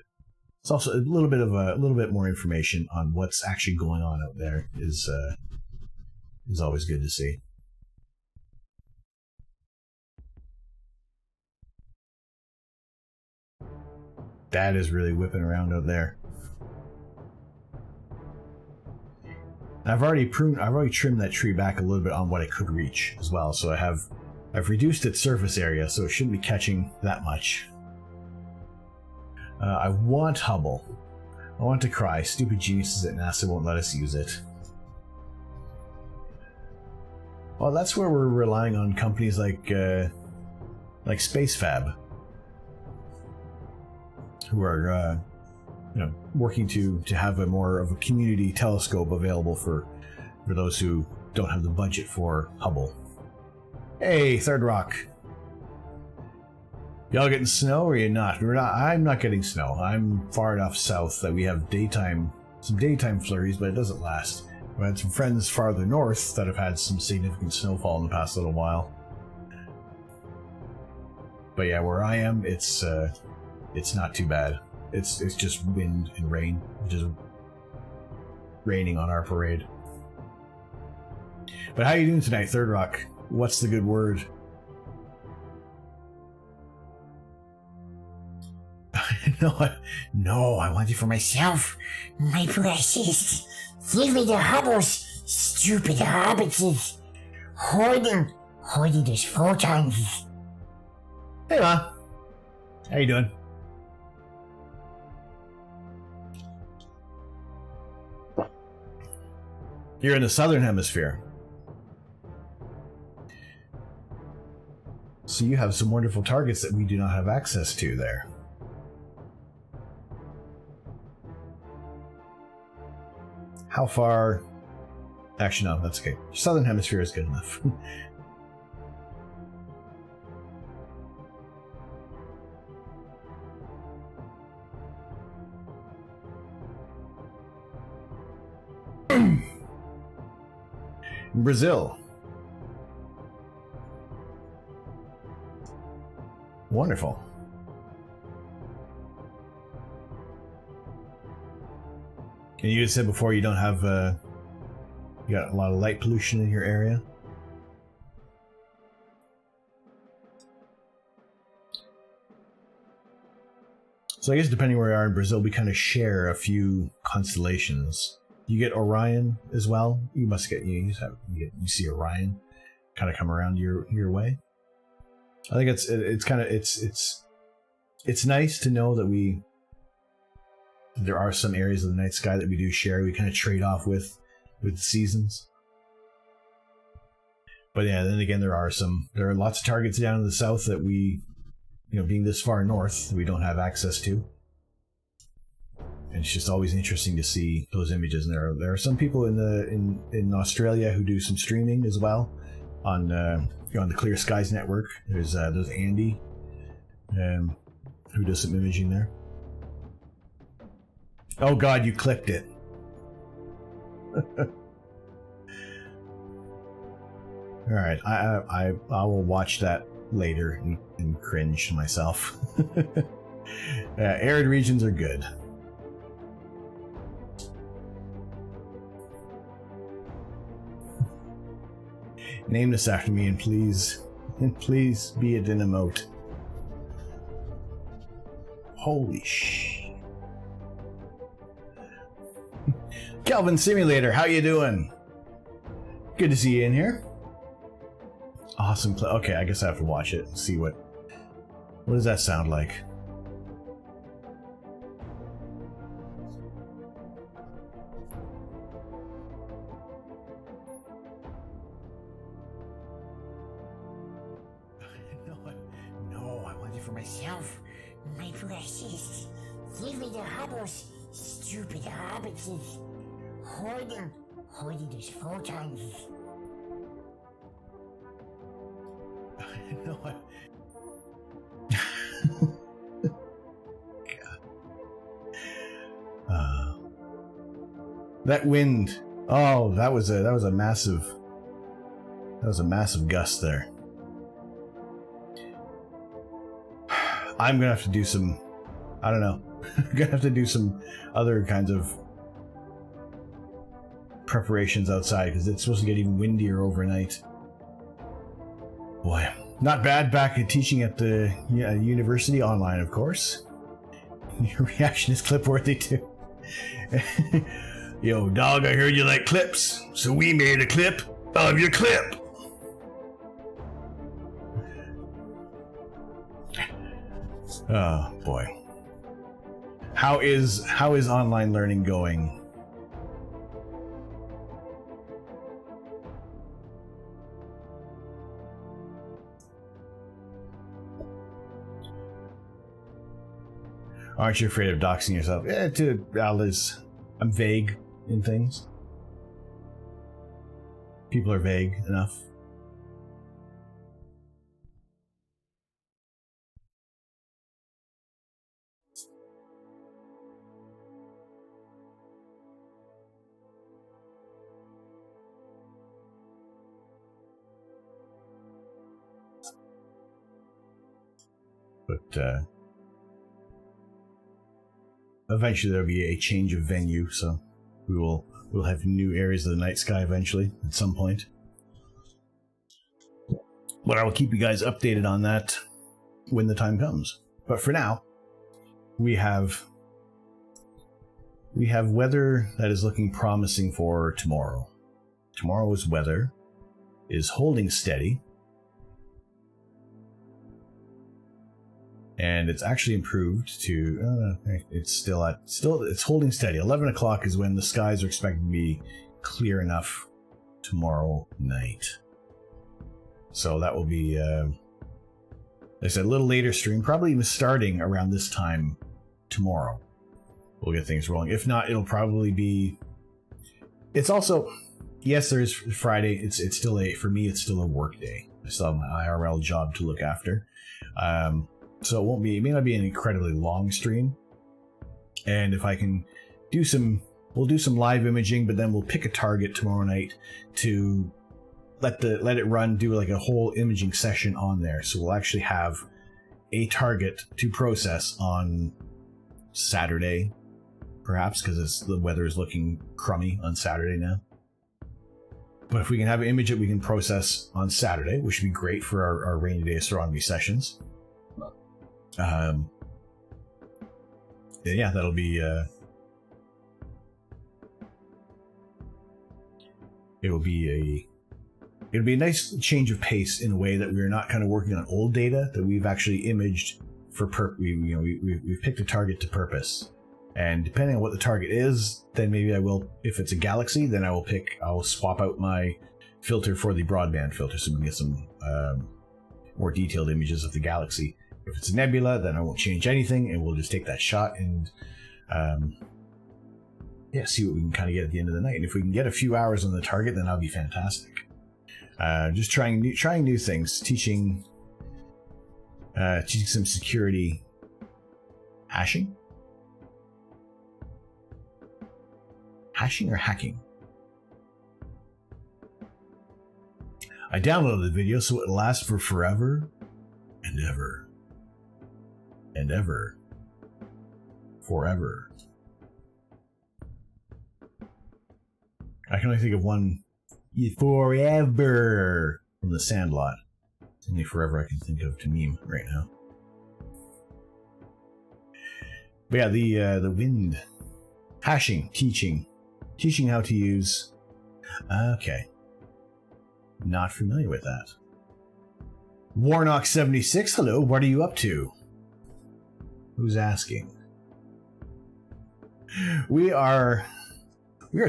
Speaker 1: it's also a little bit more information on what's actually going on out there is always good to see. That is really whipping around out there. I've already trimmed that tree back a little bit on what it could reach as well, so I've reduced its surface area, so it shouldn't be catching that much. I want Hubble. I want to cry. Stupid geniuses at NASA won't let us use it. Well, that's where we're relying on companies like SpaceFab, who are working to have a more of a community telescope available for those who don't have the budget for Hubble. Hey, Third Rock. Y'all getting snow or are you not? I'm not getting snow. I'm far enough south that we have some daytime flurries, but it doesn't last. We had some friends farther north that have had some significant snowfall in the past little while. But yeah, where I am, it's not too bad. It's just wind and rain, just raining on our parade. But how are you doing tonight, Third Rock? What's the good word? No, I want it for myself. My precious. Give me the Hubbles, stupid hobbitses. Hoarding those photons. Hey, Ma. How you doing? You're in the southern hemisphere. So you have some wonderful targets that we do not have access to there. How far? Actually, no, that's okay. Southern hemisphere is good enough. Brazil. Wonderful. And you had said before you don't have, you got a lot of light pollution in your area? So I guess depending where you are in Brazil, we kind of share a few constellations. You get Orion as well? You must get, you see Orion kind of come around your way? I think it's nice to know that there are some areas of the night sky that we do share. We kind of trade off with seasons. But yeah, then again, there are lots of targets down in the south that we, being this far north, we don't have access to. And it's just always interesting to see those images. And there are some people in Australia who do some streaming as well on the Clear Skies network. There's Andy, who does some imaging there. Oh God, you clipped it. All right, I will watch that later and cringe to myself. Arid regions are good. Name this after me, and please be it in a moat. Holy sh! Kelvin Simulator, how you doing? Good to see you in here. Awesome. Okay, I guess I have to watch it and see what does that sound like. No, I want it for myself. My precious. Give me the Hubbles, stupid hobbitses. Hoarding those photons. That wind Oh, that was a massive gust there. I'm gonna have to do some, I don't know. I'm gonna have to do some other kinds of preparations outside because it's supposed to get even windier overnight. Boy, not bad. Back at teaching at the university online, of course. Your reaction is clip-worthy too. Yo, dog, I heard you like clips, so we made a clip of your clip. Oh boy. How is online learning going? Aren't you afraid of doxing yourself? I'm vague in things. People are vague enough. But eventually there'll be a change of venue, so we'll have new areas of the night sky eventually at some point. But I will keep you guys updated on that when the time comes. But for now, we have weather that is looking promising for tomorrow. Tomorrow's weather is holding steady. And it's actually improved to, it's holding steady. 11 o'clock is when the skies are expected to be clear enough tomorrow night. So that will be, like I said, a little later stream, probably even starting around this time tomorrow. We'll get things rolling. If not, it'll probably be, it's also, yes, there is Friday. It's still for me, it's still a work day. I still have my IRL job to look after. So it may not be an incredibly long stream. And if I can we'll do some live imaging, but then we'll pick a target tomorrow night to let it run, do like a whole imaging session on there. So we'll actually have a target to process on Saturday, perhaps, because the weather is looking crummy on Saturday now. But if we can have an image that we can process on Saturday, which would be great for our rainy day astronomy sessions. Yeah, that'll be it'll be a nice change of pace in a way that we're not kind of working on old data that we've actually imaged for we've picked a target to purpose. And depending on what the target is, then maybe I will, if it's a galaxy, then I'll swap out my filter for the broadband filter so we can get some more detailed images of the galaxy. If it's a nebula, then I won't change anything, and we'll just take that shot and see what we can kind of get at the end of the night. And if we can get a few hours on the target, then that'll be fantastic. Just trying new things, teaching some security hashing or hacking. I downloaded the video so it lasts for forever and ever. And ever. Forever. I can only think of one. Forever. From the Sandlot. It's only forever I can think of to meme right now. But yeah, the wind. Hashing. Teaching how to use. Okay. Not familiar with that. Warnock76, hello, what are you up to? Who's asking? We are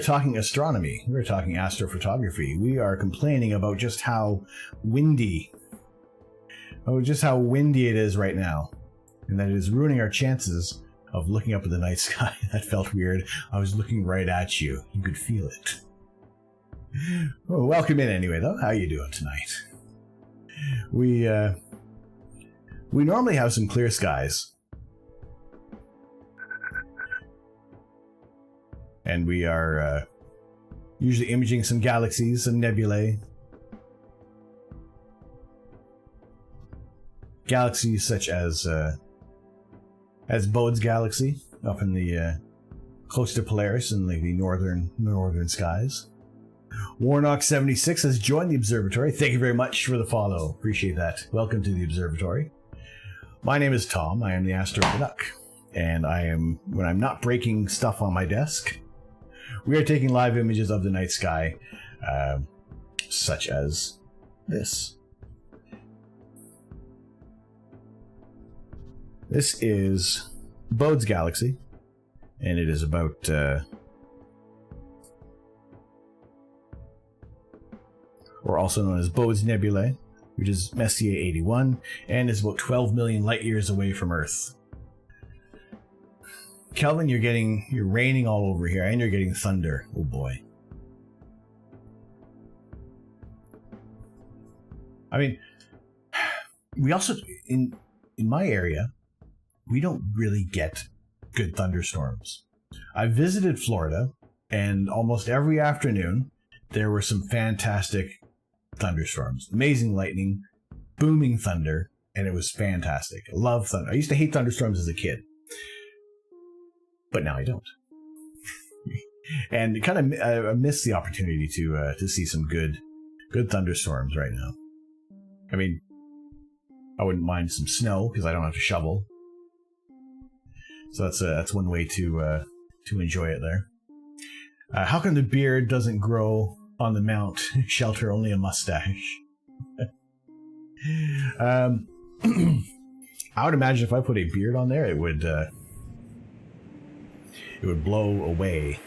Speaker 1: talking astronomy. We are talking astrophotography. We are complaining about just how windy it is right now. And that it is ruining our chances of looking up at the night sky. That felt weird. I was looking right at you. You could feel it. Well, welcome in anyway, though. How you doing tonight? We normally have some clear skies. And we are Usually imaging some galaxies, some nebulae. Galaxies such as Bode's Galaxy, up in the close to Polaris in the northern skies. Warnock76 has joined the observatory. Thank you very much for the follow. Appreciate that. Welcome to the observatory. My name is Tom. I am the Astro Duck, and when I'm not breaking stuff on my desk, we are taking live images of the night sky, such as this. This is Bode's Galaxy, and it is about or also known as Bode's Nebula, which is Messier 81, and is about 12 million light years away from Earth. Kelvin, you're raining all over here, and you're getting thunder. Oh boy. I mean, we also, in my area, we don't really get good thunderstorms. I visited Florida, and almost every afternoon, there were some fantastic thunderstorms. Amazing lightning, booming thunder, and it was fantastic. I love thunder. I used to hate thunderstorms as a kid, but now I don't. And kind of I miss the opportunity to see some good thunderstorms right now. I mean, I wouldn't mind some snow because I don't have to shovel. So that's one way to enjoy it there. How come the beard doesn't grow on the mount? Shelter only a mustache. I would imagine if I put a beard on there, it would blow away.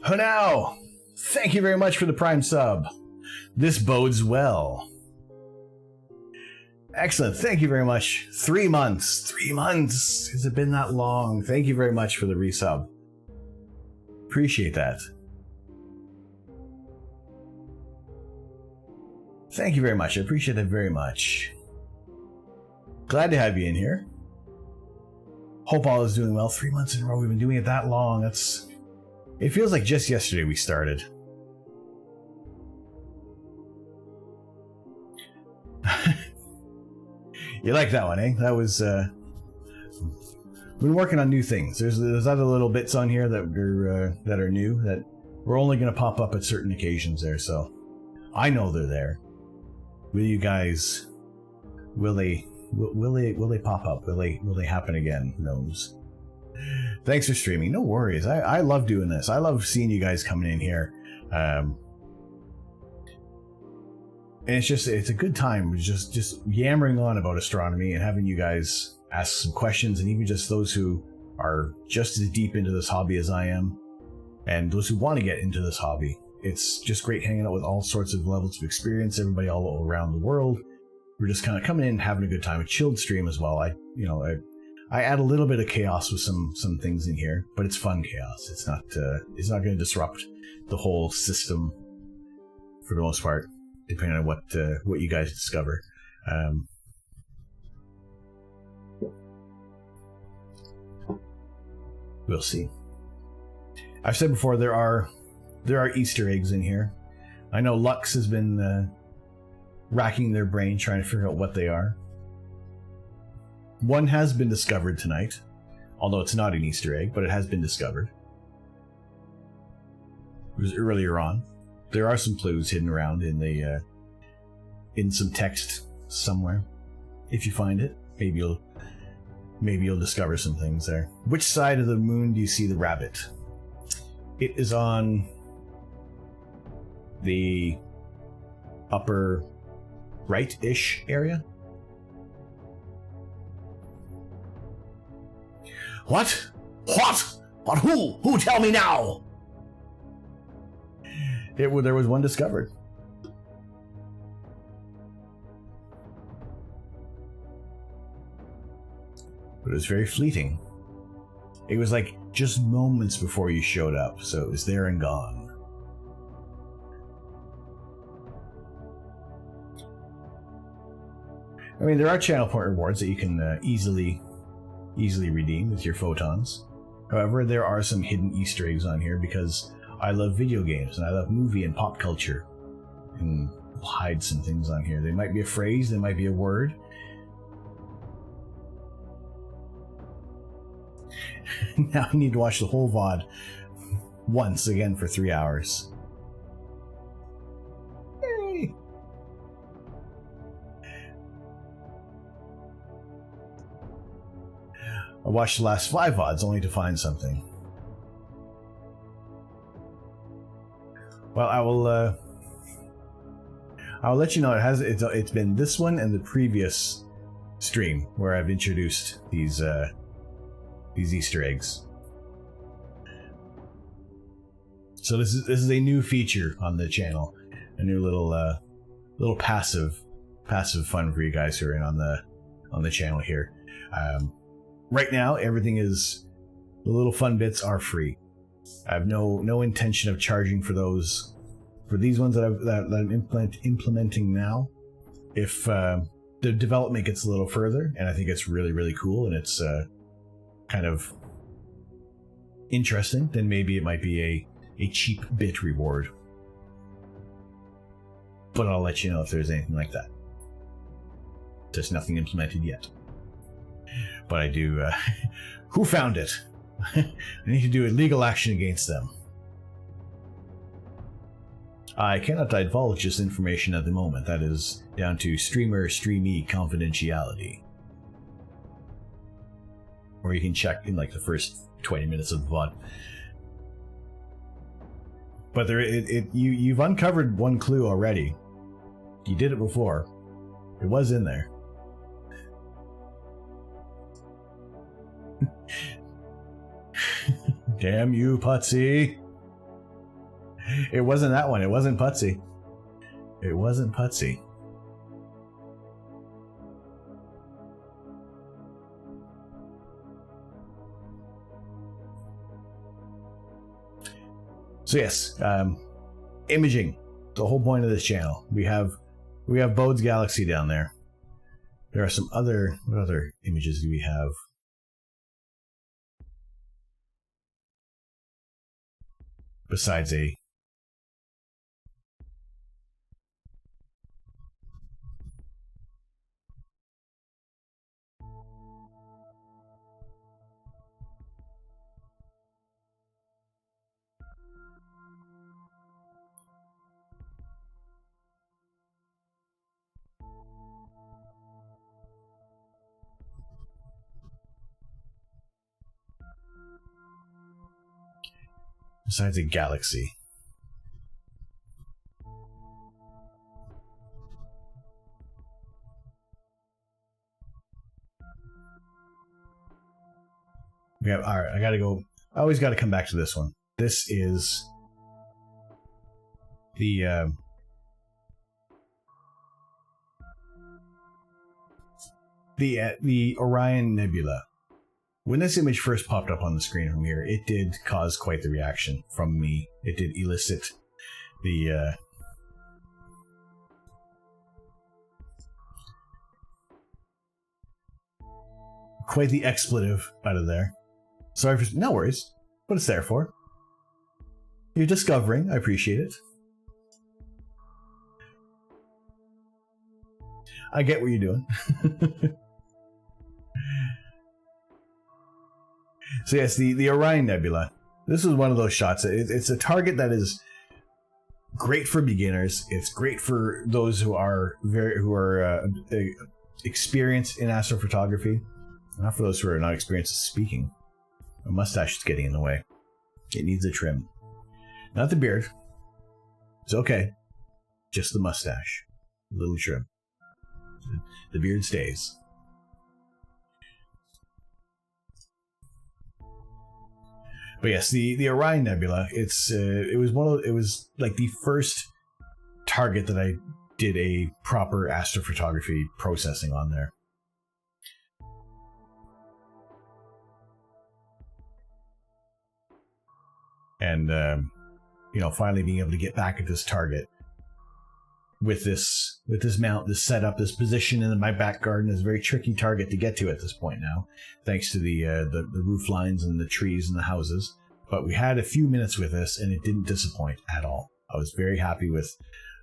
Speaker 1: Hanao! Thank you very much for the Prime sub. This bodes well. Excellent. Thank you very much. 3 months. 3 months. Has it been that long? Thank you very much for the resub. Appreciate that. Thank you very much. I appreciate that very much. Glad to have you in here. Hope all is doing well. 3 months in a row. We've been doing it that long. It feels like just yesterday we started. You like that one, eh? That was, been working on new things. There's other little bits on here that are new that we're only going to pop up at certain occasions there, so I know they're there. Will you guys, will they pop up? Will they happen again? Who knows? Thanks for streaming. No worries. I love doing this. I love seeing you guys coming in here. And it's a good time just yammering on about astronomy and having you guys ask some questions, and even just those who are just as deep into this hobby as I am, and those who want to get into this hobby. It's just great hanging out with all sorts of levels of experience, everybody all around the world. We're just kind of coming in, having a good time. A chilled stream as well. I add a little bit of chaos with some things in here, but it's fun chaos. It's not going to disrupt the whole system for the most part, depending on what you guys discover. We'll see. I've said before, there are Easter eggs in here. I know Lux has been racking their brain trying to figure out what they are. One has been discovered tonight, although it's not an Easter egg, but it has been discovered. It was earlier on. There are some clues hidden around in some text somewhere. If you find it, maybe you'll discover some things there. Which side of the moon do you see the rabbit? It is on the upper right-ish area. What? Who? Tell me now! There was one discovered. But it was very fleeting. It was like just moments before you showed up, so it was there and gone. I mean, there are channel point rewards that you can easily redeem with your photons. However, there are some hidden Easter eggs on here because I love video games and I love movie and pop culture. And I'll hide some things on here. They might be a phrase, they might be a word. Now I need to watch the whole VOD once again for 3 hours. Yay! I watched the last 5 VODs only to find something. Well, I'll let you know. It's been this one and the previous stream where I've introduced these Easter eggs. So this is a new feature on the channel, a new little passive fun for you guys who are in on the channel here. Right now, everything is, the little fun bits are free. I have no intention of charging for those, for these ones that I'm implementing now. If the development gets a little further, and I think it's really, really cool, and it's kind of interesting, then maybe it might be a cheap bit reward. But I'll let you know if there's anything like that. There's nothing implemented yet. But I do... who found it? I need to do a legal action against them. I cannot divulge this information at the moment. That is down to streamee confidentiality. Or you can check in like the first 20 minutes of the VOD. But you've uncovered one clue already. You did it before. It was in there. Damn you, Putsy. It wasn't that one. It wasn't Putsy. It wasn't Putsy. So yes, imaging. The whole point of this channel. We have Bode's Galaxy down there. There are some other... What other images do we have? Besides a... Besides a galaxy. Alright, I gotta go. I always gotta come back to this one. This is the Orion Nebula. When this image first popped up on the screen from here, it did cause quite the reaction from me. It did elicit the quite the expletive out of there. Sorry for... No worries. What it's there for. You're discovering. I appreciate it. I get what you're doing. So yes, the Orion Nebula. This is one of those shots. It's a target that is great for beginners. It's great for those who are experienced in astrophotography. Not for those who are not experienced in speaking. My mustache is getting in the way. It needs a trim. Not the beard. It's okay. Just the mustache. A little trim. The beard stays. But yes, the Orion Nebula. It was like the first target that I did a proper astrophotography processing on there. And finally being able to get back at this target with this mount, this setup, this position in my back garden is a very tricky target to get to at this point now, thanks to the roof lines and the trees and the houses. But we had a few minutes with this, and it didn't disappoint at all. I was very happy with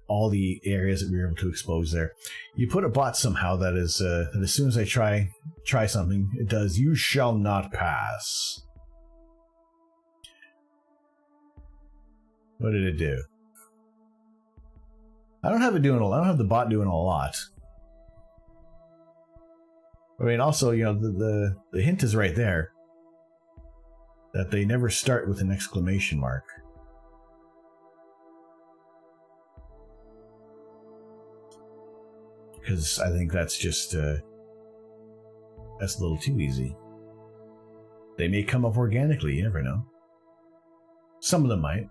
Speaker 1: all the areas that we were able to expose there. You put a bot somehow that is that as soon as I try something, it does "You shall not pass." What did it do? I don't have the bot doing a lot. I mean, also, you know, the hint is right there that they never start with an exclamation mark. Because I think that's just that's a little too easy. They may come up organically. You never know. Some of them might.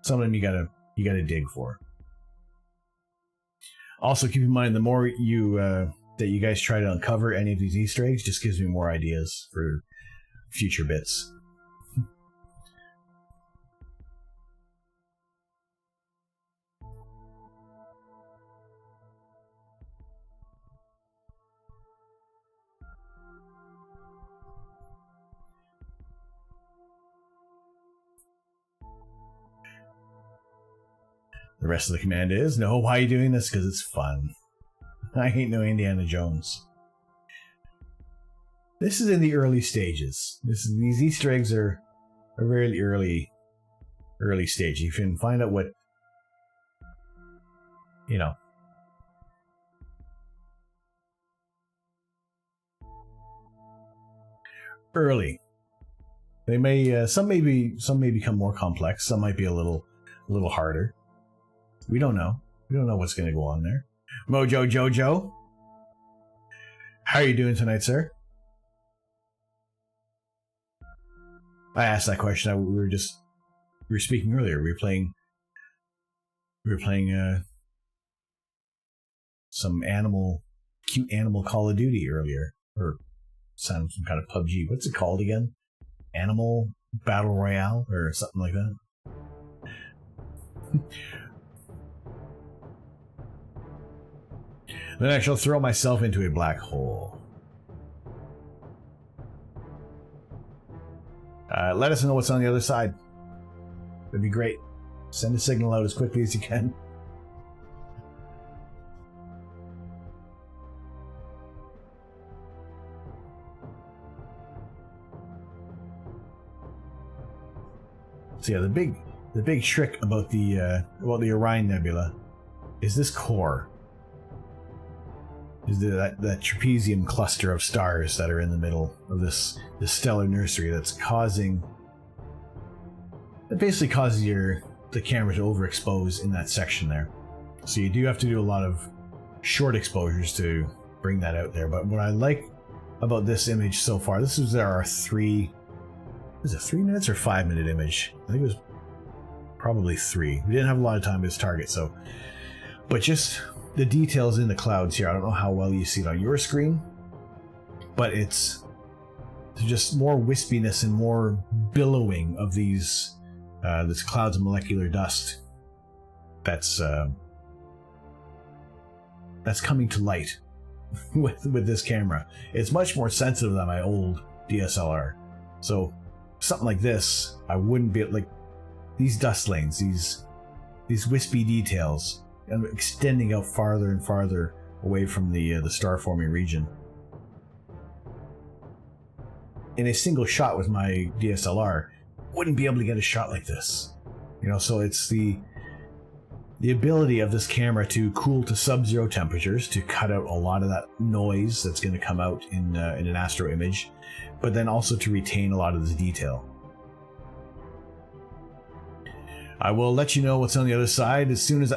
Speaker 1: Some of them you gotta dig for. Also, keep in mind, the more that you guys try to uncover any of these Easter eggs, just gives me more ideas for future bits. The rest of the command is, no, why are you doing this? Because it's fun. I ain't no Indiana Jones. This is in the early stages. These Easter eggs are a really early stage. You can find out what, you know. Early. They may some may become more complex. Some might be a little harder. We don't know. We don't know what's going to go on there. Mojo Jojo, how are you doing tonight, sir? I asked that question. We were speaking earlier. We were playing some cute animal Call of Duty earlier, or some kind of PUBG. What's it called again? Animal Battle Royale or something like that. Then I shall throw myself into a black hole. Let us know what's on the other side. That'd be great. Send a signal out as quickly as you can. So yeah, the big trick about the Orion Nebula is this core. Is that trapezium cluster of stars that are in the middle of this stellar nursery that basically causes the camera to overexpose in that section there. So you do have to do a lot of short exposures to bring that out there. But what I like about this image so far, this is our 3 minutes or 5 minute image? I think it was probably 3. We didn't have a lot of time as target, so. But just the details in the clouds here, I don't know how well you see it on your screen, but it's just more wispiness and more billowing of these this clouds of molecular dust that's coming to light with this camera. It's much more sensitive than my old DSLR. So something like this, I wouldn't be like these dust lanes, these wispy details, and extending out farther and farther away from the star forming region. In a single shot with my DSLR, wouldn't be able to get a shot like this. You know, so it's the ability of this camera to cool to sub-zero temperatures to cut out a lot of that noise that's going to come out in an Astro image, but then also to retain a lot of this detail. I will let you know what's on the other side as soon as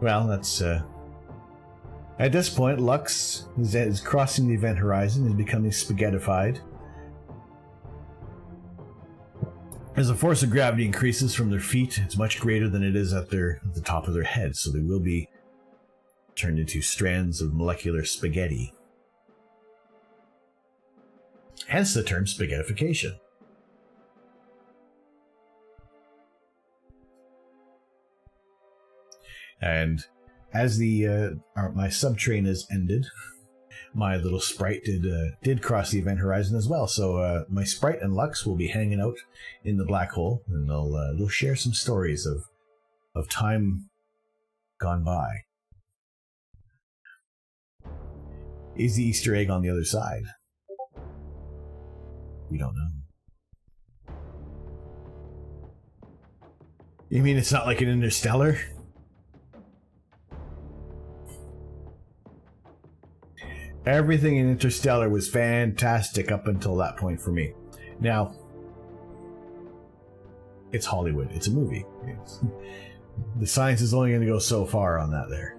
Speaker 1: Well, that's at this point, Lux is crossing the event horizon and becoming spaghettified. As the force of gravity increases from their feet, it's much greater than it is at the top of their heads, so they will be turned into strands of molecular spaghetti. Hence the term spaghettification. And as my subtrain has ended, my little sprite did cross the event horizon as well. So my sprite and Lux will be hanging out in the black hole, and they'll share some stories of time gone by. Is the Easter egg on the other side? We don't know. You mean it's not like an Interstellar? Everything in Interstellar was fantastic up until that point for me. Now, it's Hollywood. It's a movie. The science is only going to go so far on that there.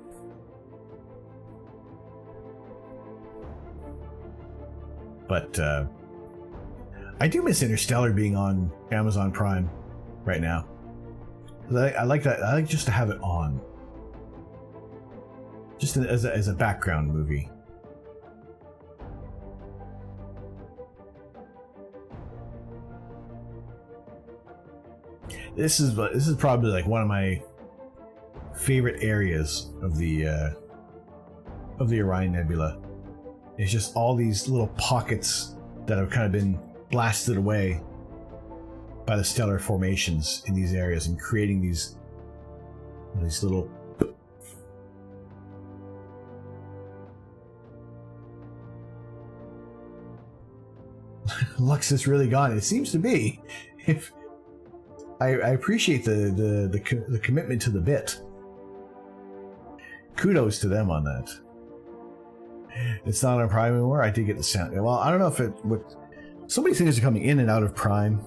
Speaker 1: But I do miss Interstellar being on Amazon Prime right now. I like that. I like just to have it on, just as a background movie. This is probably like one of my favorite areas of the Orion Nebula. It's just all these little pockets that have kind of been blasted away by the stellar formations in these areas and creating these little Lux is really gone. It seems to be. If I appreciate the commitment to the bit. Kudos to them on that. It's not on Prime anymore. I did get the sound. Well, I don't know if it would. So many things are coming in and out of Prime.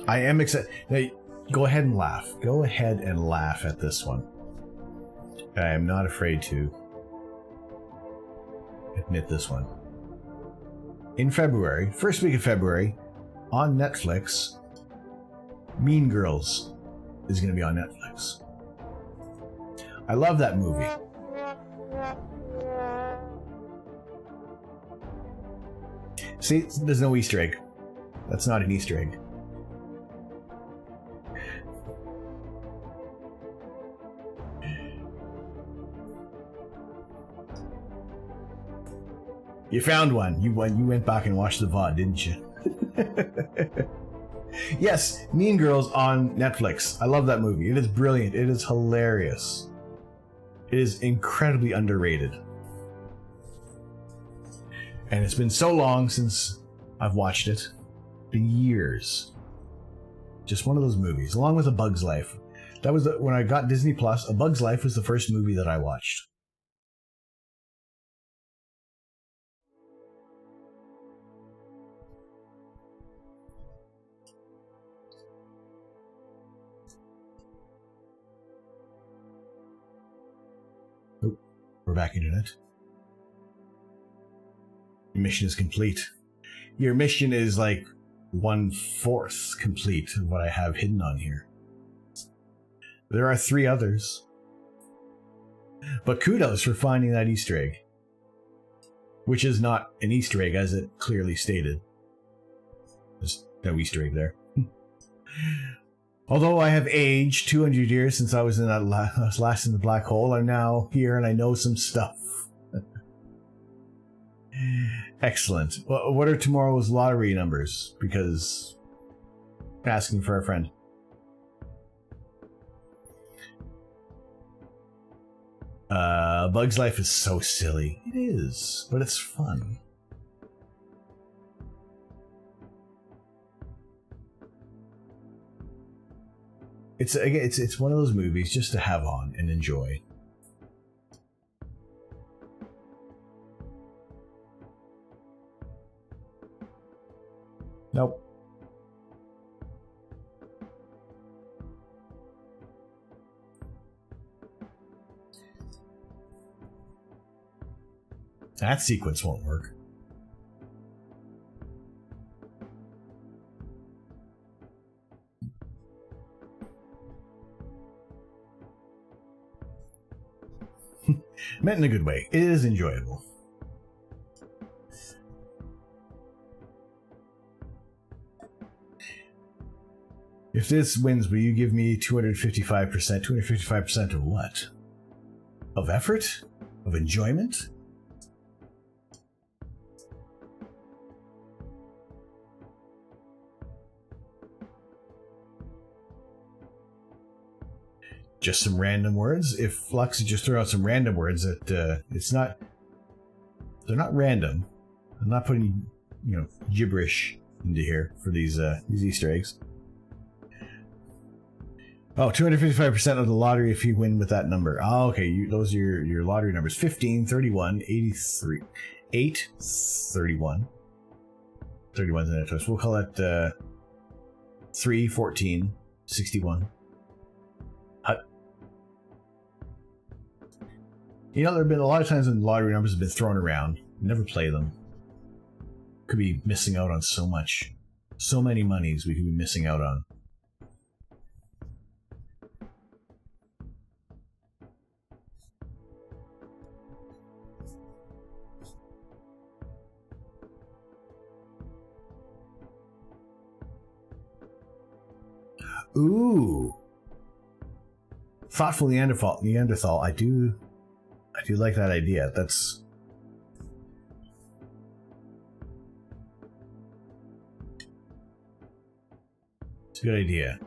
Speaker 1: I am excited. Now, go ahead and laugh. Go ahead and laugh at this one. I am not afraid to admit this one. In February, first week of February, on Netflix, Mean Girls is going to be on Netflix. I love that movie. See, there's no Easter egg. That's not an Easter egg. You found one. You went back and watched the VOD, didn't you? Yes, Mean Girls on Netflix. I love that movie. It is brilliant. It is hilarious. It is incredibly underrated. And it's been so long since I've watched it. Been years. Just one of those movies, along with A Bug's Life. That was when I got Disney Plus. A Bug's Life was the first movie that I watched. Oh, we're back into it. Your mission is complete. Your mission is like 1/4 complete of what I have hidden on here. There are 3 others. But kudos for finding that Easter egg. Which is not an Easter egg, as it clearly stated. There's no Easter egg there. Although I have aged 200 years since I was in that last in the black hole, I'm now here and I know some stuff. Excellent. Well, what are tomorrow's lottery numbers? Because asking for a friend. Bug's Life is so silly. It is, but it's fun. It's one of those movies just to have on and enjoy. Nope. That sequence won't work. Meant in a good way. It is enjoyable. If this wins, will you give me 255%? 255% of what? Of effort? Of enjoyment? Just some random words? If Flux just throw out some random words that it's not... They're not random. I'm not putting, gibberish into here for these Easter eggs. Oh, 255% of the lottery if you win with that number. Oh, okay. Those are your lottery numbers. 15, 31, 83, 8, 31. 31's in that twist. We'll call it 3, 14, 61. There have been a lot of times when lottery numbers have been thrown around. Never play them. Could be missing out on so much. So many monies we could be missing out on. Ooh. Thoughtful Neanderthal. I do like that idea. It's a good idea.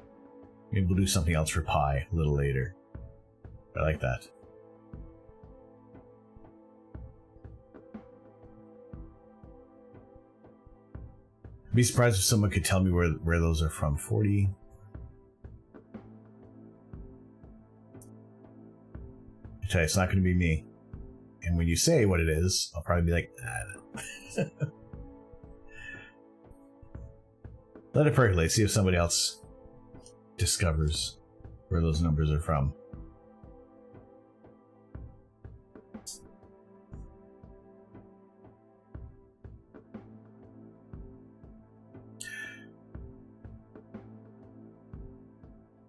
Speaker 1: Maybe we'll do something else for pie a little later. I like that. I'd be surprised if someone could tell me where those are from. 40. I tell you, it's not going to be me. And when you say what it is, I'll probably be like, I don't know. Let it percolate, see if somebody else discovers where those numbers are from.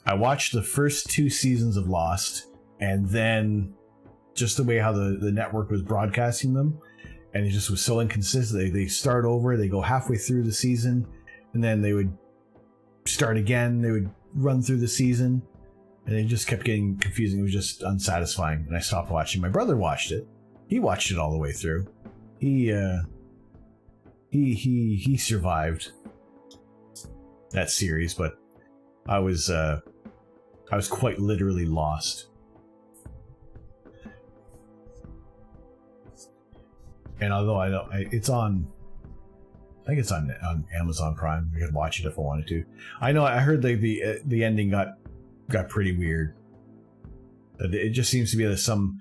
Speaker 1: I watched the first 2 seasons of Lost, and then just the way how the network was broadcasting them, and it just was so inconsistent. They start over, they go halfway through the season, and then they would start again. They would run through the season, and it just kept getting confusing. It was just unsatisfying, and I stopped watching. My brother watched it. He watched it all the way through. He survived that series, but I was quite literally lost. And although I think it's on Amazon Prime. I could watch it if I wanted to. I know I heard the ending got pretty weird. It just seems to be that some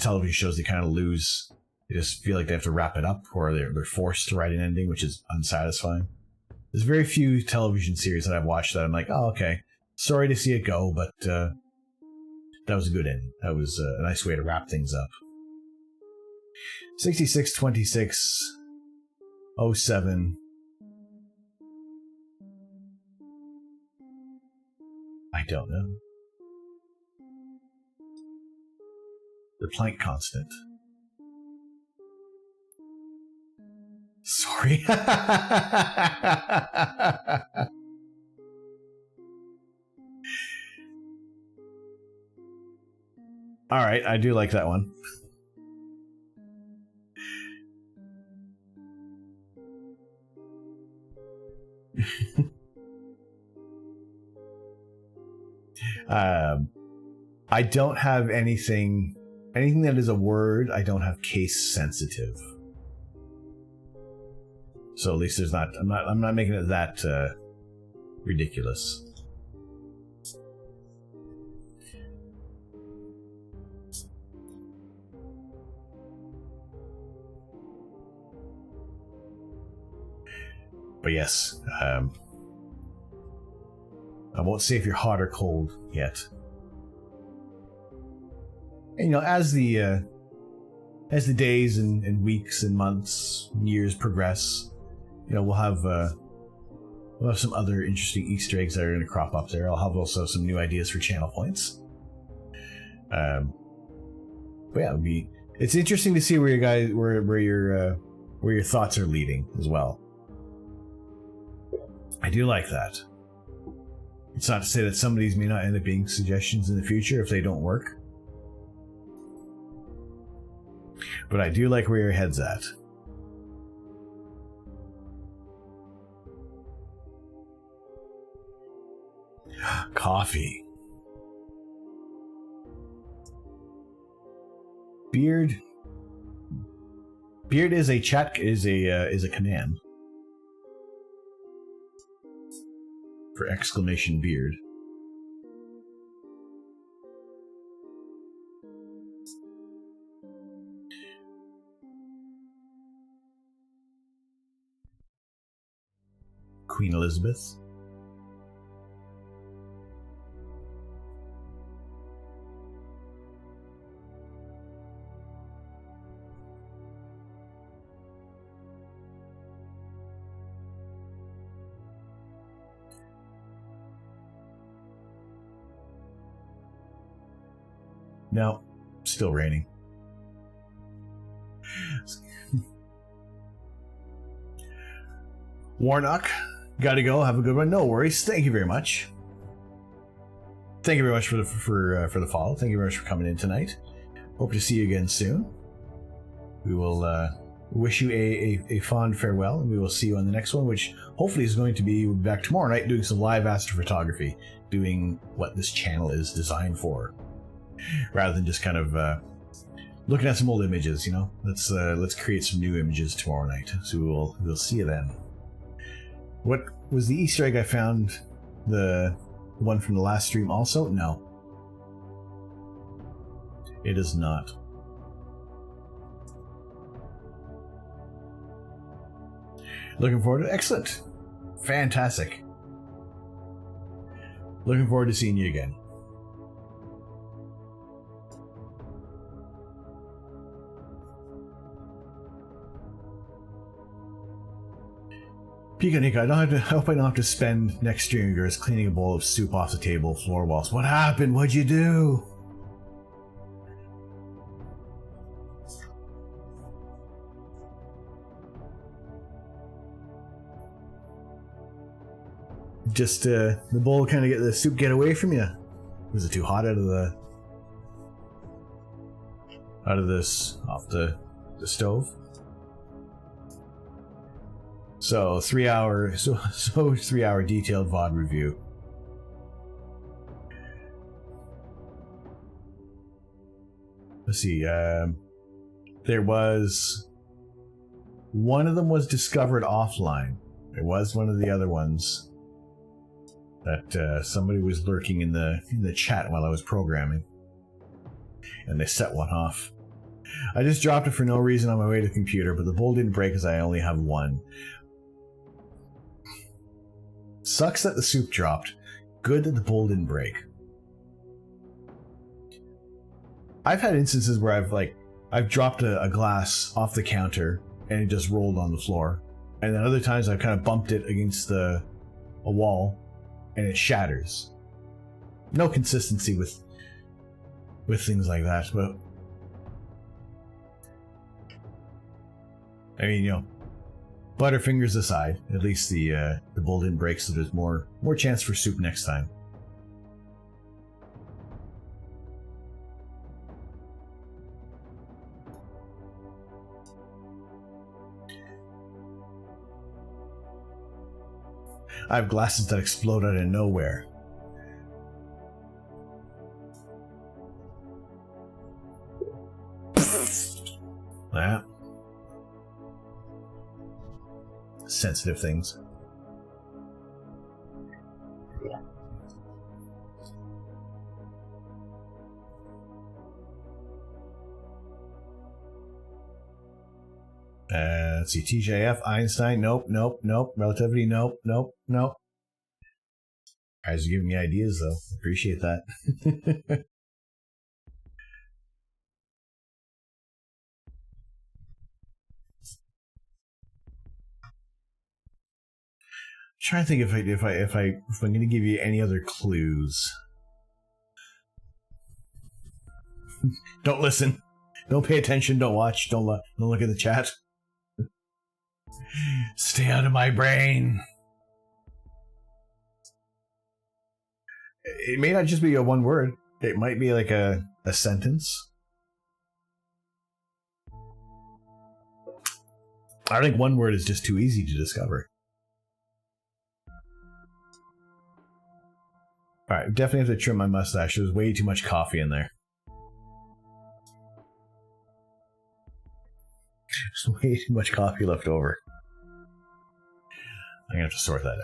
Speaker 1: television shows they kind of lose. They just feel like they have to wrap it up, or they're forced to write an ending, which is unsatisfying. There's very few television series that I've watched that I'm like, oh, okay, sorry to see it go, but that was a good ending. That was a nice way to wrap things up. 662607. I don't know. The Planck constant. Sorry. All right, I do like that one. I don't have anything that is a word. I don't have case sensitive. So at least there's not. I'm not making it that ridiculous. But yes, I won't say if you're hot or cold yet. And, as the days and weeks and months and years progress, we'll have some other interesting Easter eggs that are going to crop up there. I'll have also some new ideas for channel points. But yeah, it's interesting to see where your where your thoughts are leading as well. I do like that. It's not to say that some of these may not end up being suggestions in the future if they don't work. But I do like where your head's at. Coffee. Beard. Beard is a command for exclamation beard. Queen Elizabeth. No, still raining. Warnock, gotta go. Have a good one. No worries. Thank you very much. Thank you very much for the follow. Thank you very much for coming in tonight. Hope to see you again soon. We will wish you a fond farewell, and we will see you on the next one, which hopefully is going to be back tomorrow night, doing some live astrophotography, doing what this channel is designed for, rather than just kind of looking at some old images. You know, let's create some new images tomorrow night. So we'll see you then. What was the Easter egg I found? The one from the last stream also? No. It is not. Looking forward to excellent. Fantastic. Looking forward to seeing you again. Pika Nika, I hope I don't have to spend next stream of yours cleaning a bowl of soup off the table, floor walls. What happened? What'd you do? Just the bowl kind of get the soup get away from you. Was it too hot out of the stove? So 3 hour detailed VOD review. Let's see. There was one of them was discovered offline. There was one of the other ones that somebody was lurking in the chat while I was programming, and they set one off. I just dropped it for no reason on my way to the computer, but the bowl didn't break because I only have one. Sucks that the soup dropped. Good that the bowl didn't break. I've had instances where I've dropped a glass off the counter and it just rolled on the floor, and then other times I've kind of bumped it against a wall and it shatters. No consistency with things like that, but I mean, you know, Butterfingers aside, at least the bowl didn't break, so there's more chance for soup next time. I have glasses that explode out of nowhere. Yeah. Sensitive things. Let's see. TJF, Einstein, nope. Relativity, nope. Guys are giving me ideas, though. Appreciate that. Trying to think if I'm going to give you any other clues. Don't listen. Don't pay attention. Don't watch. Don't look at the chat. Stay out of my brain. It may not just be a one word. It might be like a sentence. I think one word is just too easy to discover. Alright, definitely have to trim my mustache. There's way too much coffee in there. There's way too much coffee left over. I'm gonna have to sort that out.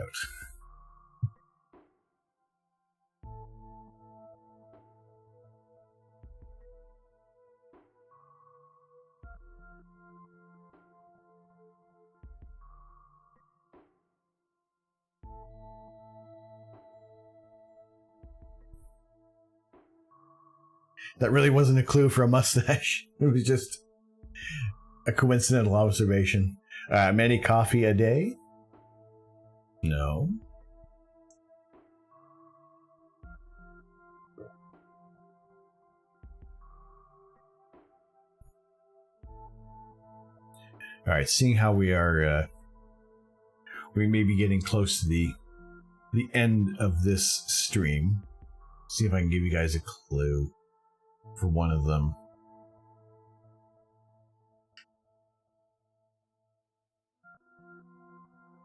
Speaker 1: That really wasn't a clue for a mustache. It was just a coincidental observation. Many coffee a day? No. Alright, seeing how we are... we may be getting close to the end of this stream. See if I can give you guys a clue for one of them.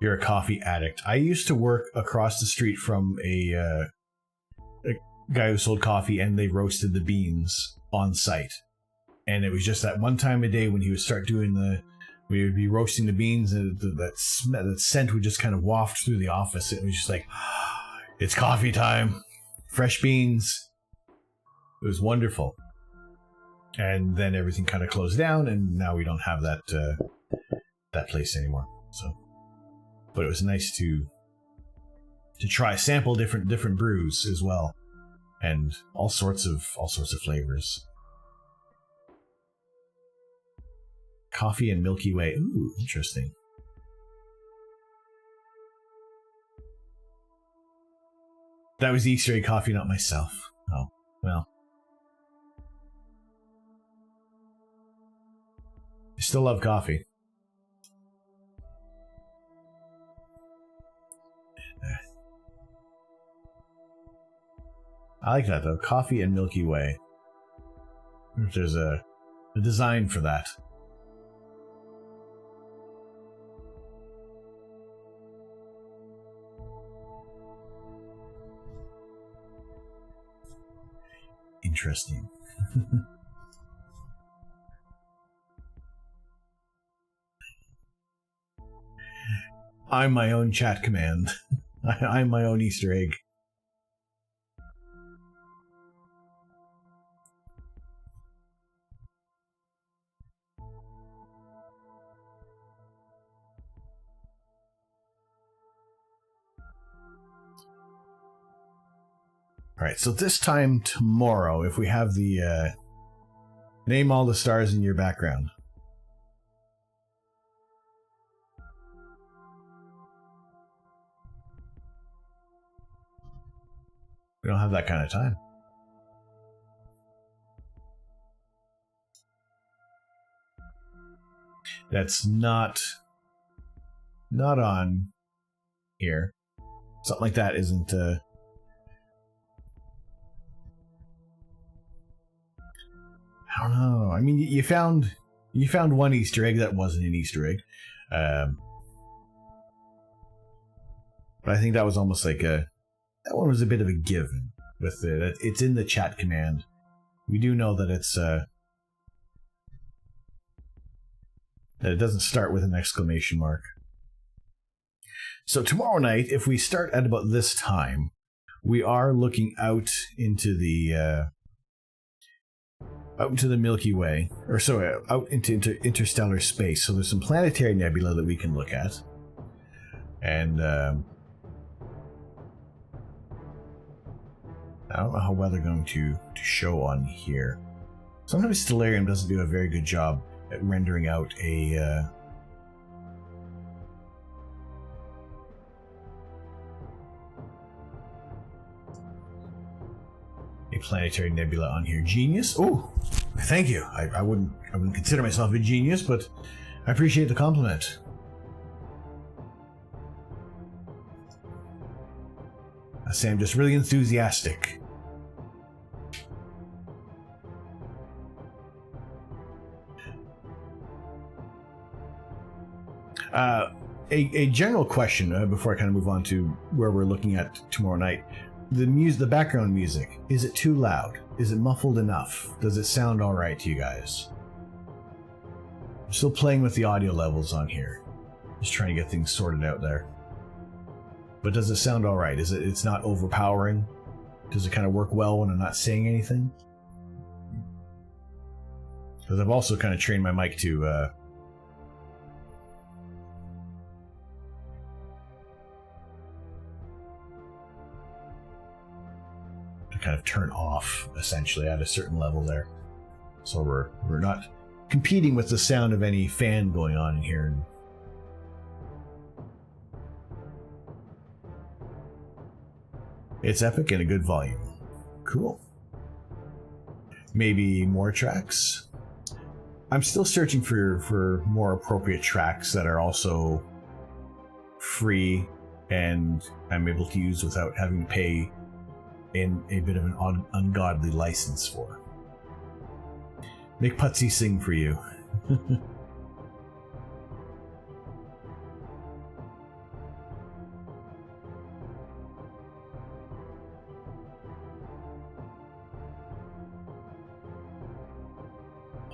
Speaker 1: You're a coffee addict. I used to work across the street from a guy who sold coffee, and they roasted the beans on site. And it was just that one time a day when he would start doing we would be roasting the beans, and that scent would just kind of waft through the office. It was just like, it's coffee time. Fresh beans. It was wonderful. And then everything kind of closed down, and now we don't have that place anymore. So, but it was nice to sample different brews as well, and all sorts of flavors. Coffee and Milky Way. Ooh, interesting. That was the Easter egg coffee, not myself. Oh, well. I still love coffee. I like that, though. Coffee and Milky Way. I wonder if there's a design for that. Interesting. I'm my own chat command. I'm my own Easter egg. Alright, so this time tomorrow, if we have the name all the stars in your background. We don't have that kind of time. That's not on here. Something like that isn't I don't know. I mean, you found one Easter egg that wasn't an Easter egg, but I think that was almost like that one was a bit of a given with it. It's in the chat command. We do know that it's that it doesn't start with an exclamation mark. So tomorrow night, if we start at about this time, we are looking out into the Milky Way, or sorry, out into interstellar space. So there's some planetary nebula that we can look at, and I don't know how well they're going to show on here. Sometimes Stellarium doesn't do a very good job at rendering out a planetary nebula on here. Genius. Oh, thank you. I wouldn't consider myself a genius, but I appreciate the compliment. I say I'm just really enthusiastic. A general question before I kind of move on to where we're looking at tomorrow night. The background music, is it too loud? Is it muffled enough? Does it sound all right to you guys? I'm still playing with the audio levels on here. Just trying to get things sorted out there. But does it sound all right? It's not overpowering? Does it kind of work well when I'm not saying anything? Because I've also kind of trained my mic to kind of turn off, essentially, at a certain level there. So we're not competing with the sound of any fan going on in here. It's epic and a good volume. Cool. Maybe more tracks? I'm still searching for more appropriate tracks that are also free and I'm able to use without having to pay in a bit of an ungodly license for. Make Putsy sing for you.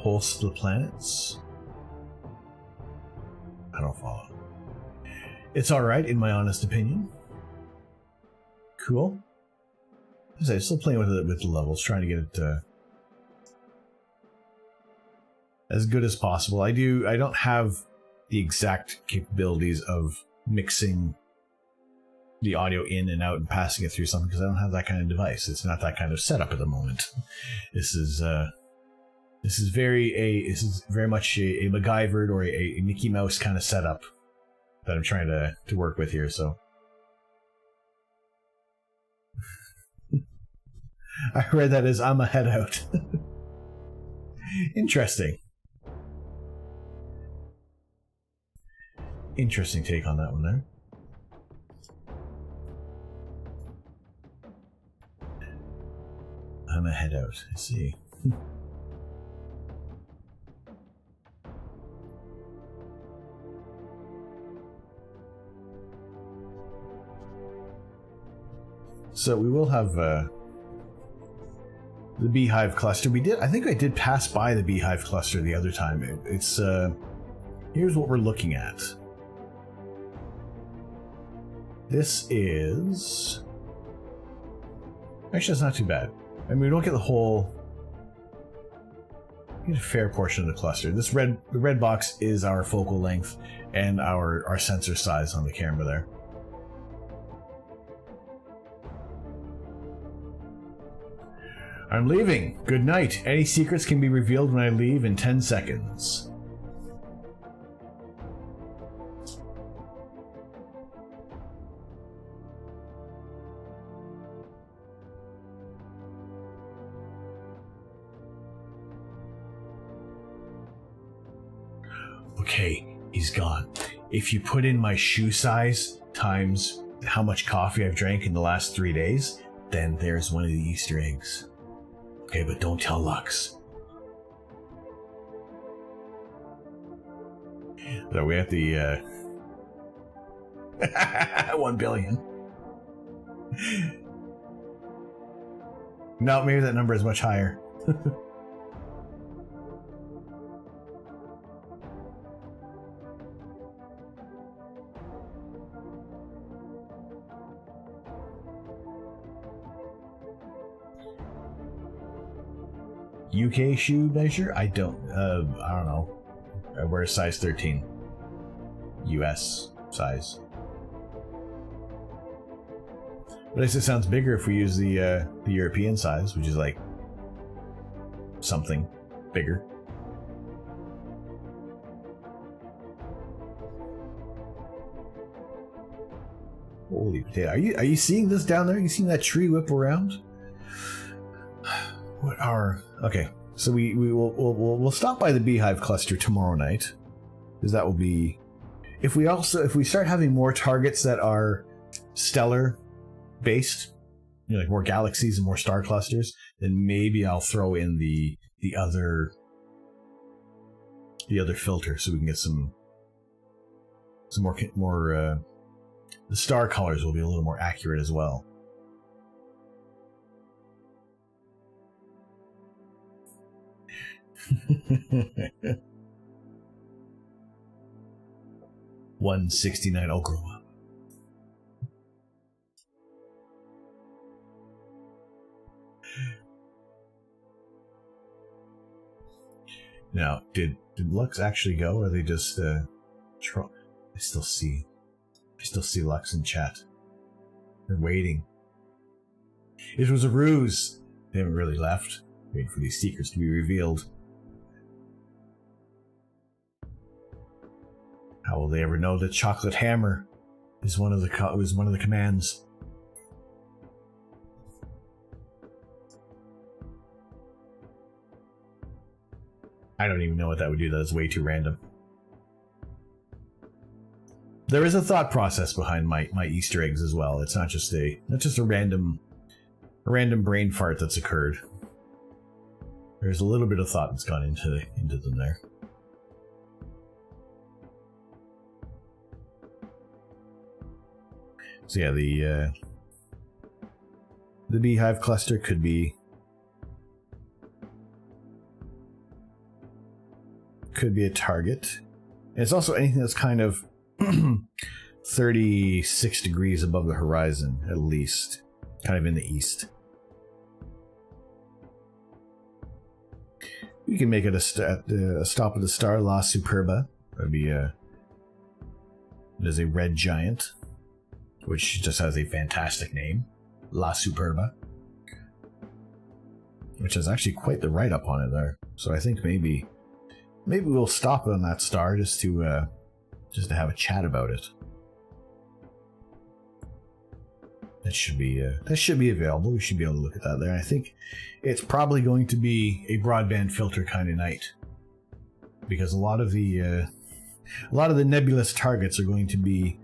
Speaker 1: Pulse of the planets? I don't follow. It's alright, in my honest opinion. Cool. As I say, still playing with the levels, trying to get it as good as possible. I don't have the exact capabilities of mixing the audio in and out and passing it through something because I don't have that kind of device. It's not that kind of setup at the moment. This is very much a MacGyvered or a Mickey Mouse kind of setup that I'm trying to work with here. So I read that as I'm a head out. Interesting. Interesting take on that one there. I'm a head out. I see. So we will have the Beehive cluster. I think I did pass by the Beehive cluster the other time. It's here's what we're looking at. This is actually, it's not too bad. I mean, we don't get the whole. We get a fair portion of the cluster. The red box is our focal length and our sensor size on the camera there. I'm leaving. Good night. Any secrets can be revealed when I leave in 10 seconds. Okay, he's gone. If you put in my shoe size times how much coffee I've drank in the last 3 days, then there's one of the Easter eggs. Okay, but don't tell Lux. So we have the 1 billion. No, maybe that number is much higher. UK shoe measure? I don't know. I wear a size 13. US size. But at least it sounds bigger if we use the European size, which is like something bigger. Holy potato! Are you seeing this down there? You seeing that tree whip around? What are okay? So we'll stop by the Beehive cluster tomorrow night, because that will be if we start having more targets that are stellar based, like more galaxies and more star clusters, then maybe I'll throw in the other filter so we can get some more the star colors will be a little more accurate as well. $169 Oklahoma. Now, did Lux actually go, or are they just I still see Lux in chat. They're waiting. It was a ruse. They haven't really left, waiting for these secrets to be revealed. How will they ever know that Chocolate Hammer is one of the commands? I don't even know what that would do. That is way too random. There is a thought process behind my Easter eggs as well. It's not just a random brain fart that's occurred. There's a little bit of thought that's gone into them there. So yeah, the beehive cluster could be a target. And it's also anything that's kind of 36 degrees above the horizon, at least, kind of in the east. We can make it a stop at the star La Superba. That'd be there's a red giant, which just has a fantastic name, La Superba, which has actually quite the write-up on it there. So I think maybe we'll stop on that star just to have a chat about it. That should be available. We should be able to look at that there. I think it's probably going to be a broadband filter kind of night, because a lot of the nebulous targets are going to be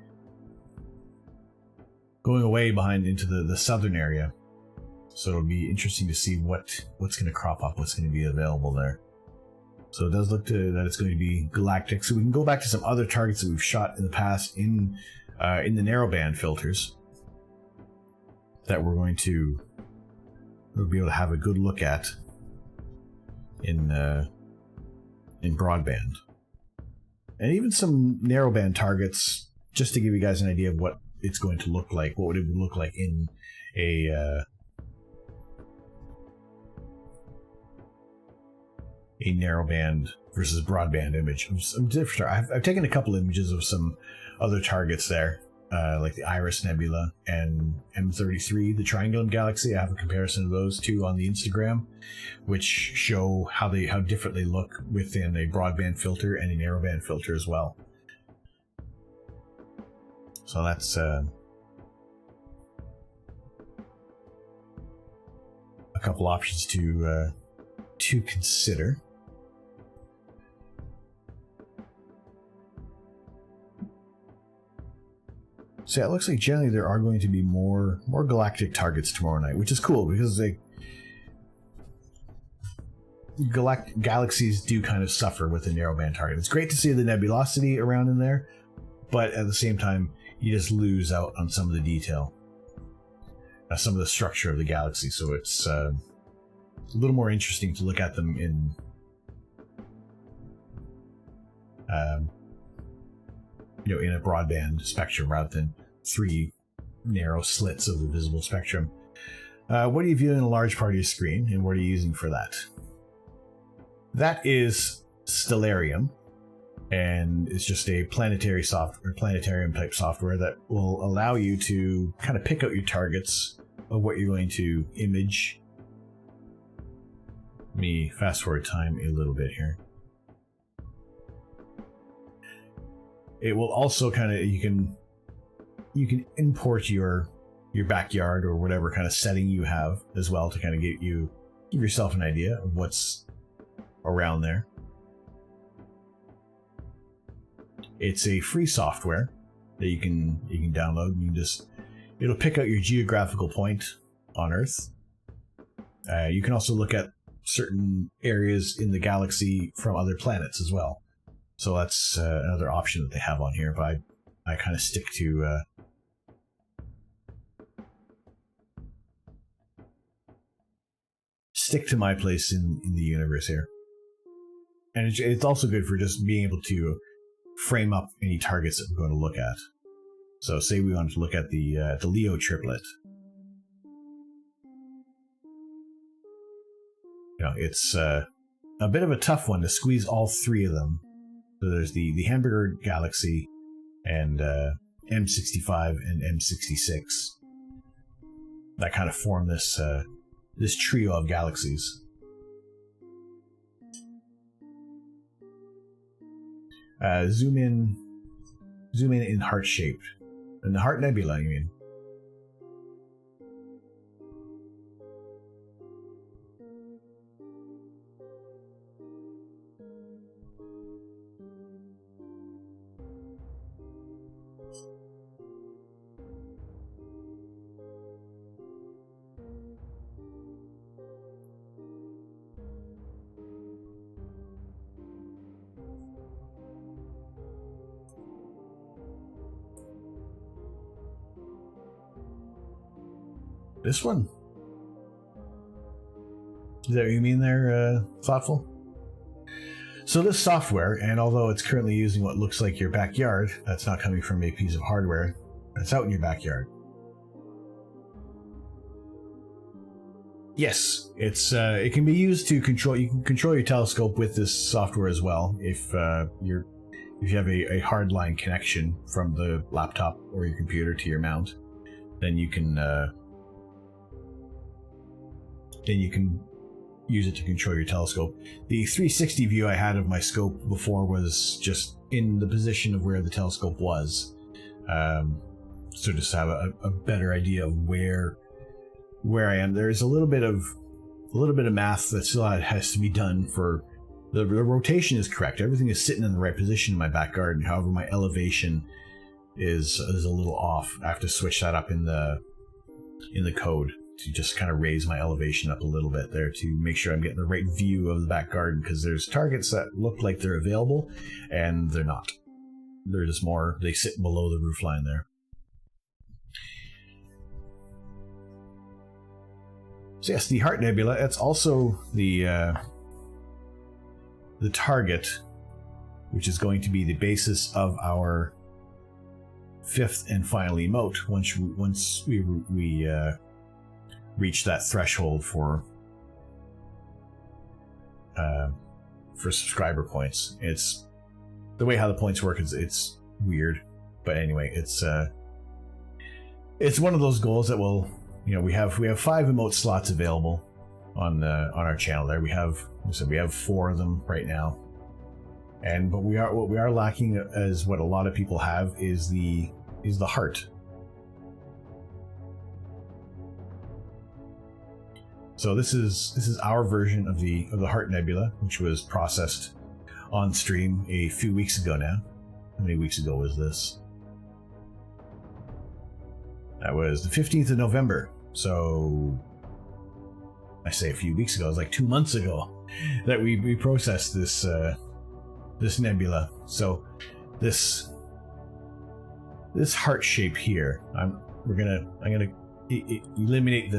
Speaker 1: going away behind into the southern area. So it'll be interesting to see what's going to crop up, what's going to be available there. So it does look that it's going to be galactic. So we can go back to some other targets that we've shot in the past in the narrowband filters that we'll be able to have a good look at in broadband, and even some narrowband targets, just to give you guys an idea of what it's going to look like. What would it look like in a narrowband versus broadband image? I've taken a couple images of some other targets there, like the Iris Nebula and M33, the Triangulum Galaxy. I have a comparison of those two on the Instagram, which show how different they look within a broadband filter and a narrowband filter as well. So that's a couple options to consider. So yeah, it looks like generally there are going to be more galactic targets tomorrow night, which is cool because galaxies do kind of suffer with the narrowband target. It's great to see the nebulosity around in there, but at the same time, you just lose out on some of the detail, some of the structure of the galaxy. So it's a little more interesting to look at them in in a broadband spectrum rather than three narrow slits of the visible spectrum. What are you viewing in a large part of your screen, and what are you using for that? That is Stellarium, and it's just a planetarium type software that will allow you to kind of pick out your targets of what you're going to image. Let me fast forward time a little bit here. It will also kind of, you can import your backyard or whatever kind of setting you have as well to kind of give yourself an idea of what's around there. It's a free software that you can download. it'll pick out your geographical point on Earth. You can also look at certain areas in the galaxy from other planets as well. So that's another option that they have on here, but I kind of stick to my place in the universe here. And it's also good for just being able to frame up any targets that we're going to look at. So say we wanted to look at the Leo triplet. You know, it's a bit of a tough one to squeeze all three of them. So there's the Hamburger Galaxy and M65 and M66 that kind of form this trio of galaxies. Zoom in heart-shaped. And the Heart Nebula, you mean? This one? Is that what you mean there, Thoughtful? So this software, and although it's currently using what looks like your backyard, that's not coming from a piece of hardware that's out in your backyard. Yes, it can be used to control. You can control your telescope with this software as well. If you have a hardline connection from the laptop or your computer to your mount, then you can use it to control your telescope. The 360 view I had of my scope before was just in the position of where the telescope was, so just to have a better idea of where I am. There's a little bit of math that still has to be done for the rotation is correct. Everything is sitting in the right position in my back garden. However, my elevation is a little off. I have to switch that up in the code to just kind of raise my elevation up a little bit there to make sure I'm getting the right view of the back garden, because there's targets that look like they're available and they're not. They're just they sit below the roof line there. So yes, the Heart Nebula, it's also the target, which is going to be the basis of our fifth and final emote once we reach that threshold for subscriber points. It's the way how the points work is it's weird, but anyway, it's one of those goals that will, we have 5 emote slots available on our channel. There we have 4 of them right now, but what we are lacking, as what a lot of people have, is the heart. So this is our version of the Heart Nebula, which was processed on stream a few weeks ago now. How many weeks ago was this? That was the 15th of November. So I say a few weeks ago, it was like 2 months ago that we processed this nebula. So this heart shape here, I'm gonna eliminate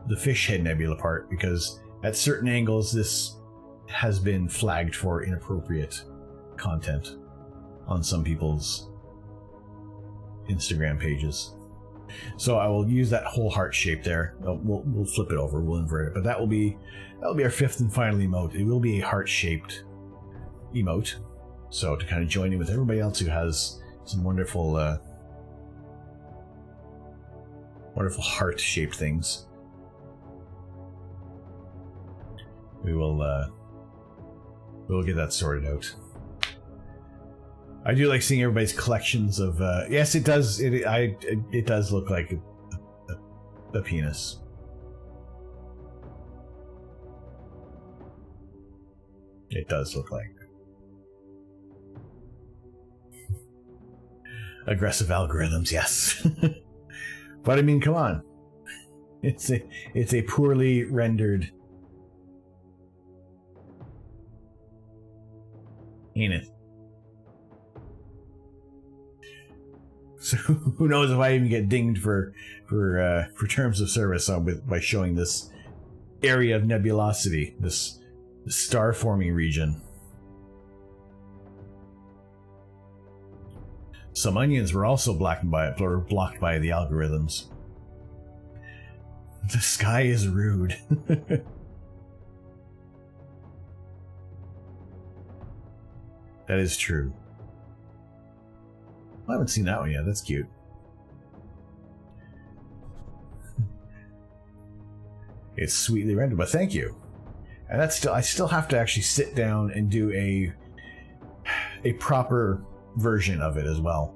Speaker 1: the Fishhead Nebula part, because at certain angles this has been flagged for inappropriate content on some people's Instagram pages. So I will use that whole heart shape there. We'll flip it over, we'll invert it, but that will be our fifth and final emote. It will be a heart-shaped emote, so to kind of join in with everybody else who has some wonderful heart-shaped things. We'll get that sorted out. I do like seeing everybody's collections of. Yes, it does. It does look like a penis. It does look like aggressive algorithms. Yes. But I mean, come on. It's a poorly rendered, ain't it? So who knows if I even get dinged for terms of service by showing this area of nebulosity, this star forming region. Some onions were also blocked by the algorithms. The sky is rude. That is true. I haven't seen that one yet. That's cute. It's sweetly rendered, but thank you. And that's I still have to actually sit down and do a proper version of it as well.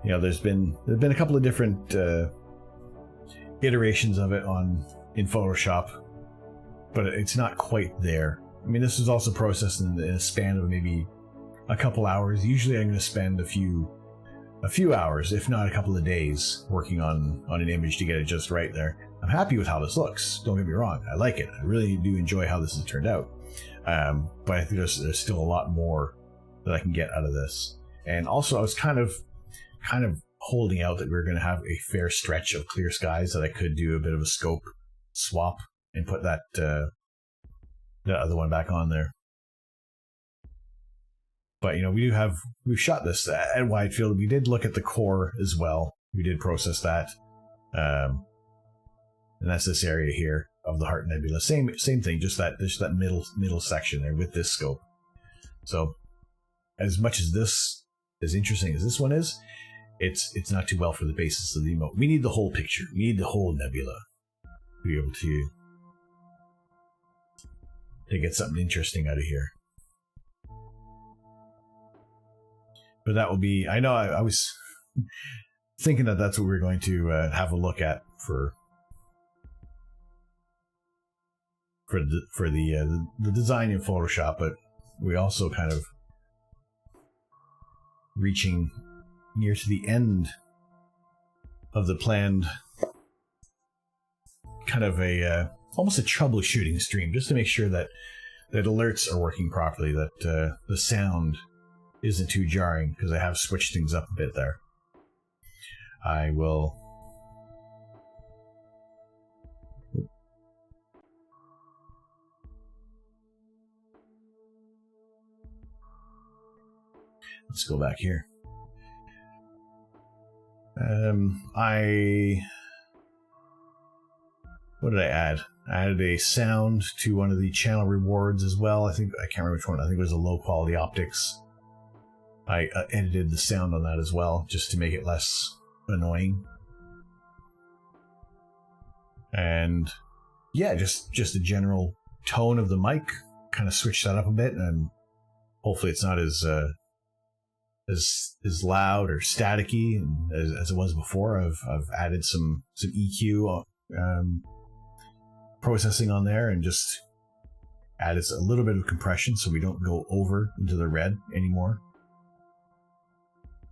Speaker 1: You know, there's been a couple of different iterations of it in Photoshop, but it's not quite there. I mean, this was also processed in a span of maybe a couple hours. Usually I'm going to spend a few hours, if not a couple of days, working on an image to get it just right there. I'm happy with how this looks, don't get me wrong. I like it. I really do enjoy how this has turned out. But I think there's still a lot more that I can get out of this. And also, I was kind of holding out that we were going to have a fair stretch of clear skies, that I could do a bit of a scope swap and put that other one back on there. But, you know, we've shot this at wide field. We did look at the core as well. We did process that. And that's this area here of the Heart Nebula. Same thing, just that middle section there with this scope. So, as much as this, as interesting as this one is, it's not too well for the basis of the emote. We need the whole picture. We need the whole nebula to be able to get something interesting out of here. But that will be, I know I was thinking that's what we were going to have a look at for the design in Photoshop, but we also kind of reaching near to the end of the planned kind of almost a troubleshooting stream, just to make sure that alerts are working properly, that the sound isn't too jarring, because I have switched things up a bit there. I will... Let's go back here. What did I add? I added a sound to one of the channel rewards as well. I can't remember which one. I think it was a low quality optics. I edited the sound on that as well, just to make it less annoying. And yeah, just the general tone of the mic, kind of switched that up a bit, and hopefully it's not as loud or staticky as it was before. I've added some EQ processing on there, and just added a little bit of compression so we don't go over into the red anymore.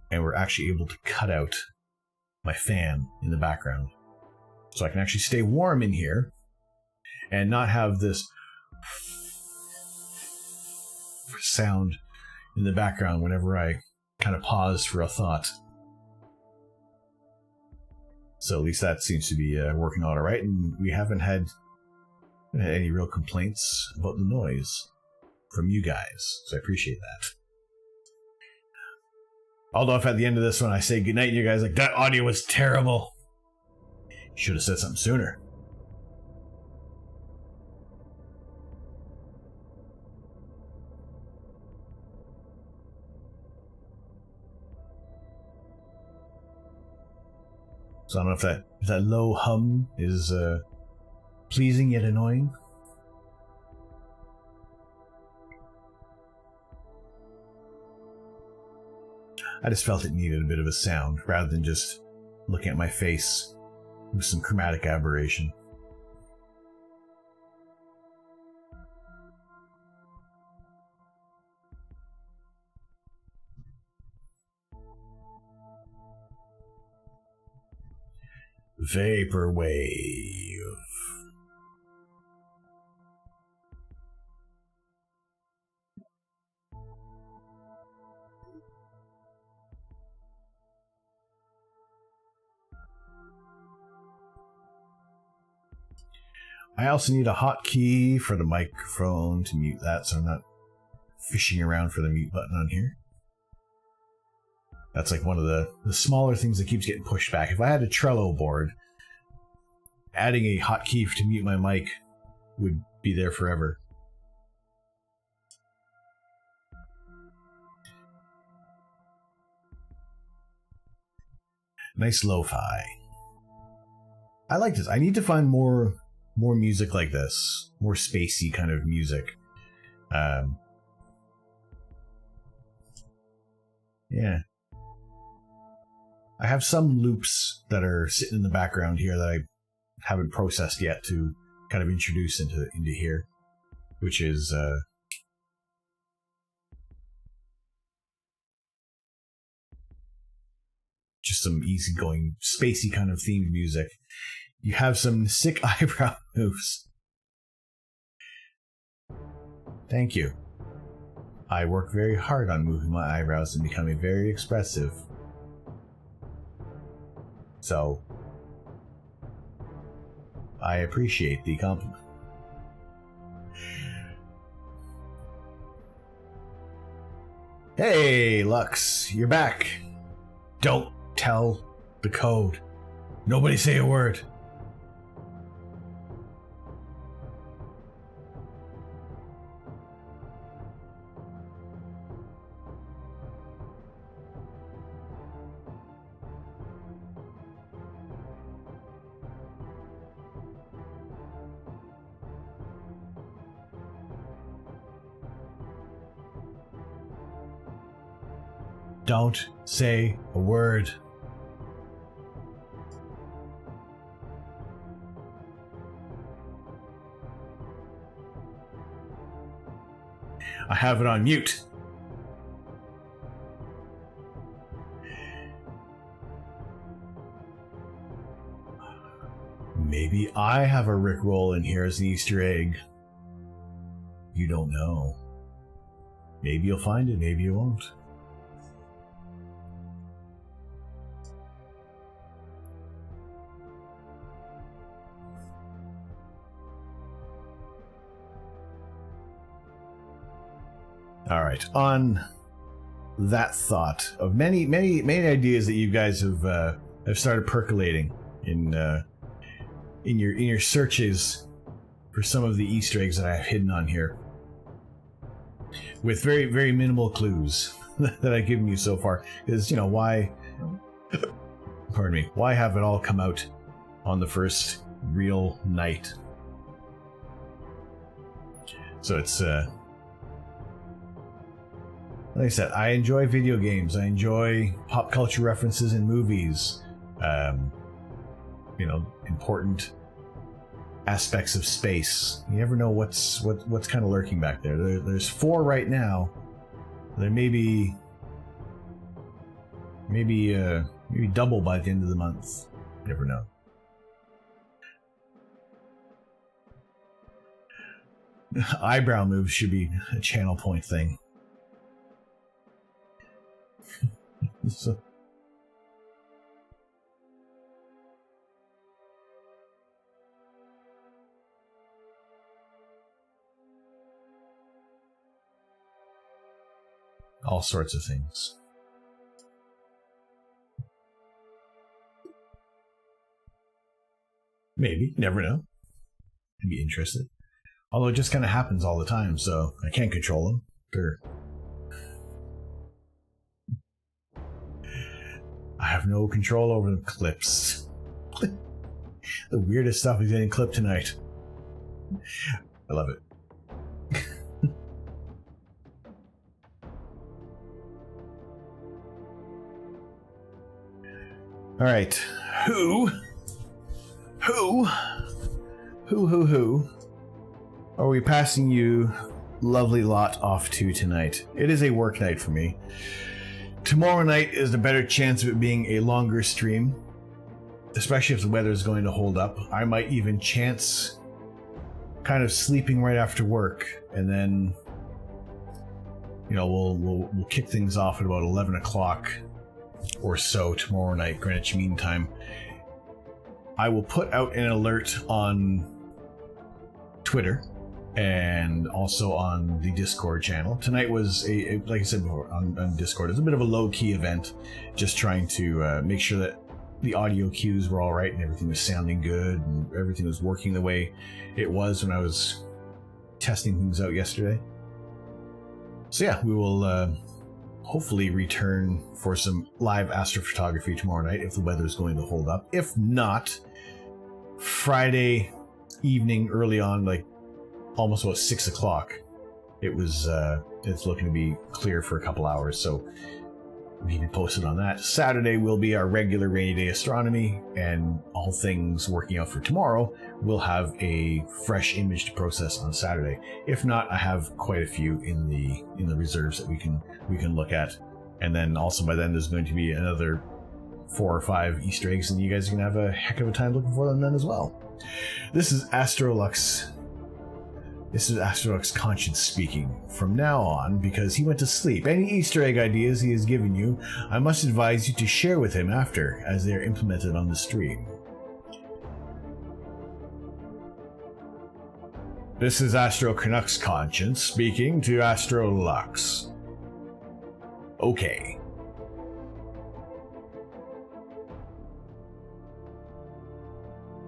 Speaker 1: And we're actually able to cut out my fan in the background, so I can actually stay warm in here and not have this sound in the background whenever I kind of pause for a thought. So at least that seems to be working all right, and we haven't had any real complaints about the noise from you guys, so I appreciate that. Although if at the end of this one I say goodnight and you guys like, that audio was terrible, should have said something sooner. So I don't know if that low hum is pleasing yet annoying. I just felt it needed a bit of a sound, rather than just looking at my face with some chromatic aberration. Vaporwave. I also need a hotkey for the microphone to mute that, so I'm not fishing around for the mute button on here. That's like one of the smaller things that keeps getting pushed back. If I had a Trello board, adding a hotkey to mute my mic would be there forever. Nice lo-fi. I like this. I need to find more music like this, more spacey kind of music. Yeah. I have some loops that are sitting in the background here that I haven't processed yet to kind of introduce into here, which is just some easygoing, spacey kind of themed music. You have some sick eyebrow moves. Thank you. I work very hard on moving my eyebrows and becoming very expressive. So, I appreciate the compliment. Hey, Lux, you're back. Don't tell the code. Nobody say a word. Don't say a word. I have it on mute. Maybe I have a Rickroll in here as an Easter egg. You don't know. Maybe you'll find it, maybe you won't. All right. On that thought of many ideas that you guys have started percolating in your searches for some of the Easter eggs that I have hidden on here, with very minimal clues that I've given you so far, is why? Pardon me. Why have it all come out on the first real night? So it's like I said, I enjoy video games. I enjoy pop culture references in movies. Important aspects of space. You never know what's kind of lurking back there. There's 4 right now. There may be double by the end of the month. You never know. Eyebrow moves should be a channel point thing. So. All sorts of things. Maybe, never know. I'd be interested. Although it just kind of happens all the time, so I can't control them. I have no control over the clips. The weirdest stuff is getting clipped tonight. I love it. All right. Who are we passing you, lovely lot, off to tonight? It is a work night for me. Tomorrow night is a better chance of it being a longer stream. especially if the weather is going to hold up. I might even chance kind of sleeping right after work, and then, you know, we'll kick things off at about 11 o'clock or so tomorrow night, Greenwich Mean Time. I will put out an alert on Twitter and also on the Discord channel. Tonight was like I said before, on Discord, it was a bit of a low-key event, just trying to make sure that the audio cues were all right and everything was sounding good and everything was working the way it was when I was testing things out yesterday. So yeah, we will hopefully return for some live astrophotography tomorrow night if the weather is going to hold up. If not, Friday evening early on, like almost about 6 o'clock, it's looking to be clear for a couple hours, so we can post it on that. Saturday will be our regular rainy day astronomy, and all things working out for tomorrow, we'll have a fresh image to process on Saturday. If not, I have quite a few in the reserves that we can look at, and then also by then there's going to be another 4 or 5 Easter eggs, and you guys are gonna have a heck of a time looking for them then as well. This is Astrolux. This is Astrolux Conscience speaking. From now on, because he went to sleep, any Easter egg ideas he has given you, I must advise you to share with him after, as they are implemented on the stream. This is Astro Canucks Conscience speaking to Astrolux. Okay.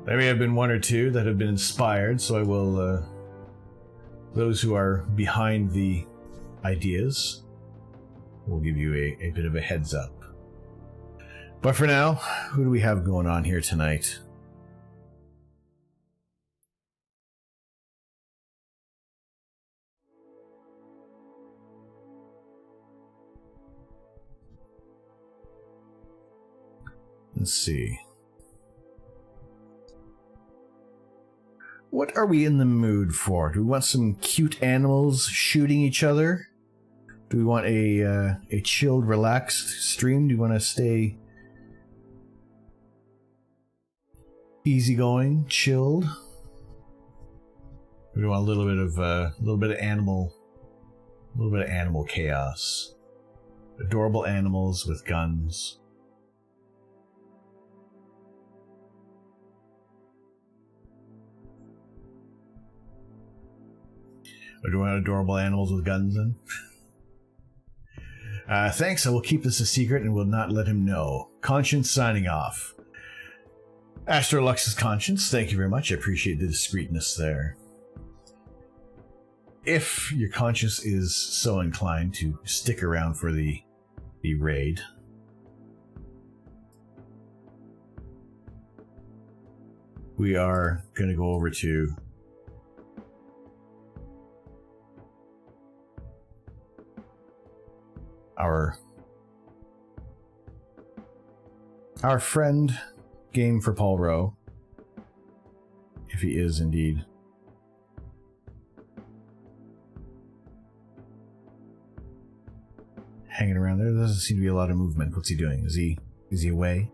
Speaker 1: There may have been 1 or 2 that have been inspired, so I will, those who are behind the ideas, will give you a bit of a heads up. But for now, who do we have going on here tonight? Let's see. What are we in the mood for? Do we want some cute animals shooting each other? Do we want a chilled, relaxed stream? Do you want to stay easygoing, chilled? We want a little bit of animal chaos. Adorable animals with guns. Or do we want adorable animals with guns then? Thanks, I will keep this a secret and will not let him know. Conscience signing off. Astrolux's Conscience, thank you very much. I appreciate the discreetness there. If your conscience is so inclined to stick around for the raid, we are going to go over to our friend Game for Paul Rowe, if he is indeed hanging around there. There doesn't seem to be a lot of movement. What's he doing? Is he away?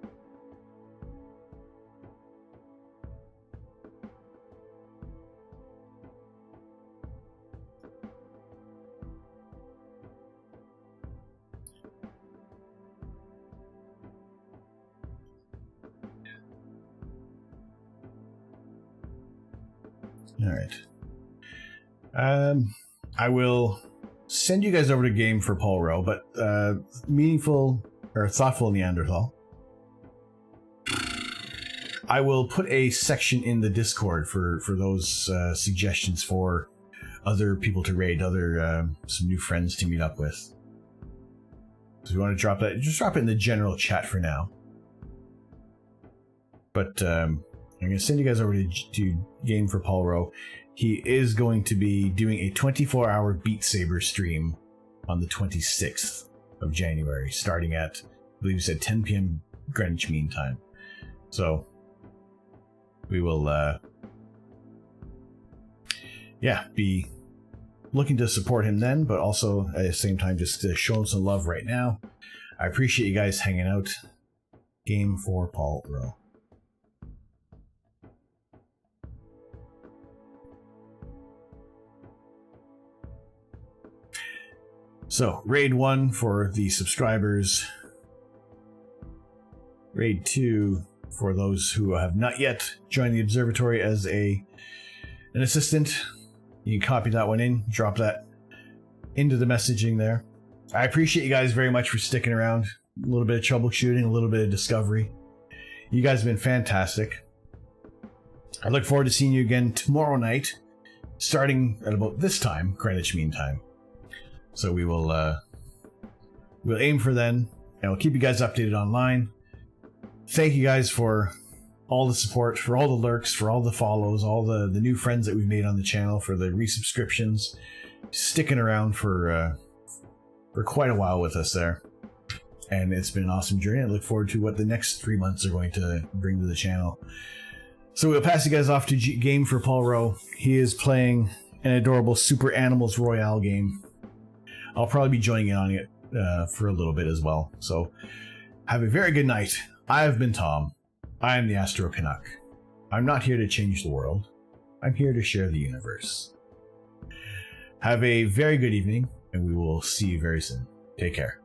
Speaker 1: All right. I will send you guys over to Game for Paul Rowe, but meaningful or thoughtful Neanderthal. I will put a section in the Discord for those suggestions for other people to raid, some new friends to meet up with. So if you want to drop that, just drop it in the general chat for now. But I'm going to send you guys over to Game for Paul Rowe. He is going to be doing a 24-hour Beat Saber stream on the 26th of January, starting at, I believe you said 10 p.m. Greenwich Mean Time. So we will, be looking to support him then, but also at the same time just to show him some love right now. I appreciate you guys hanging out. Game for Paul Rowe. So, Raid 1 for the subscribers. Raid 2 for those who have not yet joined the observatory as an assistant. You can copy that one in, drop that into the messaging there. I appreciate you guys very much for sticking around. A little bit of troubleshooting, a little bit of discovery. You guys have been fantastic. I look forward to seeing you again tomorrow night, starting at about this time, Greenwich Mean Time. So we'll aim for then, and we'll keep you guys updated online. Thank you guys for all the support, for all the lurks, for all the follows, all the new friends that we've made on the channel, for the resubscriptions, sticking around for quite a while with us there. And it's been an awesome journey. I look forward to what the next 3 months are going to bring to the channel. So we'll pass you guys off to Game for Paul Rowe. He is playing an adorable Super Animals Royale game. I'll probably be joining in on it for a little bit as well. So have a very good night. I've been Tom. I am the Astro Canuck. I'm not here to change the world. I'm here to share the universe. Have a very good evening, and we will see you very soon. Take care.